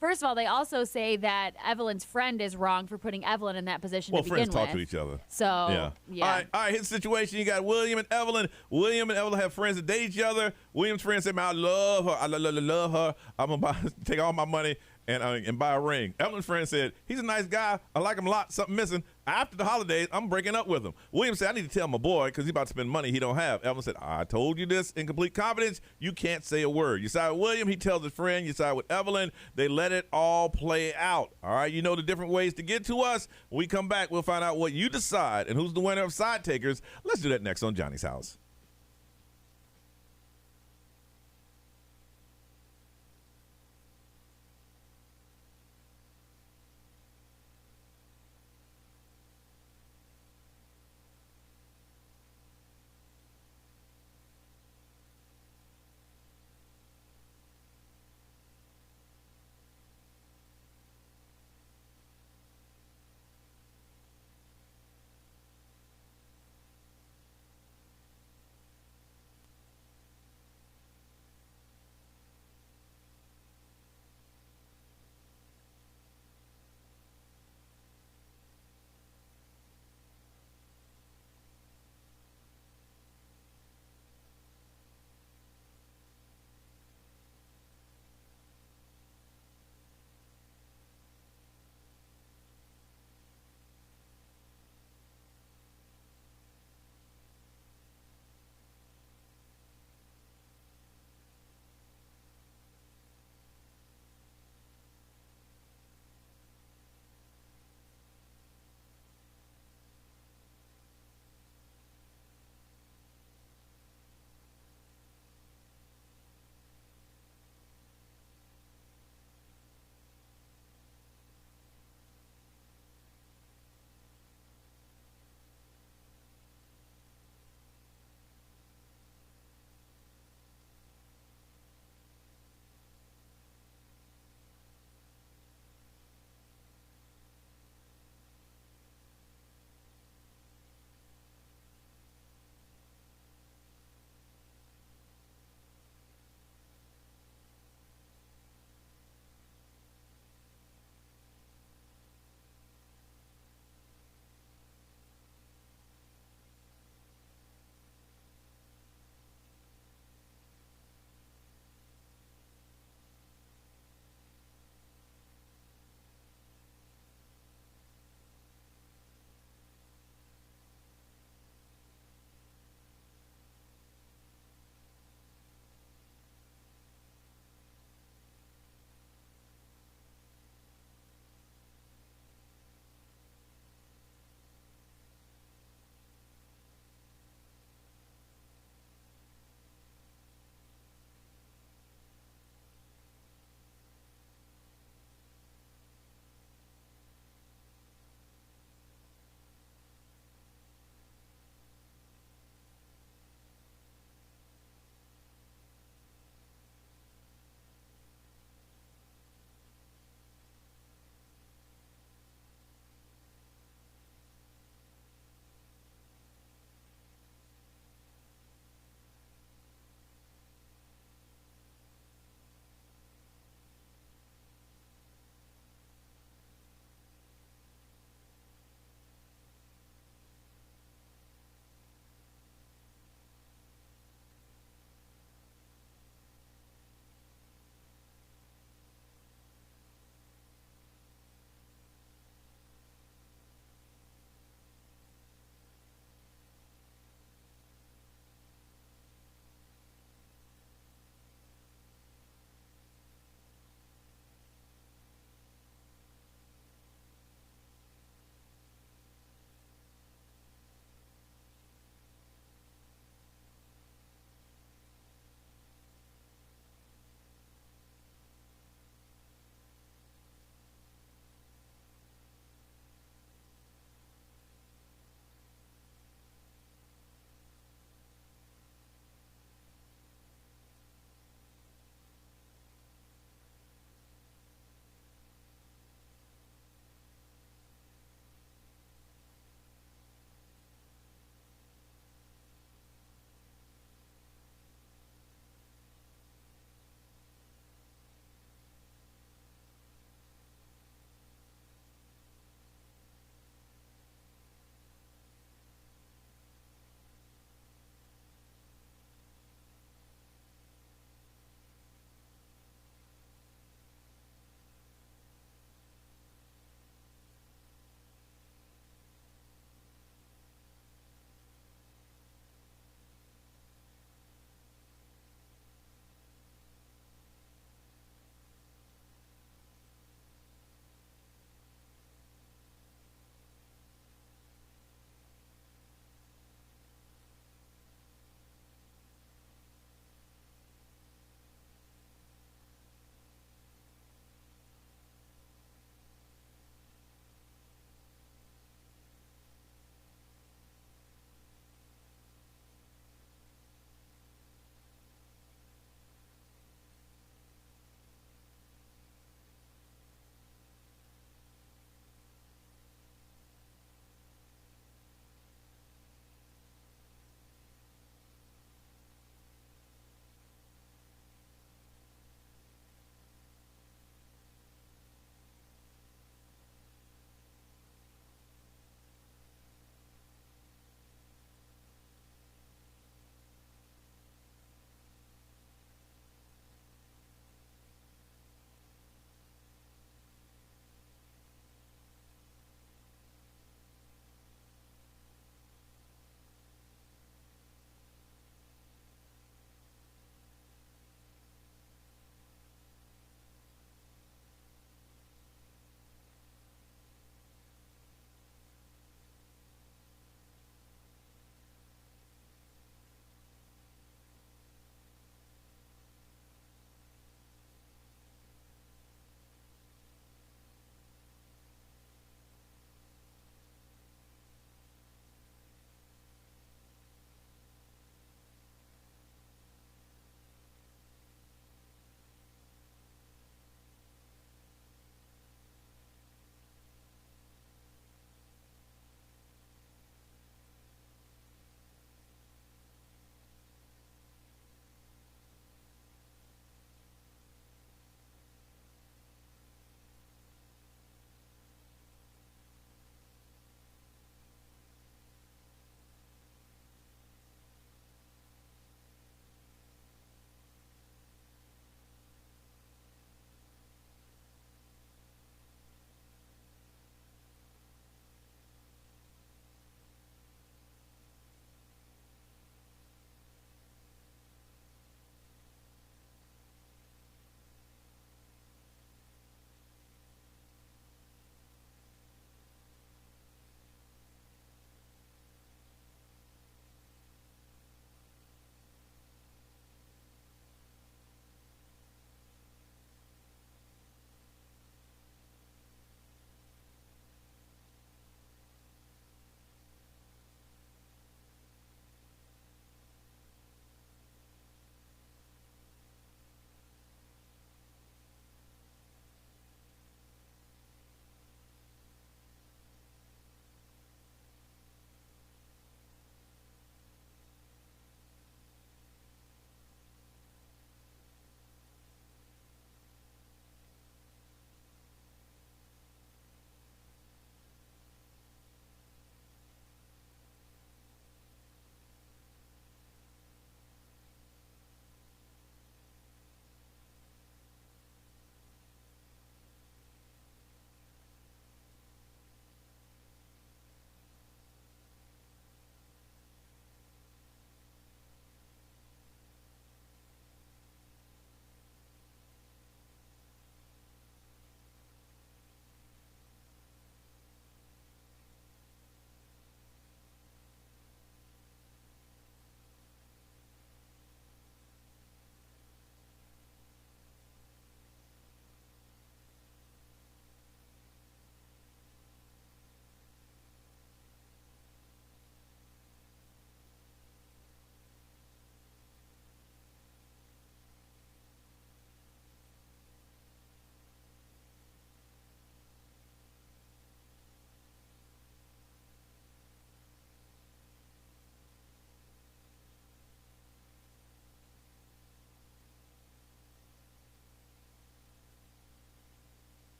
first of all, they also say that Evelyn's friend is wrong for putting Evelyn in that position to begin with. Well, friends talk to each other. So, yeah. All right, his situation, you got William and Evelyn. William and Evelyn have friends that date each other. William's friend said, man, I love her. I love her. I'm going to take all my money and buy a ring. Evelyn's friend said, he's a nice guy. I like him a lot. Something missing. After the holidays, I'm breaking up with him. William said, I need to tell my boy because he's about to spend money he don't have. Evelyn said, I told you this in complete confidence. You can't say a word. You side with William. He tells his friend. You side with Evelyn. They let it all play out. All right. You know the different ways to get to us. When we come back, we'll find out what you decide and who's the winner of Side Takers. Let's do that next on Johnny's House.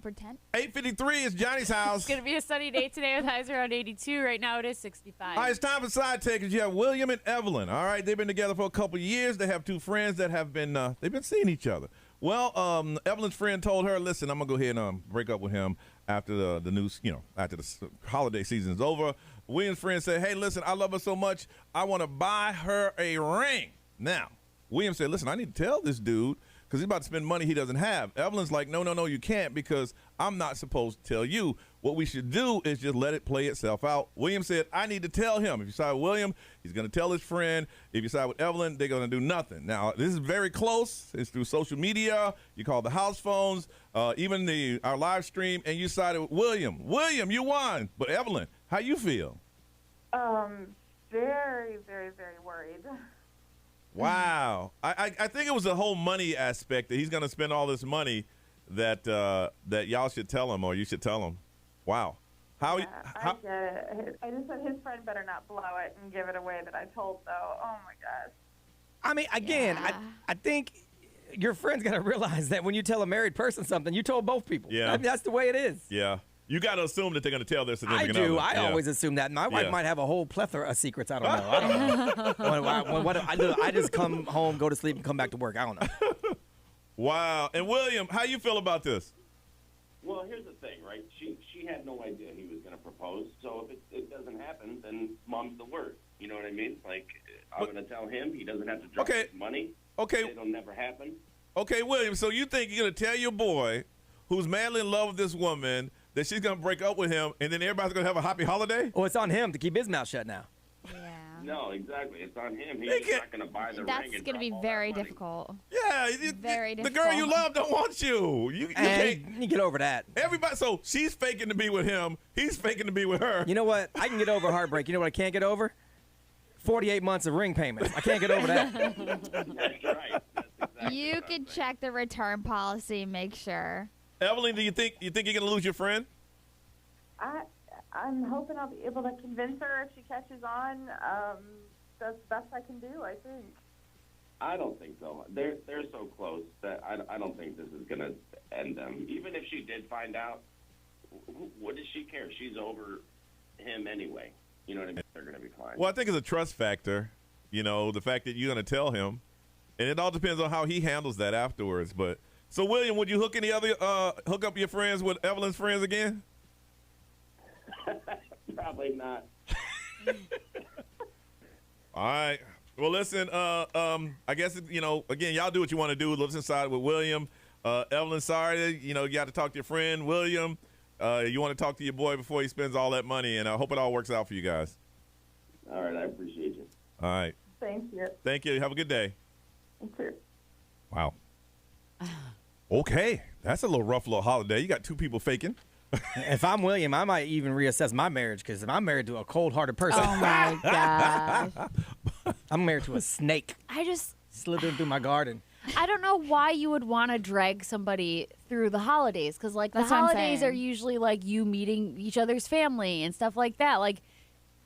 pretend. 8:53 is Johnny's house. It's going to be a sunny day today with highs around 82. Right now it is 65. All right, it's time for side takers. You have William and Evelyn. All right, they've been together for a couple of years. They have two friends that have been they've been seeing each other. Well, Evelyn's friend told her, "Listen, I'm gonna go ahead and break up with him after the news, after the holiday season is over." William's friend said, "Hey, listen, I love her so much, I want to buy her a ring." Now, William said, "Listen, I need to tell this dude because he's about to spend money he doesn't have." Evelyn's like, no, you can't because I'm not supposed to tell you. What we should do is just let it play itself out. William said, I need to tell him. If you side with William, he's going to tell his friend. If you side with Evelyn, they're going to do nothing. Now, this is very close. It's through social media. You call the house phones, even our live stream, and you sided with William. William, you won. But Evelyn, how you feel? Very, very, very worried. Wow. I think it was the whole money aspect that he's going to spend all this money that y'all should tell him or you should tell him. Wow. I get it. I just said his friend better not blow it and give it away that I told, though. Oh, my gosh. I mean, again, I think your friend's got to realize that when you tell a married person something, you told both people. Yeah. I mean, that's the way it is. Yeah. You got to assume that they're going to tell their significant I do. other. I always assume that. My wife might have a whole plethora of secrets. I don't know. I just come home, go to sleep, and come back to work. I don't know. Wow. And William, how you feel about this? Well, here's the thing, right? She had no idea he was going to propose. So if it doesn't happen, then mom's the word. You know what I mean? Like, I'm going to tell him. He doesn't have to drop his money. Okay. It'll never happen. Okay, William, so you think you're going to tell your boy who's madly in love with this woman that she's going to break up with him, and then everybody's going to have a happy holiday? Oh, it's on him to keep his mouth shut now. No, exactly. It's on him. He's not going to buy the ring. That's going to be very difficult. Yeah. Very the difficult. girl you love don't want you. You can't. You get over that. Everybody. So she's faking to be with him. He's faking to be with her. You know what? I can get over heartbreak. You know what I can't get over? 48 months of ring payments. I can't get over that. That's right. You could check the return policy, make sure. Evelyn, do you think you're going to lose your friend? I'm hoping I'll be able to convince her if she catches on. That's the best I can do, I think. I don't think so. They're so close that I don't think this is going to end them. Even if she did find out, what does she care? She's over him anyway. You know what I mean? They're going to be fine. Well, I think it's a trust factor. You know, the fact that you're going to tell him, and it all depends on how he handles that afterwards. But so, William, would you hook up your friends with Evelyn's friends again? Probably not. All right. Well, listen, I guess, again, y'all do what you want to do. Listen side with William. Evelyn, sorry, you got to talk to your friend, William. You want to talk to your boy before he spends all that money, and I hope it all works out for you guys. All right. I appreciate you. All right. Thank you. Thank you. Have a good day. You too. Wow. Okay. That's a little rough little holiday. You got two people faking. If I'm William, I might even reassess my marriage because I'm married to a cold-hearted person. Oh, my gosh. I'm married to a snake. I just slithering through my garden. I don't know why you would want to drag somebody through the holidays because, like, the That's what I'm holidays saying. are usually, like, you meeting each other's family and stuff like that. Like,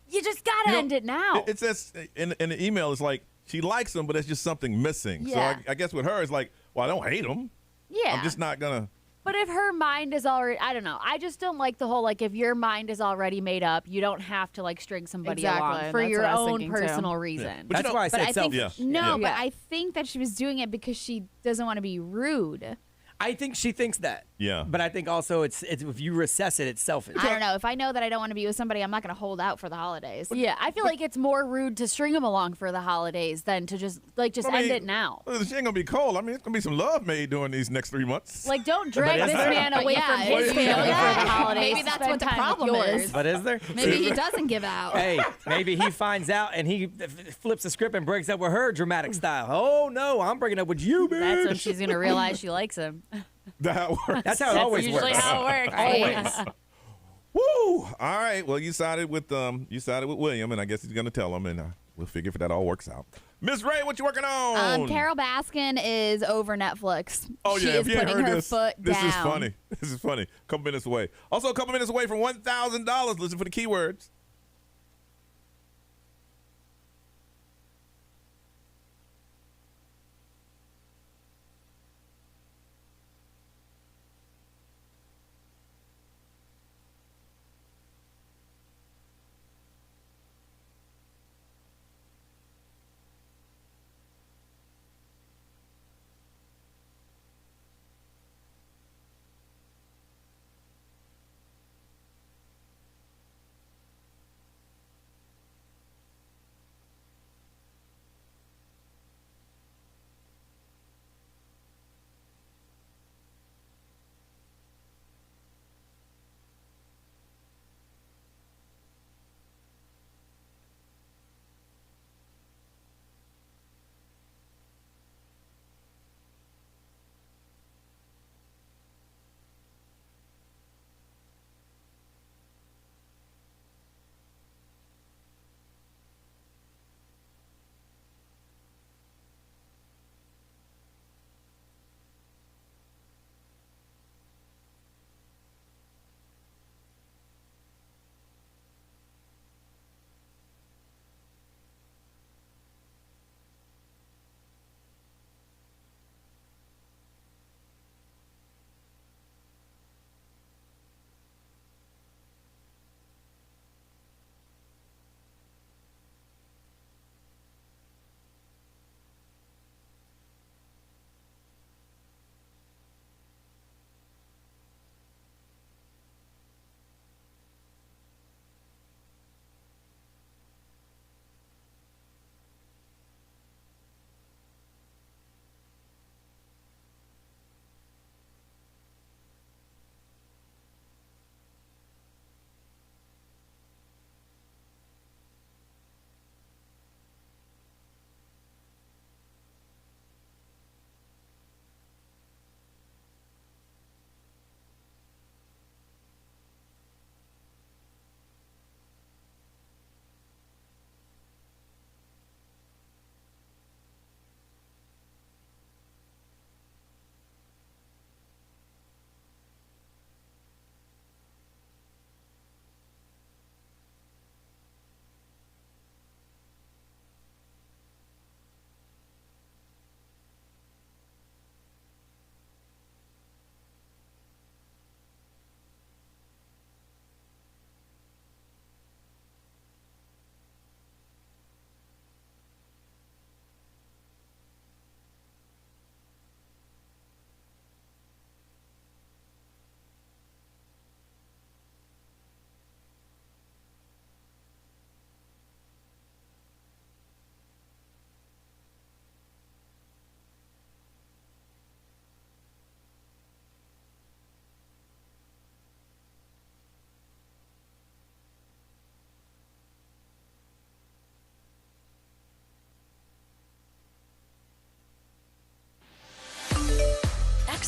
you just got to end it now. It says in the email, it's like she likes him, but there's just something missing. Yeah. So I guess with her, it's like, well, I don't hate him. Yeah. I'm just not going to. But if her mind is already, I don't know. I just don't like the whole, like, if your mind is already made up, you don't have to, like, string somebody along for That's your what I was own thinking, too. personal reason. Yeah. But That's why I said selfish. No, but I think that she was doing it because she doesn't want to be rude. I think she thinks that. Yeah. But I think also it's if you assess it, it's selfish. I don't know. If I know that I don't want to be with somebody, I'm not going to hold out for the holidays. Yeah, I feel like it's more rude to string them along for the holidays than to just end it now. She ain't going to be cold. I mean, it's going to be some love made during these next 3 months. Like, don't drag this man away from his family for the holidays. Maybe to that's spend what the time with problem yours. is. But is there? Maybe he doesn't give out. Hey, maybe he finds out and he flips the script and breaks up with her dramatic style. Oh, no, I'm breaking up with you, bitch. That's when she's going to realize she likes him. That works. That's how it always works. That's usually how it works. Always. Woo! All right. Well, you sided with William, and I guess he's going to tell him, and we'll figure if that all works out. Miss Ray, what you working on? Carol Baskin is over Netflix. Oh, she yeah. is If you ain't putting heard her this, foot this down. is funny. This is funny. A couple minutes away. Also, a couple minutes away from $1,000. Listen for the keywords.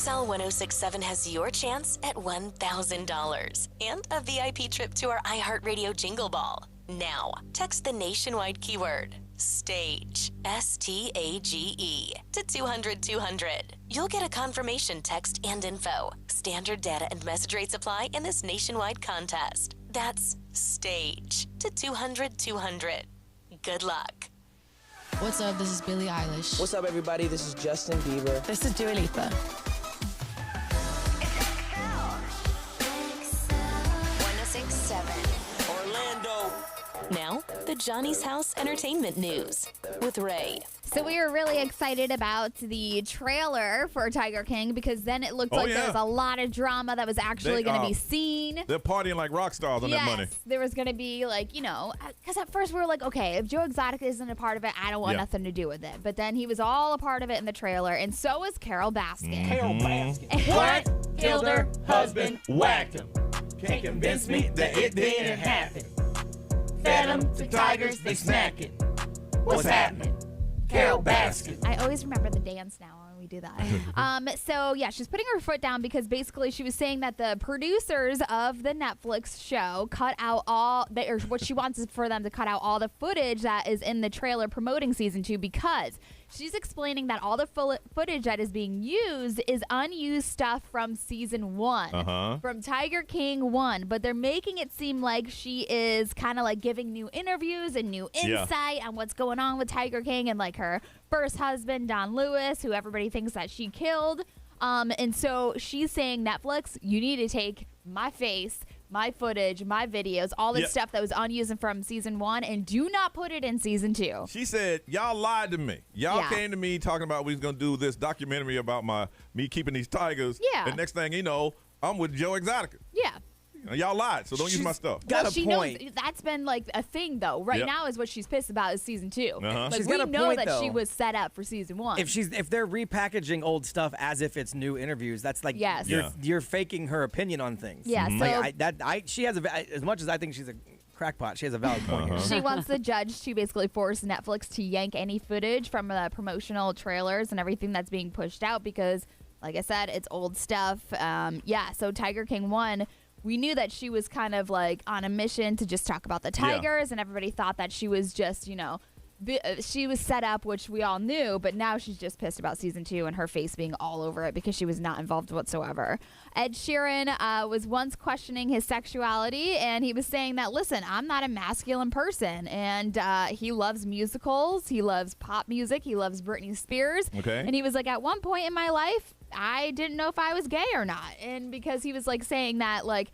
XL 1067 has your chance at $1,000 and a VIP trip to our iHeartRadio Jingle Ball. Now, text the nationwide keyword STAGE, STAGE, to 200-200. You'll get a confirmation text and info. Standard data and message rates apply in this nationwide contest. That's STAGE to 200-200. Good luck. What's up? This is Billie Eilish. What's up, everybody? This is Justin Bieber. This is Dua Lipa. 1067. Orlando. Now, the Johnny's House Entertainment News with Ray. So we were really excited about the trailer for Tiger King because then it looked like there was a lot of drama that was actually going to be seen. They're partying like rock stars on that money. There was going to be because at first we were like, okay, if Joe Exotic isn't a part of it, I don't want nothing to do with it. But then he was all a part of it in the trailer, and so was Carol Baskin. Carol Baskin. What? Killed her husband, whacked him. Can't convince me that it didn't happen. Fed them to tigers, they snacking. What's happening? Carol Baskin. I always remember the dance now when we do that. So, yeah, she's putting her foot down because basically she was saying that the producers of the Netflix show cut out or what she wants is for them to cut out all the footage that is in the trailer promoting season 2 because she's explaining that all the footage that is being used is unused stuff from season 1, from Tiger King 1. But they're making it seem like she is kind of like giving new interviews and new insight on what's going on with Tiger King and like her first husband, Don Lewis, who everybody thinks that she killed. And so she's saying, Netflix, you need to take my face, my footage, my videos, all this stuff that was unused from season 1, and do not put it in season 2. She said, y'all lied to me. Y'all came to me talking about we was going to do this documentary about me keeping these tigers. Yeah. And next thing you know, I'm with Joe Exotic. Yeah. Y'all lied, so don't use my stuff. She knows that's been like a thing though. Right now is what she's pissed about is season 2. Like She's we got a know point, that though. she was set up for season 1. If they're repackaging old stuff as if it's new interviews, that's like you're faking her opinion on things. Yeah, she has as much as I think she's a crackpot, she has a valid point here. She wants the judge to basically force Netflix to yank any footage from the promotional trailers and everything that's being pushed out because, like I said, it's old stuff. So Tiger King 1, we knew that she was kind of like on a mission to just talk about the tigers, and everybody thought that she was just, she was set up, which we all knew, but now she's just pissed about season 2 and her face being all over it because she was not involved whatsoever. Ed Sheeran was once questioning his sexuality, and he was saying that, listen, I'm not a masculine person, and he loves musicals, he loves pop music, he loves Britney Spears, and he was like, at one point in my life, I didn't know if I was gay or not, and because he was like saying that, like,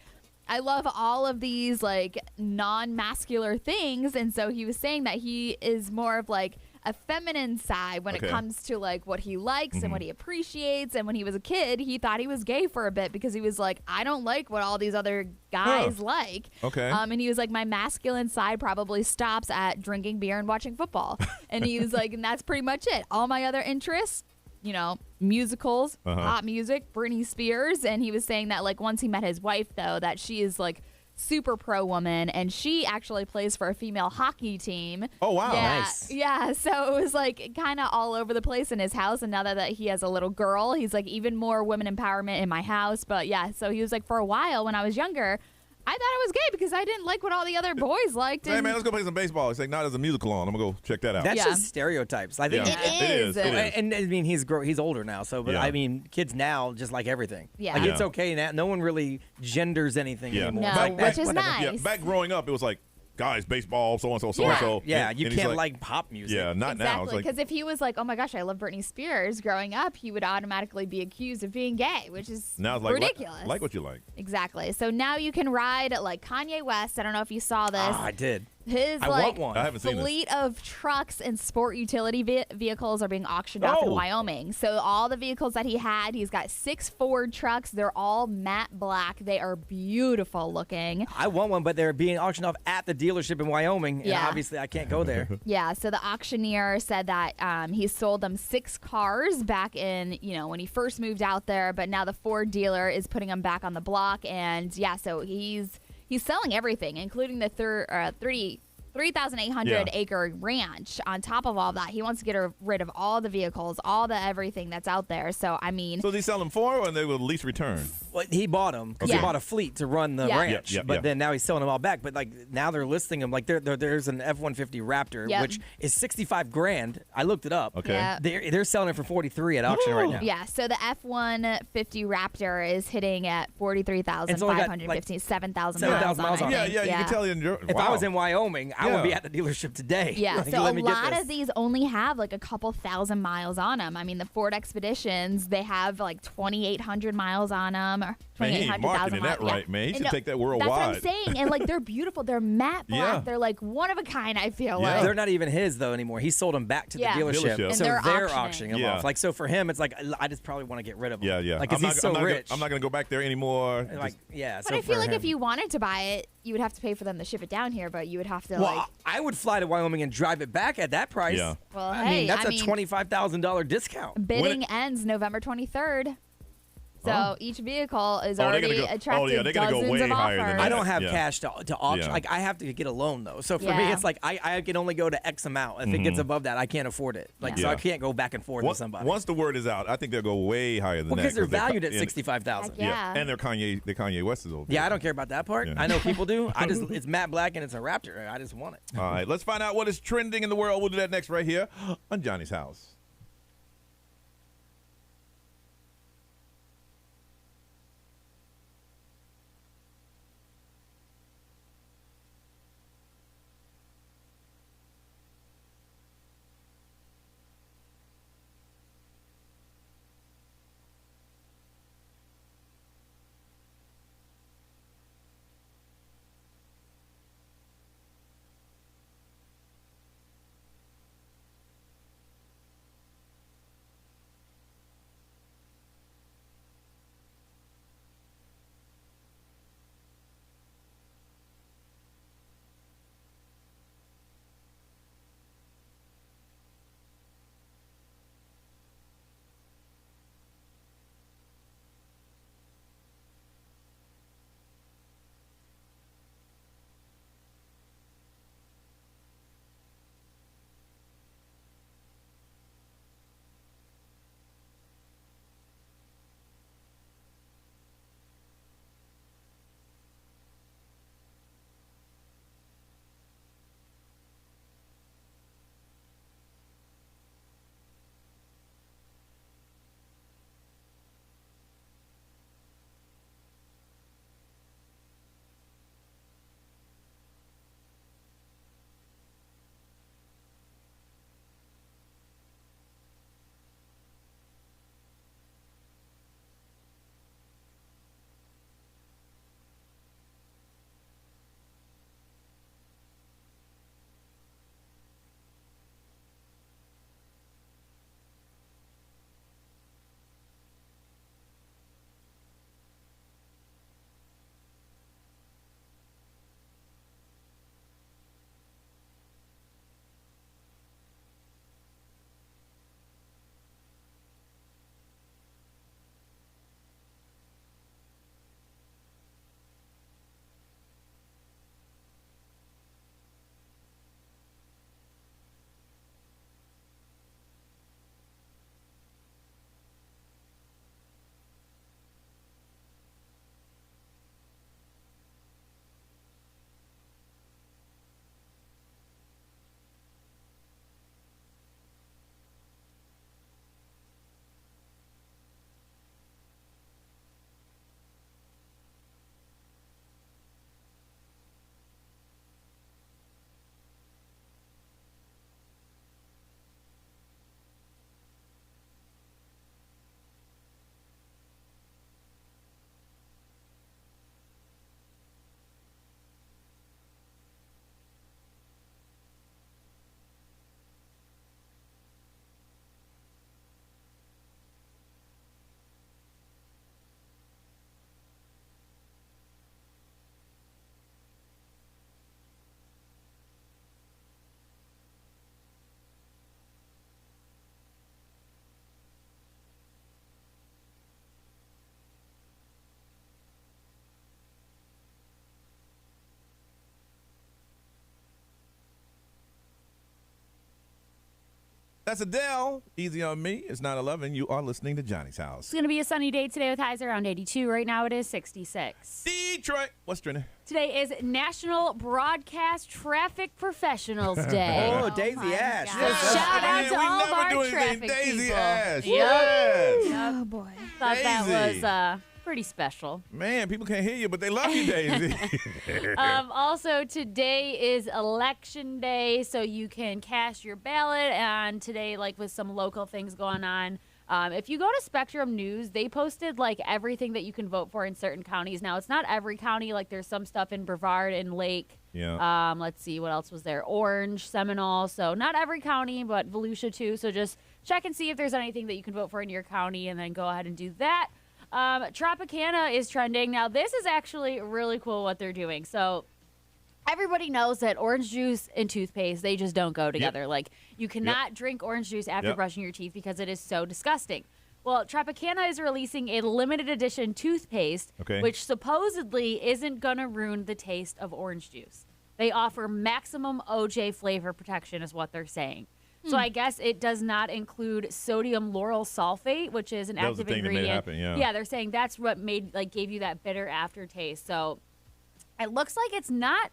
I love all of these like non-masculine things, and so he was saying that he is more of like a feminine side when it comes to like what he likes and what he appreciates. And when he was a kid, he thought he was gay for a bit because he was like, I don't like what all these other guys like. And he was like, my masculine side probably stops at drinking beer and watching football. And he was like, and that's pretty much it. All my other interests, musicals, pop music, Britney Spears. And he was saying that like once he met his wife though, that she is like super pro woman, and she actually plays for a female hockey team. Oh wow. Nice. Yeah, so it was like kind of all over the place in his house, and now that he has a little girl, he's like even more women empowerment in my house. But yeah, so he was like, for a while when I was younger, I thought I was gay because I didn't like what all the other boys liked. Hey man, let's go play some baseball. He's like, no, there's a musical on. I'm gonna go check that out. That's just stereotypes. I think it is. And I mean, he's older now, so but I mean, kids now just like everything. Yeah. Like it's okay now. No one really genders anything anymore. No, Like, which is whatever. nice. Yeah, back growing up, it was like, guys, baseball, so and so, so and so. Yeah, you and he's can't like pop music. Yeah, not now. It's Exactly, like, because if he was like, oh my gosh, I love Britney Spears growing up, he would automatically be accused of being gay, which is now it's like, ridiculous. like what you like. Exactly. So now you can ride like Kanye West. I don't know if you saw this. Oh, I did. His I like want one. I haven't seen this. fleet of trucks and sport utility vehicles are being auctioned off in Wyoming. So all the vehicles that he had, he's got 6 Ford trucks. They're all matte black. They are beautiful looking. I want one, but they're being auctioned off at the dealership in Wyoming, and obviously I can't go there. Yeah, so the auctioneer said that he sold them 6 cars back in, when he first moved out there, but now the Ford dealer is putting them back on the block, and yeah, so he's selling everything, including the 3,800 acre ranch on top of all that. He wants to get rid of all the vehicles, all the everything that's out there. So, I mean. So, they sell them for, or they will lease return? Well, he bought them because he bought a fleet to run the ranch. But then now he's selling them all back. But like now they're listing them. Like there's an F-150 Raptor, which is $65,000. I looked it up. Okay. Yep. They're selling it for $43,000 at auction right now. Yeah. So the F-150 Raptor is hitting at $43,550, 7,000 miles on it. Yeah. You can tell. If I was in Wyoming, I would be at the dealership today. Yeah. Like, So a let me get lot this. of these only have like a couple thousand miles on them. I mean, the Ford Expeditions, they have like 2,800 miles on them. Or Man, he ain't marketing that right, man. He should take that worldwide. That's what I'm saying. And like they're beautiful. They're matte black. Yeah. They're like one of a kind, I feel like. They're not even his though anymore. He sold them back to the dealership. And So they're auctioning them off. Like so for him, it's like I just probably want to get rid of them. Yeah. Like 'cause he's so rich. I'm not gonna go back there anymore. Like But I feel like if you wanted to buy it, you would have to pay for them to ship it down here, but you would have to Well, I would fly to Wyoming and drive it back at that price. Yeah. Well, I hey, mean, that's I a mean- $25,000 discount. bidding ends November 23rd. So each vehicle is Oh, they're already gonna go- attracted dozens of offers. I don't have cash to auction. Yeah. Like I have to get a loan though. So for me, Yeah. it's like I can only go to X amount. If it gets above that, I can't afford it. Like so, I can't go back and forth with somebody. Once the word is out, I think they'll go way higher than that. Because they're 'cause valued at and- $65,000. Yeah. And they're Kanye West's old. Yeah, I don't care about that part. Yeah. I know people do. It's matte black and it's a Raptor. I just want it. All right, let's find out what is trending in the world. We'll do that next right here on Johnny's House. That's Adele. Easy on me. It's 9:11. You are listening to Johnny's House. It's going to be a sunny day today with highs around 82. Right now it is 66. Detroit. What's trending? Today is National Broadcast Traffic Professionals Day. Oh, Daisy Ash. Shout out to all of our traffic Daisy people. Ash. Yep. Yes. Oh, boy. Thought Daisy. that was pretty special. Man, people can't hear you, but they love you, Daisy. Also, today is Election Day, so you can cast your ballot. And today, like with some local things going on, if you go to Spectrum News, they posted like everything that you can vote for in certain counties. Now, it's not every county. Like there's some stuff in Brevard and Lake. Yeah. Let's see what else was there. Orange, Seminole. So not every county, but Volusia too. So just check and see if there's anything that you can vote for in your county, and then go ahead and do that. Tropicana is trending. Now, this is actually really cool what they're doing. So everybody knows that orange juice and toothpaste, they just don't go together. Yep. Like, you cannot drink orange juice after brushing your teeth because it is so disgusting. Well, Tropicana is releasing a limited edition toothpaste, which supposedly isn't going to ruin the taste of orange juice. They offer maximum OJ flavor protection is what they're saying. So I guess it does not include sodium lauryl sulfate, which is an active ingredient. That made it happen, Yeah, they're saying that's what gave you that bitter aftertaste. So it looks like it's not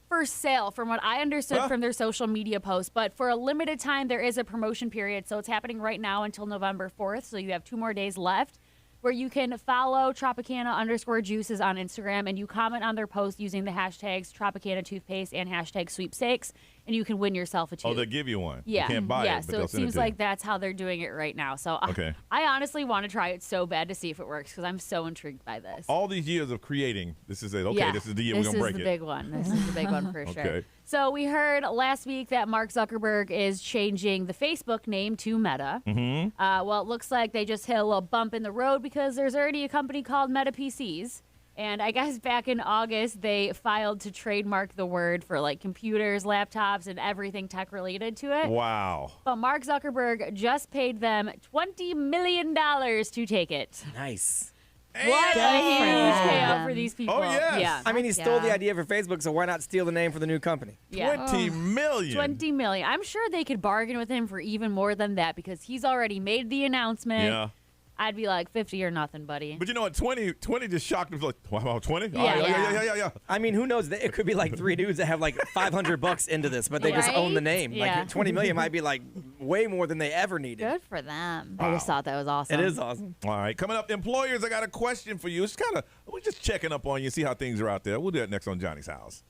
for sale from what I understood from their social media posts, but for a limited time there is a promotion period. So it's happening right now until November 4th. So you have 2 more days left, where you can follow Tropicana_juices on Instagram, and you comment on their post using the hashtags Tropicana toothpaste and hashtag sweepstakes, and you can win yourself a tooth. Oh, they'll give you one. Yeah. You can't buy it, but so they'll it send seems it to like that's how they're doing it right now. So I honestly want to try it so bad to see if it works, because I'm so intrigued by this. All these years of creating, this is it. Okay, Yeah, this is the year we're going to break it. This is the big one. This is the big one for sure. Okay. So we heard last week that Mark Zuckerberg is changing the Facebook name to Meta. Mm-hmm. Well, it looks like they just hit a little bump in the road because there's already a company called Meta PCs. And I guess back in August, they filed to trademark the word for like computers, laptops, and everything tech related to it. Wow. But Mark Zuckerberg just paid them $20 million to take it. Nice. What a huge payout for these people. Oh, yes. Yeah. I mean, he stole the idea for Facebook, so why not steal the name for the new company? Yeah. $20 million. $20 million. I'm sure they could bargain with him for even more than that because he's already made the announcement. Yeah. I'd be like 50 or nothing, buddy. But you know what? 20 just shocked him. Like, wow, 20? Yeah. I mean, who knows? It could be like 3 dudes that have like $500 into this, but they just own the name. Yeah. Like 20 million might be like way more than they ever needed. Good for them. I just thought that was awesome. It is awesome. All right, coming up, employers, I got a question for you. It's we're just checking up on you, see how things are out there. We'll do that next on Johnny's House.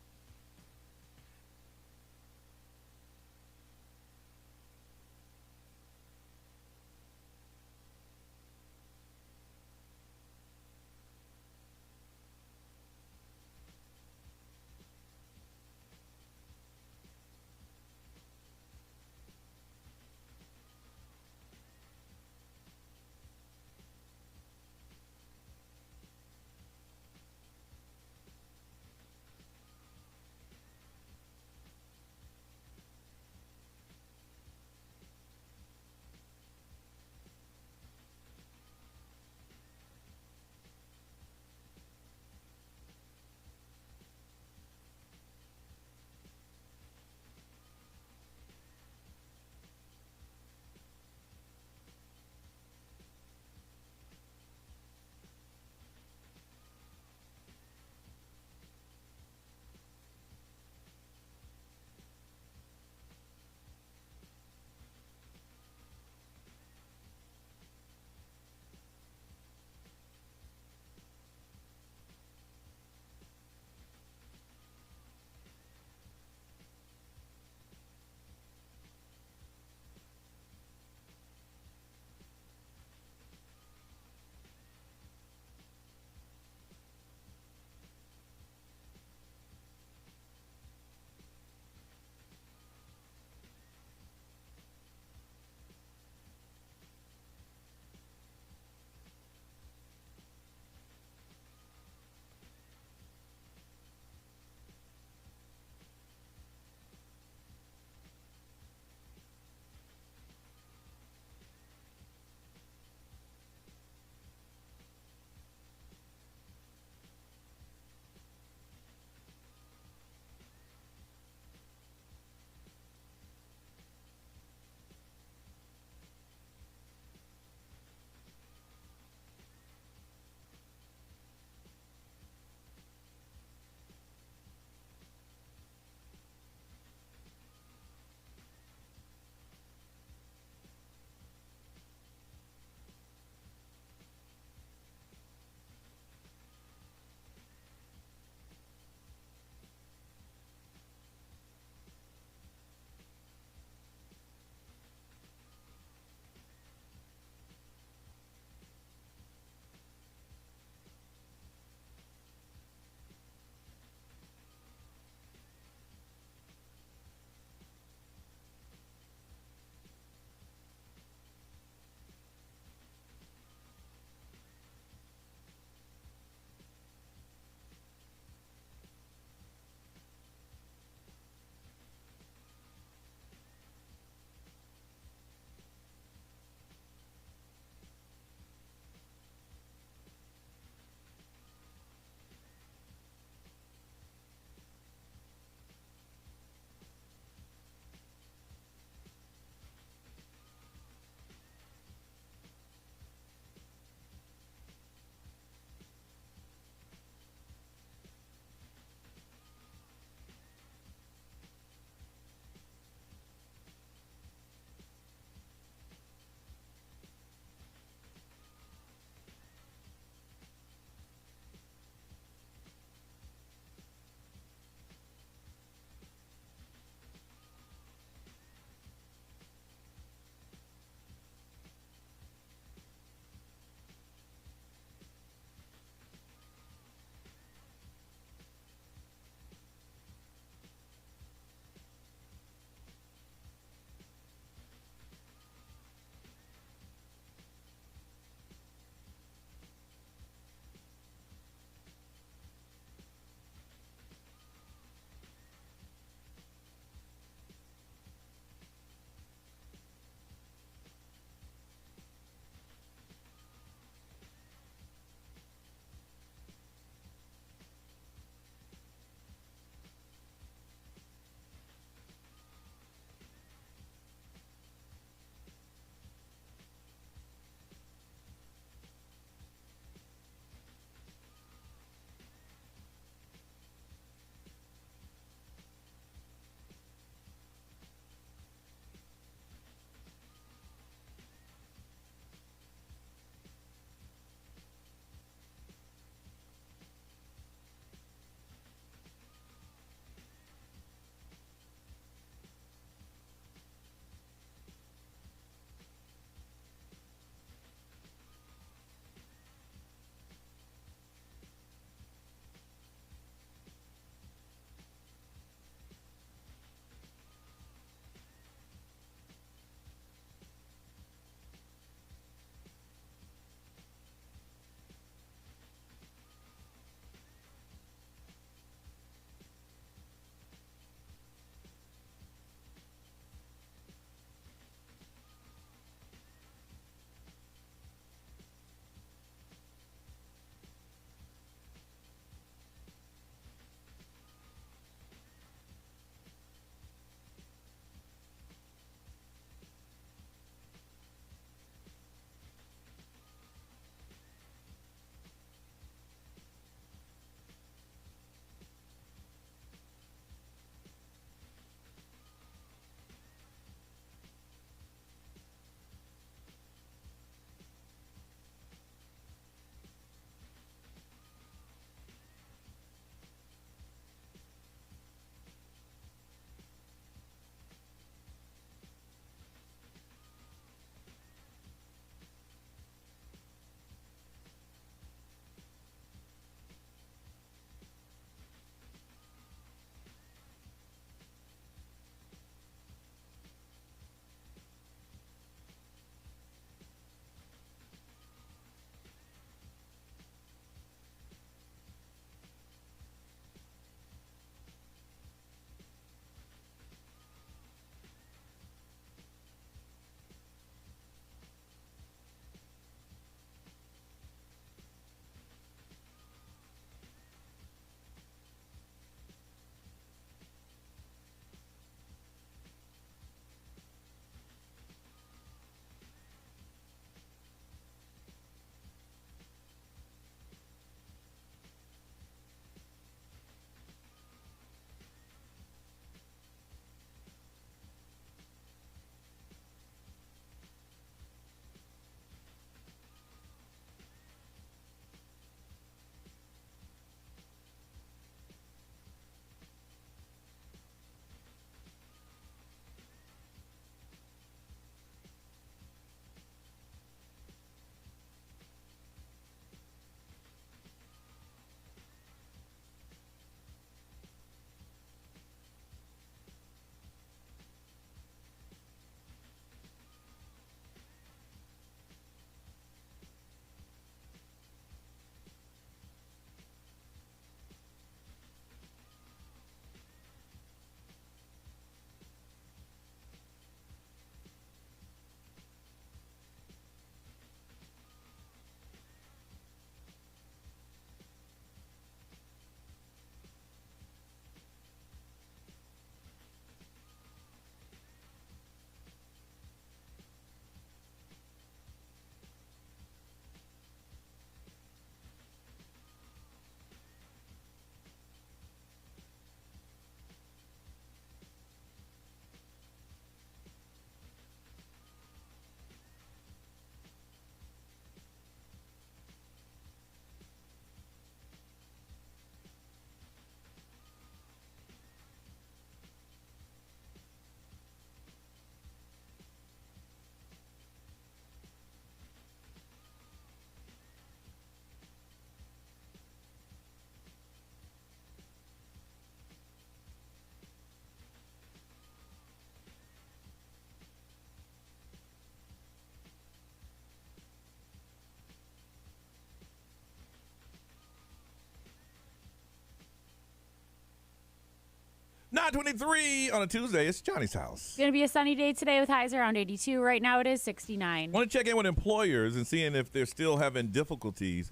9:23 on a Tuesday. It's Johnny's house. It's going to be a sunny day today with highs around 82. Right now it is 69. Want to check in with employers and seeing if they're still having difficulties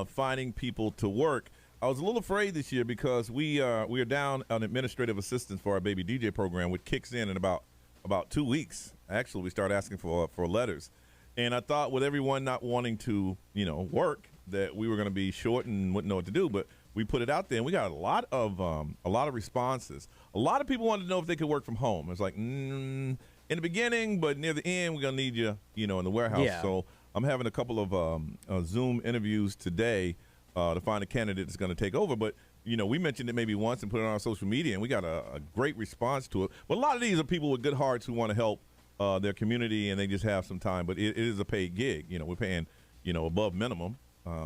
finding people to work. I was a little afraid this year because we are down on administrative assistance for our baby DJ program, which kicks in about 2 weeks. Actually, we start asking for letters, and I thought with everyone not wanting to work that we were going to be short and wouldn't know what to do, but we put it out there and we got a lot of responses. A lot of people wanted to know if they could work from home. It's like in the beginning, but near the end, we're going to need you, in the warehouse. Yeah. So I'm having a couple of Zoom interviews today to find a candidate that's going to take over. But, we mentioned it maybe once and put it on our social media, and we got a great response to it. But a lot of these are people with good hearts who want to help their community, and they just have some time. But it is a paid gig. We're paying, above minimum.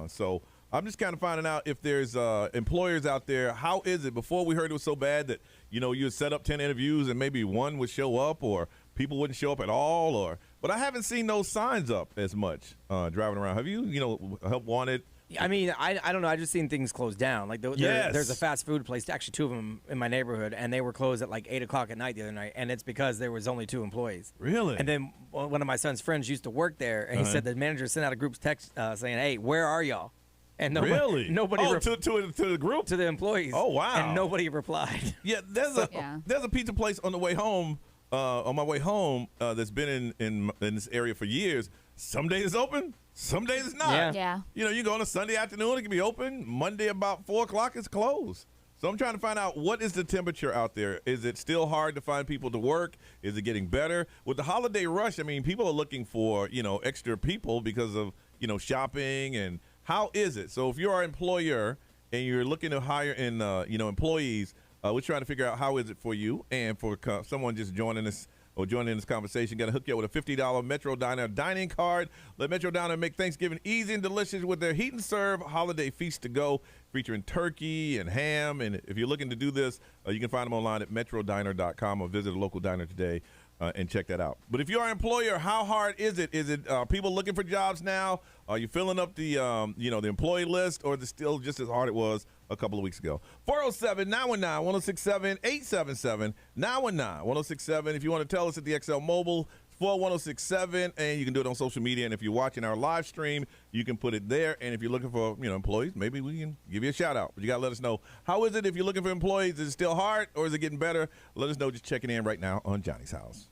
So I'm just kind of finding out if there's employers out there. How is it? Before we heard it was so bad that, you would set up 10 interviews and maybe one would show up or people wouldn't show up at all. But I haven't seen those signs up as much driving around. Have you, help wanted? I mean, I don't know. I just seen things close down. Like Yes. there's a fast food place, actually 2 of them in my neighborhood, and they were closed at like 8 o'clock at night the other night, and it's because there was only 2 employees. Really? And then one of my son's friends used to work there, and he said the manager sent out a group text saying, "Hey, where are y'all?" And nobody, Really? nobody to the group? to the employees. Oh, wow. And nobody replied. Yeah, there's a pizza place on the way home, on my way home, that's been in this area for years. Some days it's open, some days it's not. Yeah. You go on a Sunday afternoon, it can be open. Monday about 4 o'clock, it's closed. So I'm trying to find out, what is the temperature out there? Is it still hard to find people to work? Is it getting better? With the holiday rush, I mean, people are looking for, extra people because of, shopping. And how is it? So if you're our employer and you're looking to hire in, employees, we're trying to figure out how is it for you. And for someone just joining us or joining this conversation, got to hook you up with a $50 Metro Diner dining card. Let Metro Diner make Thanksgiving easy and delicious with their heat and serve holiday feast to go, featuring turkey and ham. And if you're looking to do this, you can find them online at metrodiner.com or visit a local diner today and check that out. But if you're an employer, how hard is it? Is it people looking for jobs now? Are you filling up the the employee list, or is it still just as hard it was a couple of weeks ago? 407-919-1067, 877-919-1067. If you want to tell us at the XL Mobile, 41067, and you can do it on social media. And if you're watching our live stream, you can put it there. And if you're looking for employees, maybe we can give you a shout out. But you got to let us know, how is it if you're looking for employees? Is it still hard, or is it getting better? Let us know. Just checking in right now on Johnny's House.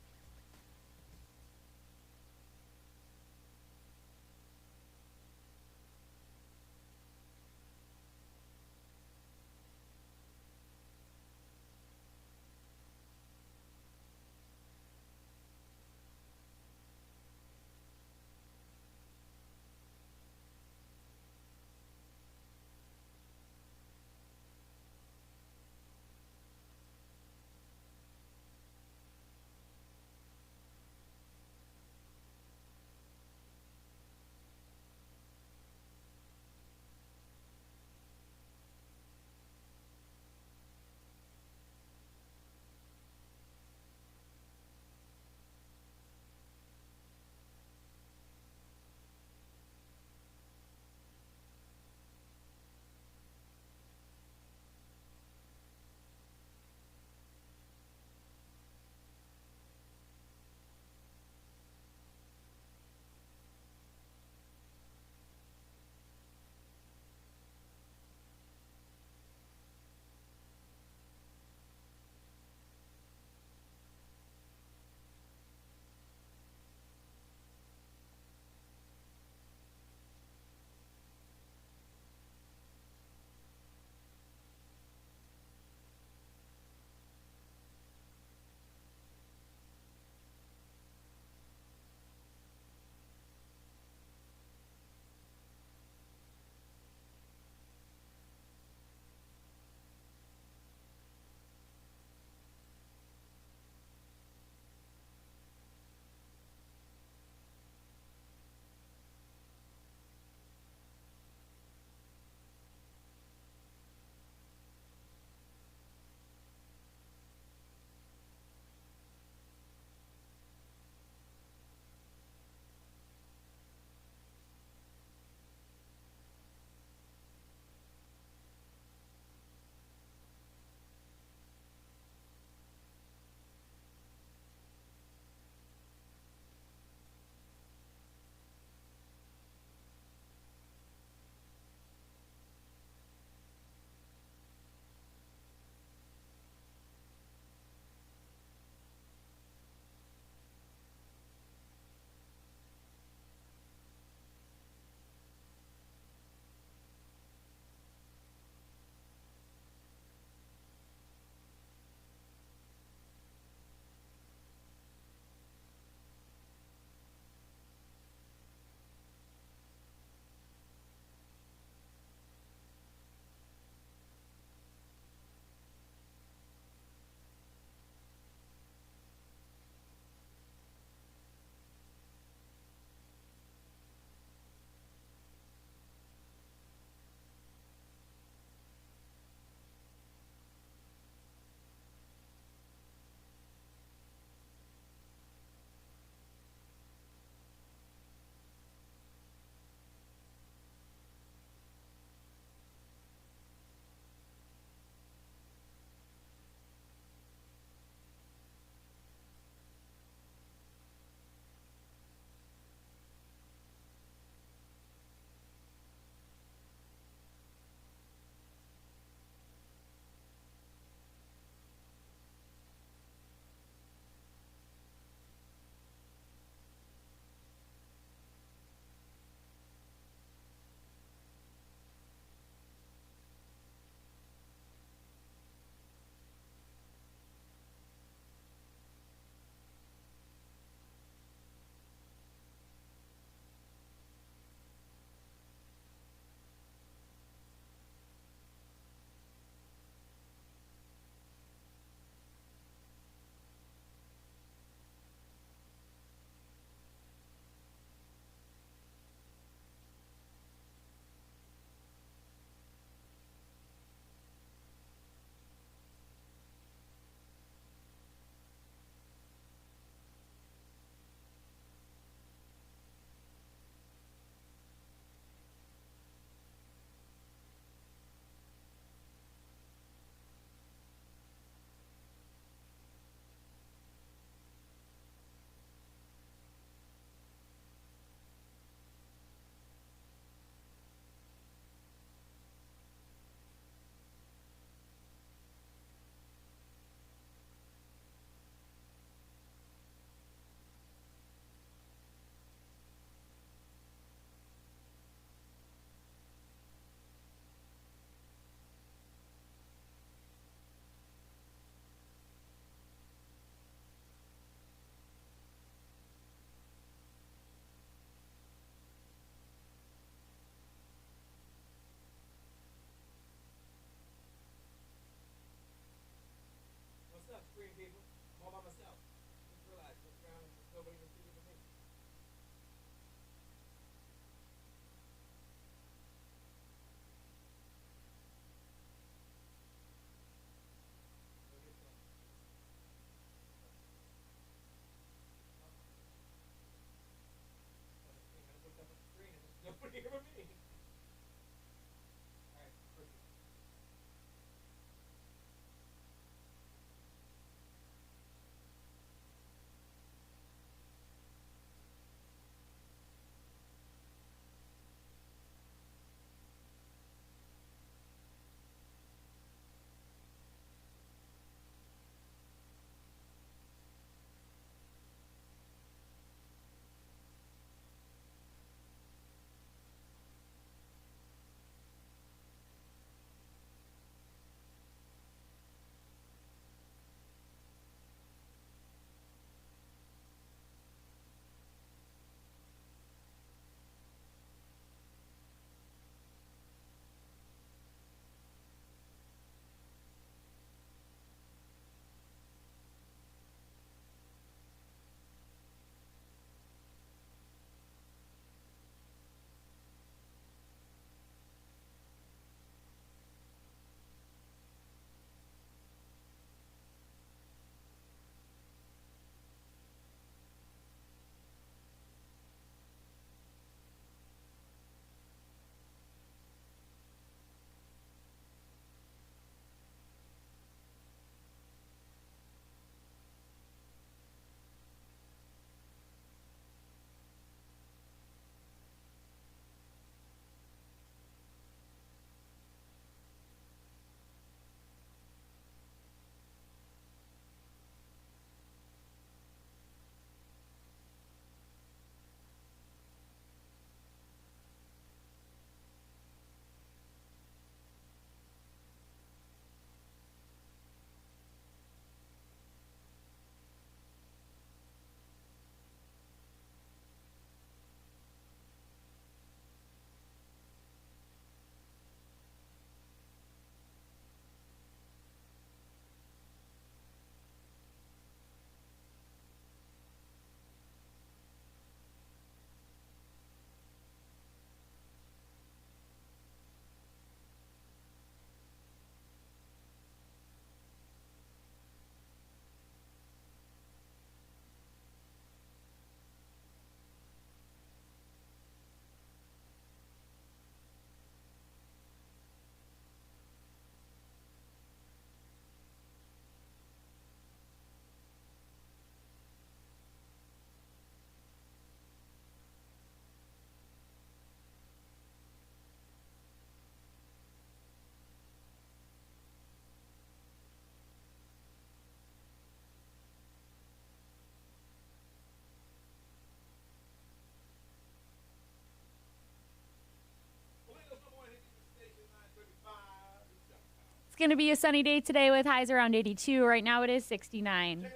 going to be a sunny day today with highs around 82. Right now it is 69.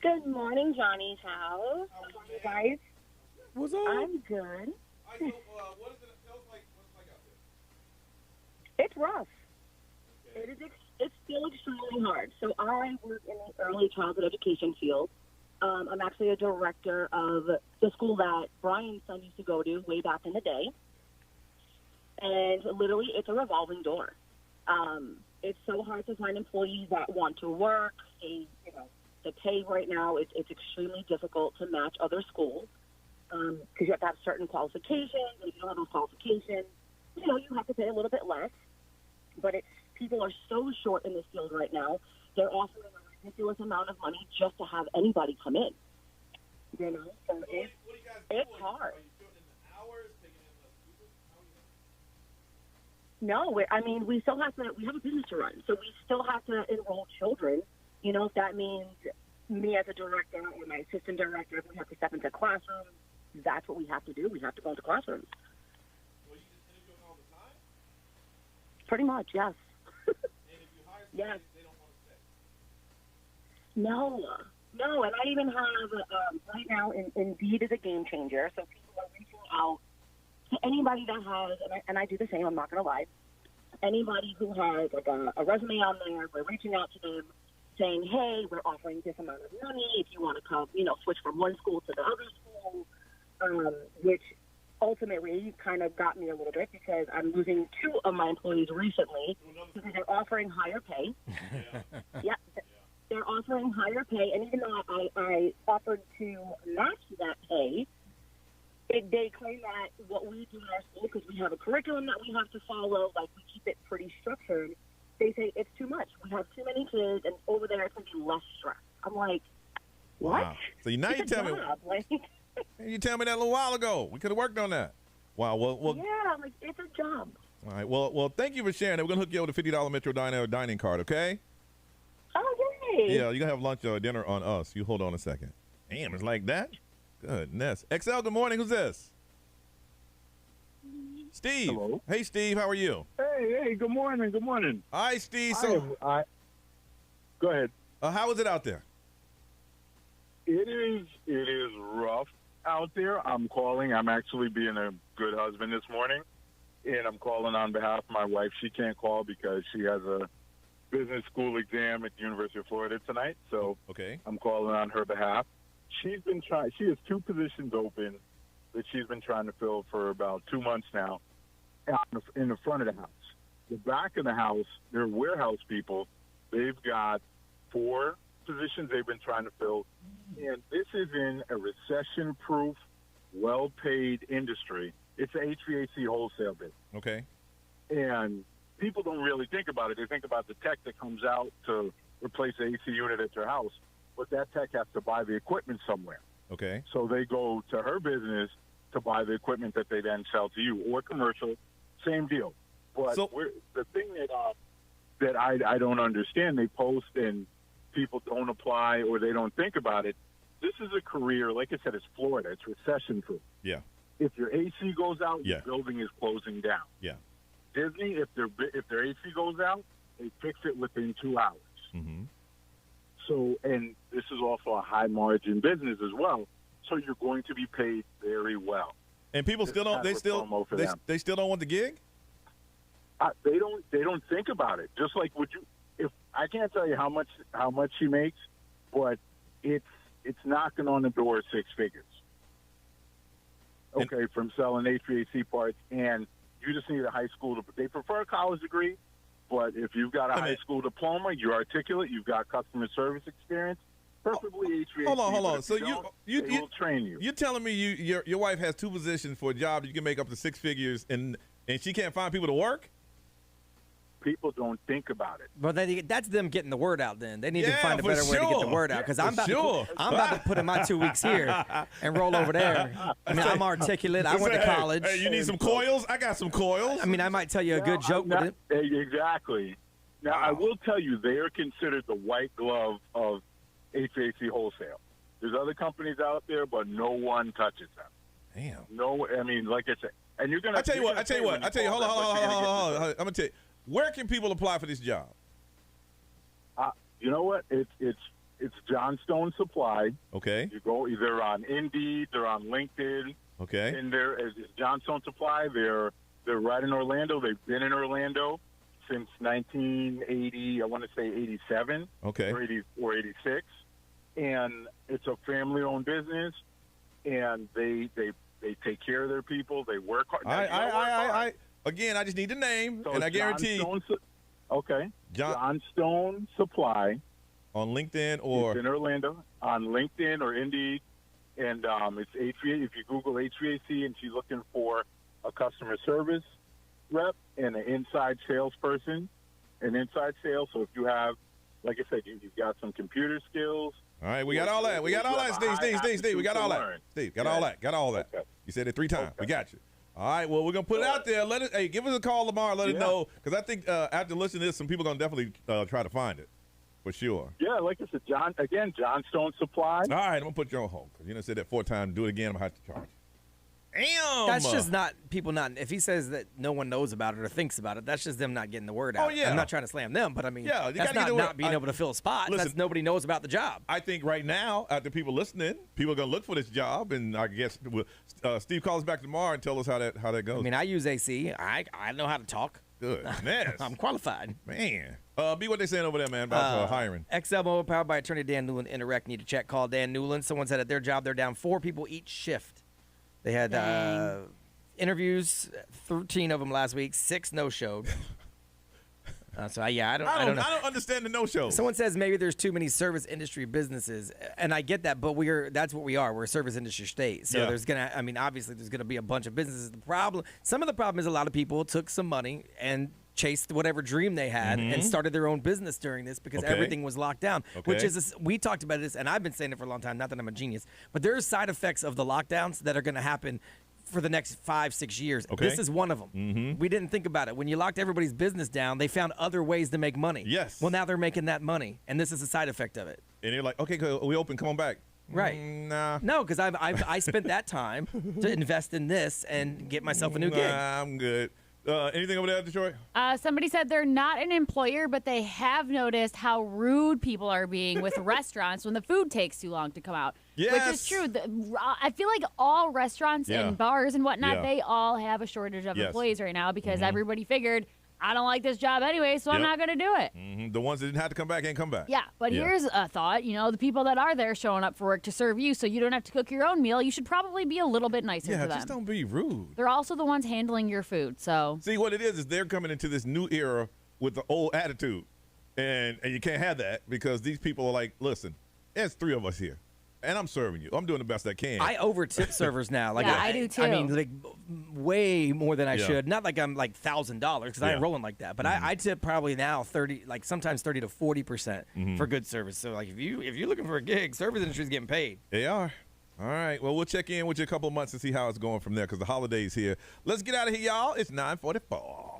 Good morning, Johnny's house. How are you guys? What's up? I'm good. It's rough. It's still extremely hard. So I work in the early childhood education field. I'm actually a director of the school that Brian's son used to go to way back in the day. And literally, it's a revolving door. It's so hard to find employees that want to work. The pay right now, it's extremely difficult to match other schools because you have to have certain qualifications. And if you don't have those qualifications, you have to pay a little bit less. But people are so short in this field right now. They're offering a ridiculous amount of money just to have anybody come in. So it's hard. No, we still have to. We have a business to run, so we still have to enroll children. If that means me as a director or my assistant director, if we have to step into classrooms, that's what we have to do. We have to go into classrooms. Pretty much, yes. Yes. No, and I even have, right now, Indeed is a game changer, so people are reaching out to anybody that has, and I do the same, I'm not going to lie, anybody who has like a resume on there, we're reaching out to them, saying, hey, we're offering this amount of money if you want to come, switch from one school to the other school, which ultimately kind of got me a little bit because I'm losing 2 of my employees recently because they're offering higher pay. They're offering higher pay, and even though I offered to match that pay, they claim that what we do in our school, because we have a curriculum that we have to follow, like we keep it pretty structured, they say it's too much. We have too many kids, and over there it's going to be less stress. I'm like, what? Wow. So now you tell me. You tell me that a little while ago. We could have worked on that. Wow. Well. Yeah, it's a job. All right. Well, thank you for sharing it. We're going to hook you up with a $50 Metro Diner dining card, okay? Oh, yay. Yeah, you're going to have lunch or dinner on us. You hold on a second. Damn, it's like that? Goodness. XL, good morning. Who's this? Steve. Hello. Hey, Steve. How are you? Hey, good morning. Good morning. Hi, Steve. Go ahead. How is it out there? It is rough out there. I'm actually being a good husband this morning, and I'm calling on behalf of my wife. She can't call because she has a business school exam at the University of Florida tonight, so okay. I'm calling on her behalf. She has 2 positions open that she's been trying to fill for about 2 months now in the front of the house. The back of the house, they're warehouse people. They've got 4 positions they've been trying to fill, and this is in a recession-proof, well-paid industry. It's an HVAC wholesale business. Okay. And people don't really think about it. They think about the tech that comes out to replace the AC unit at their house, but that tech has to buy the equipment somewhere. Okay. So they go to her business to buy the equipment that they then sell to you, or commercial, same deal. But the thing that I don't understand, they post and people don't apply or they don't think about it. This is a career, like I said, it's Florida. It's recession-proof. Yeah. If your AC goes out, your building is closing down. Yeah. Disney, if their AC goes out, they fix it within 2 hours. Mm-hmm. So, and this is also a high-margin business as well. So you're going to be paid very well. And people still don't. They still don't want the gig. They don't think about it. Just like if I can't tell you how much she makes, but it's knocking on the door 6 figures. Okay, from selling HVAC parts, and you just need a high school. They prefer a college degree, but if you've got a high school diploma, you're articulate, you've got customer service experience, preferably HVAC. Hold on. So you will train you. You're telling me your wife has 2 positions for a job that you can make up to 6 figures, and she can't find people to work? People don't think about it. Well, that's them getting the word out. Then they need to find a better way to get the word out. Because I'm about to put in my 2 weeks here and roll over there. I mean, I'm articulate. I went to college. Hey, you need some coils? I got some coils. I mean, I might tell you a good joke with it. Exactly. Now, I will tell you, they are considered the white glove of HVAC wholesale. There's other companies out there, but no one touches them. Damn. No, I mean, like I said, and you're gonna. I tell you what. Hold on. I'm gonna tell you. Where can people apply for this job? You know what? It's Johnstone Supply. Okay. You go either on Indeed or on LinkedIn. Okay. And there is Johnstone Supply. They're right in Orlando. They've been in Orlando since 1980. I want to say 87. Okay. Or 86. And it's a family-owned business, and they take care of their people. They work hard. Again, I just need the name, So and I guarantee. Okay. Johnstone Supply. On LinkedIn or? It's in Orlando. On LinkedIn or Indeed. And it's HVAC. If you Google HVAC and she's looking for a customer service rep and an inside salesperson, So if you have, like I said, you've got some computer skills. All right, we got all that. Steve. We got all that. Steve, got all that. Okay. You said it 3 times. Okay. We got you. All right, well, we're going to put it out there. Give us a call tomorrow. Let us know. Because I think after listening to this, some people are going to definitely try to find it. For sure. Yeah, like I said, Johnstone Supply. All right, I'm going to put you on hold. Because you done said that 4 times. Do it again, I'm going to have to charge you. Damn. That's just not people not. If he says that no one knows about it or thinks about it, that's just them not getting the word out. Oh, yeah. I'm not trying to slam them, but I mean, yeah, that's not being able to fill a spot. Listen, that's nobody knows about the job. I think right now, after people listening, people are going to look for this job, and I guess Steve calls back tomorrow and tell us how that goes. I mean, I use AC. I know how to talk. Goodness. I'm qualified. Man. Be what they saying over there, man, about hiring. XL Mobile, powered by attorney Dan Newland. Interact. Need to check. Call Dan Newland. Someone said at their job they're down 4 people each shift. They had interviews, 13 of them last week. 6 no-showed. I don't know. I don't understand the no-show. Someone says maybe there's too many service industry businesses, and I get that, but that's what we are. We're a service industry state. So obviously there's gonna be a bunch of businesses. Some of the problem is a lot of people took some money and chased whatever dream they had and started their own business during this because everything was locked down. Which is we talked about this, and I've been saying it for a long time. Not that I'm a genius, but there are side effects of the lockdowns that are going to happen for the next 5-6 years. Okay. This is one of them. We didn't think about it. When you locked everybody's business down, they found other ways to make money. Yes. Well, now they're making that money, and this is a side effect of it. And you're like, okay, we open, come on back. Right. Nah. No, because I spent that time to invest in this and get myself a new gig. I'm good. Anything over there, Detroit? Somebody said they're not an employer, but they have noticed how rude people are being with restaurants when the food takes too long to come out. Yes. Which is true. I feel like all restaurants and bars and whatnot, they all have a shortage of employees right now because everybody figured, I don't like this job anyway, so I'm not going to do it. The ones that didn't have to come back ain't come back. Yeah, but here's a thought. The people that are there showing up for work to serve you so you don't have to cook your own meal, you should probably be a little bit nicer to them. Yeah, just don't be rude. They're also the ones handling your food, so. See, what it is they're coming into this new era with the old attitude. And you can't have that because these people are like, listen, there's 3 of us here. And I'm serving you. I'm doing the best I can. I over-tip servers now. I do too. I mean, way more than I should. Not like I'm like $1,000 because I ain't rolling like that. But I tip probably now 30, like sometimes 30 to 40% for good service. So like if you're looking for a gig, service industry's getting paid. They are. All right. Well, we'll check in with you a couple of months and see how it's going from there because the holiday's here. Let's get out of here, y'all. It's 9:44.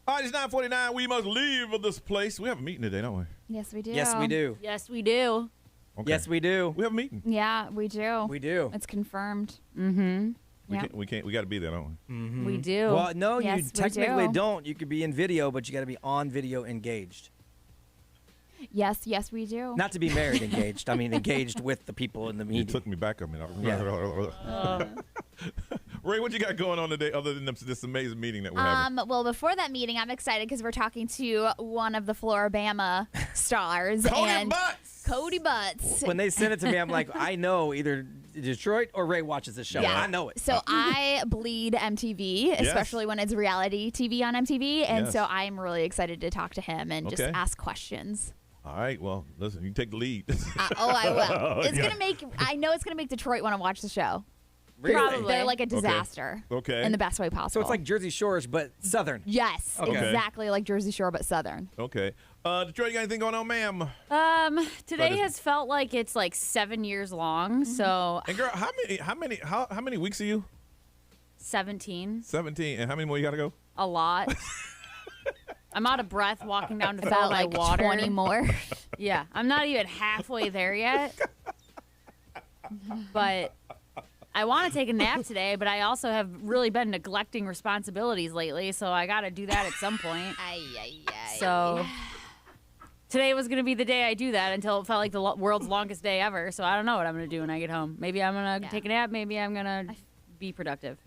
All right, it's 9:49. We must leave this place. We have a meeting today, don't we? Yes, we do. Yes, we do. Yes, we do. Okay. Yes, we do. We have a meeting. Yeah, we do. We do. It's confirmed. Mm-hmm. We got to be there, don't we? Mm-hmm. We do. Well, no, Yes, you we technically do. don't. You could be in video, but you got to be on video engaged. Yes, we do. Not to be married engaged. I mean, engaged with the people in the meeting. You took me back a minute. Yeah. Ray, what you got going on today other than this amazing meeting that we're having? Well, before that meeting, I'm excited because we're talking to one of the Floribama stars. Cody Butts. When they send it to me, I'm like, I know either Detroit or Ray watches this show. Yeah. I know it. So I bleed MTV, especially when it's reality TV on MTV. And so I'm really excited to talk to him and just ask questions. All right. Well, listen, you take the lead. I will. It's gonna make. I know it's gonna make Detroit want to watch the show. Really? Probably. They're like a disaster. Okay. In the best way possible. So it's like Jersey Shores, but Southern. Yes, exactly like Jersey Shore, but Southern. Okay. Detroit, you got anything going on, ma'am? Today has felt like it's like 7 years long. So. And girl, how many weeks are you? 17. 17. And how many more you got to go? A lot. I'm out of breath walking down to fill About my like water. 20 more. Yeah, I'm not even halfway there yet. But I want to take a nap today, but I also have really been neglecting responsibilities lately, so I got to do that at some point. So today was going to be the day I do that until it felt like the world's longest day ever, so I don't know what I'm going to do when I get home. Maybe I'm going to take a nap. Maybe I'm going to be productive.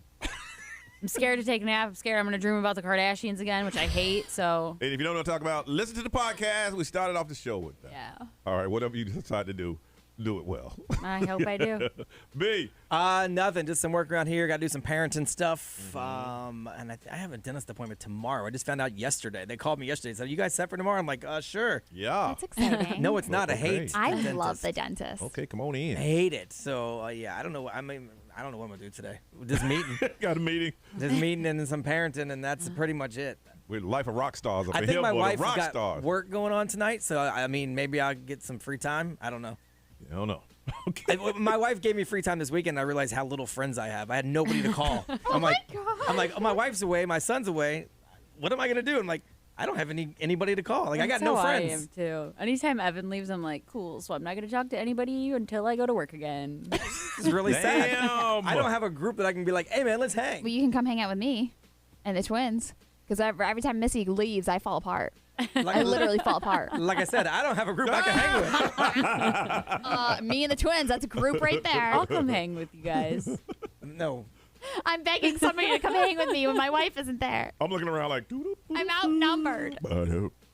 I'm scared to take a nap. I'm scared I'm going to dream about the Kardashians again, which I hate, so. And if you don't know what to talk about, listen to the podcast. We started off the show with that. Yeah. All right, whatever you decide to do it well. I hope I do. B. Nothing. Just some work around here. Got to do some parenting stuff. And I have a dentist appointment tomorrow. I just found out yesterday. They called me yesterday. Said, "You guys set for tomorrow?" I'm like, "Sure." Yeah. That's exciting. No, it's not. I hate. I the love dentist. the dentist. Okay, come on in. I hate it. So yeah, I don't know. I mean, I don't know what I'm gonna do today. This meeting. Got a meeting. This meeting and then some parenting, and that's pretty much it. We're the life of rock stars up I in think here, my boy, wife the rock got stars. work going on tonight, so I mean, maybe I'll get some free time. I don't know. I don't know. My wife gave me free time this weekend. And I realized how little friends I have. I had nobody to call. I'm like, oh, my wife's away, my son's away. What am I gonna do? I'm like, I don't have anybody to call. Like, I got That's no how friends. I am too. Anytime Evan leaves, I'm like, cool. So I'm not gonna talk to anybody until I go to work again. It's really sad. I don't have a group that I can be like, hey man, let's hang. Well, you can come hang out with me and the twins. Because every time Missy leaves, I fall apart. I literally fall apart. Like I said, I don't have a group I can hang with. Me and the twins, that's a group right there. I'll come hang with you guys. No. I'm begging somebody to come hang with me when my wife isn't there. I'm looking around like, I'm outnumbered. I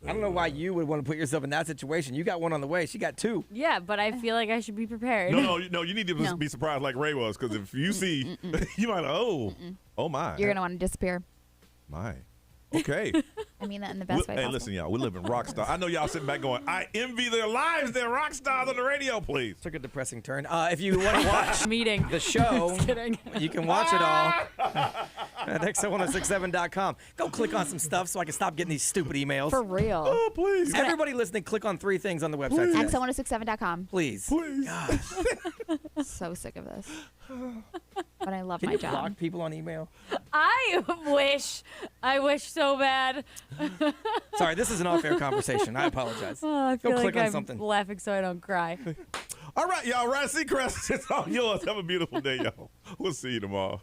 don't know why you would want to put yourself in that situation. You got one on the way. She got two. Yeah, but I feel like I should be prepared. No, you need to be surprised like Ray was, because if you see, you might, oh my. You're going to want to disappear. My. Okay. I mean that in the best way Hey, possible. listen, y'all, we live in rock star. I know y'all sitting back going, I envy their lives. They're rock stars on the radio, please. Took a depressing turn. If you want to watch meeting the show, Just kidding. You can watch it all at XL1067.com. Go click on some stuff so I can stop getting these stupid emails. For real. Oh, please. Everybody listening, click on 3 things on the website today. XL1067.com. Please. Please. So sick of this. But I love Can my you job. block people on email? I wish so bad. Sorry, this is an off-air conversation. I apologize. Oh, I Go feel click like on I'm something. laughing so I don't cry. All right, y'all. Ryan Seacrest, it's all yours. Have a beautiful day, y'all. We'll see you tomorrow.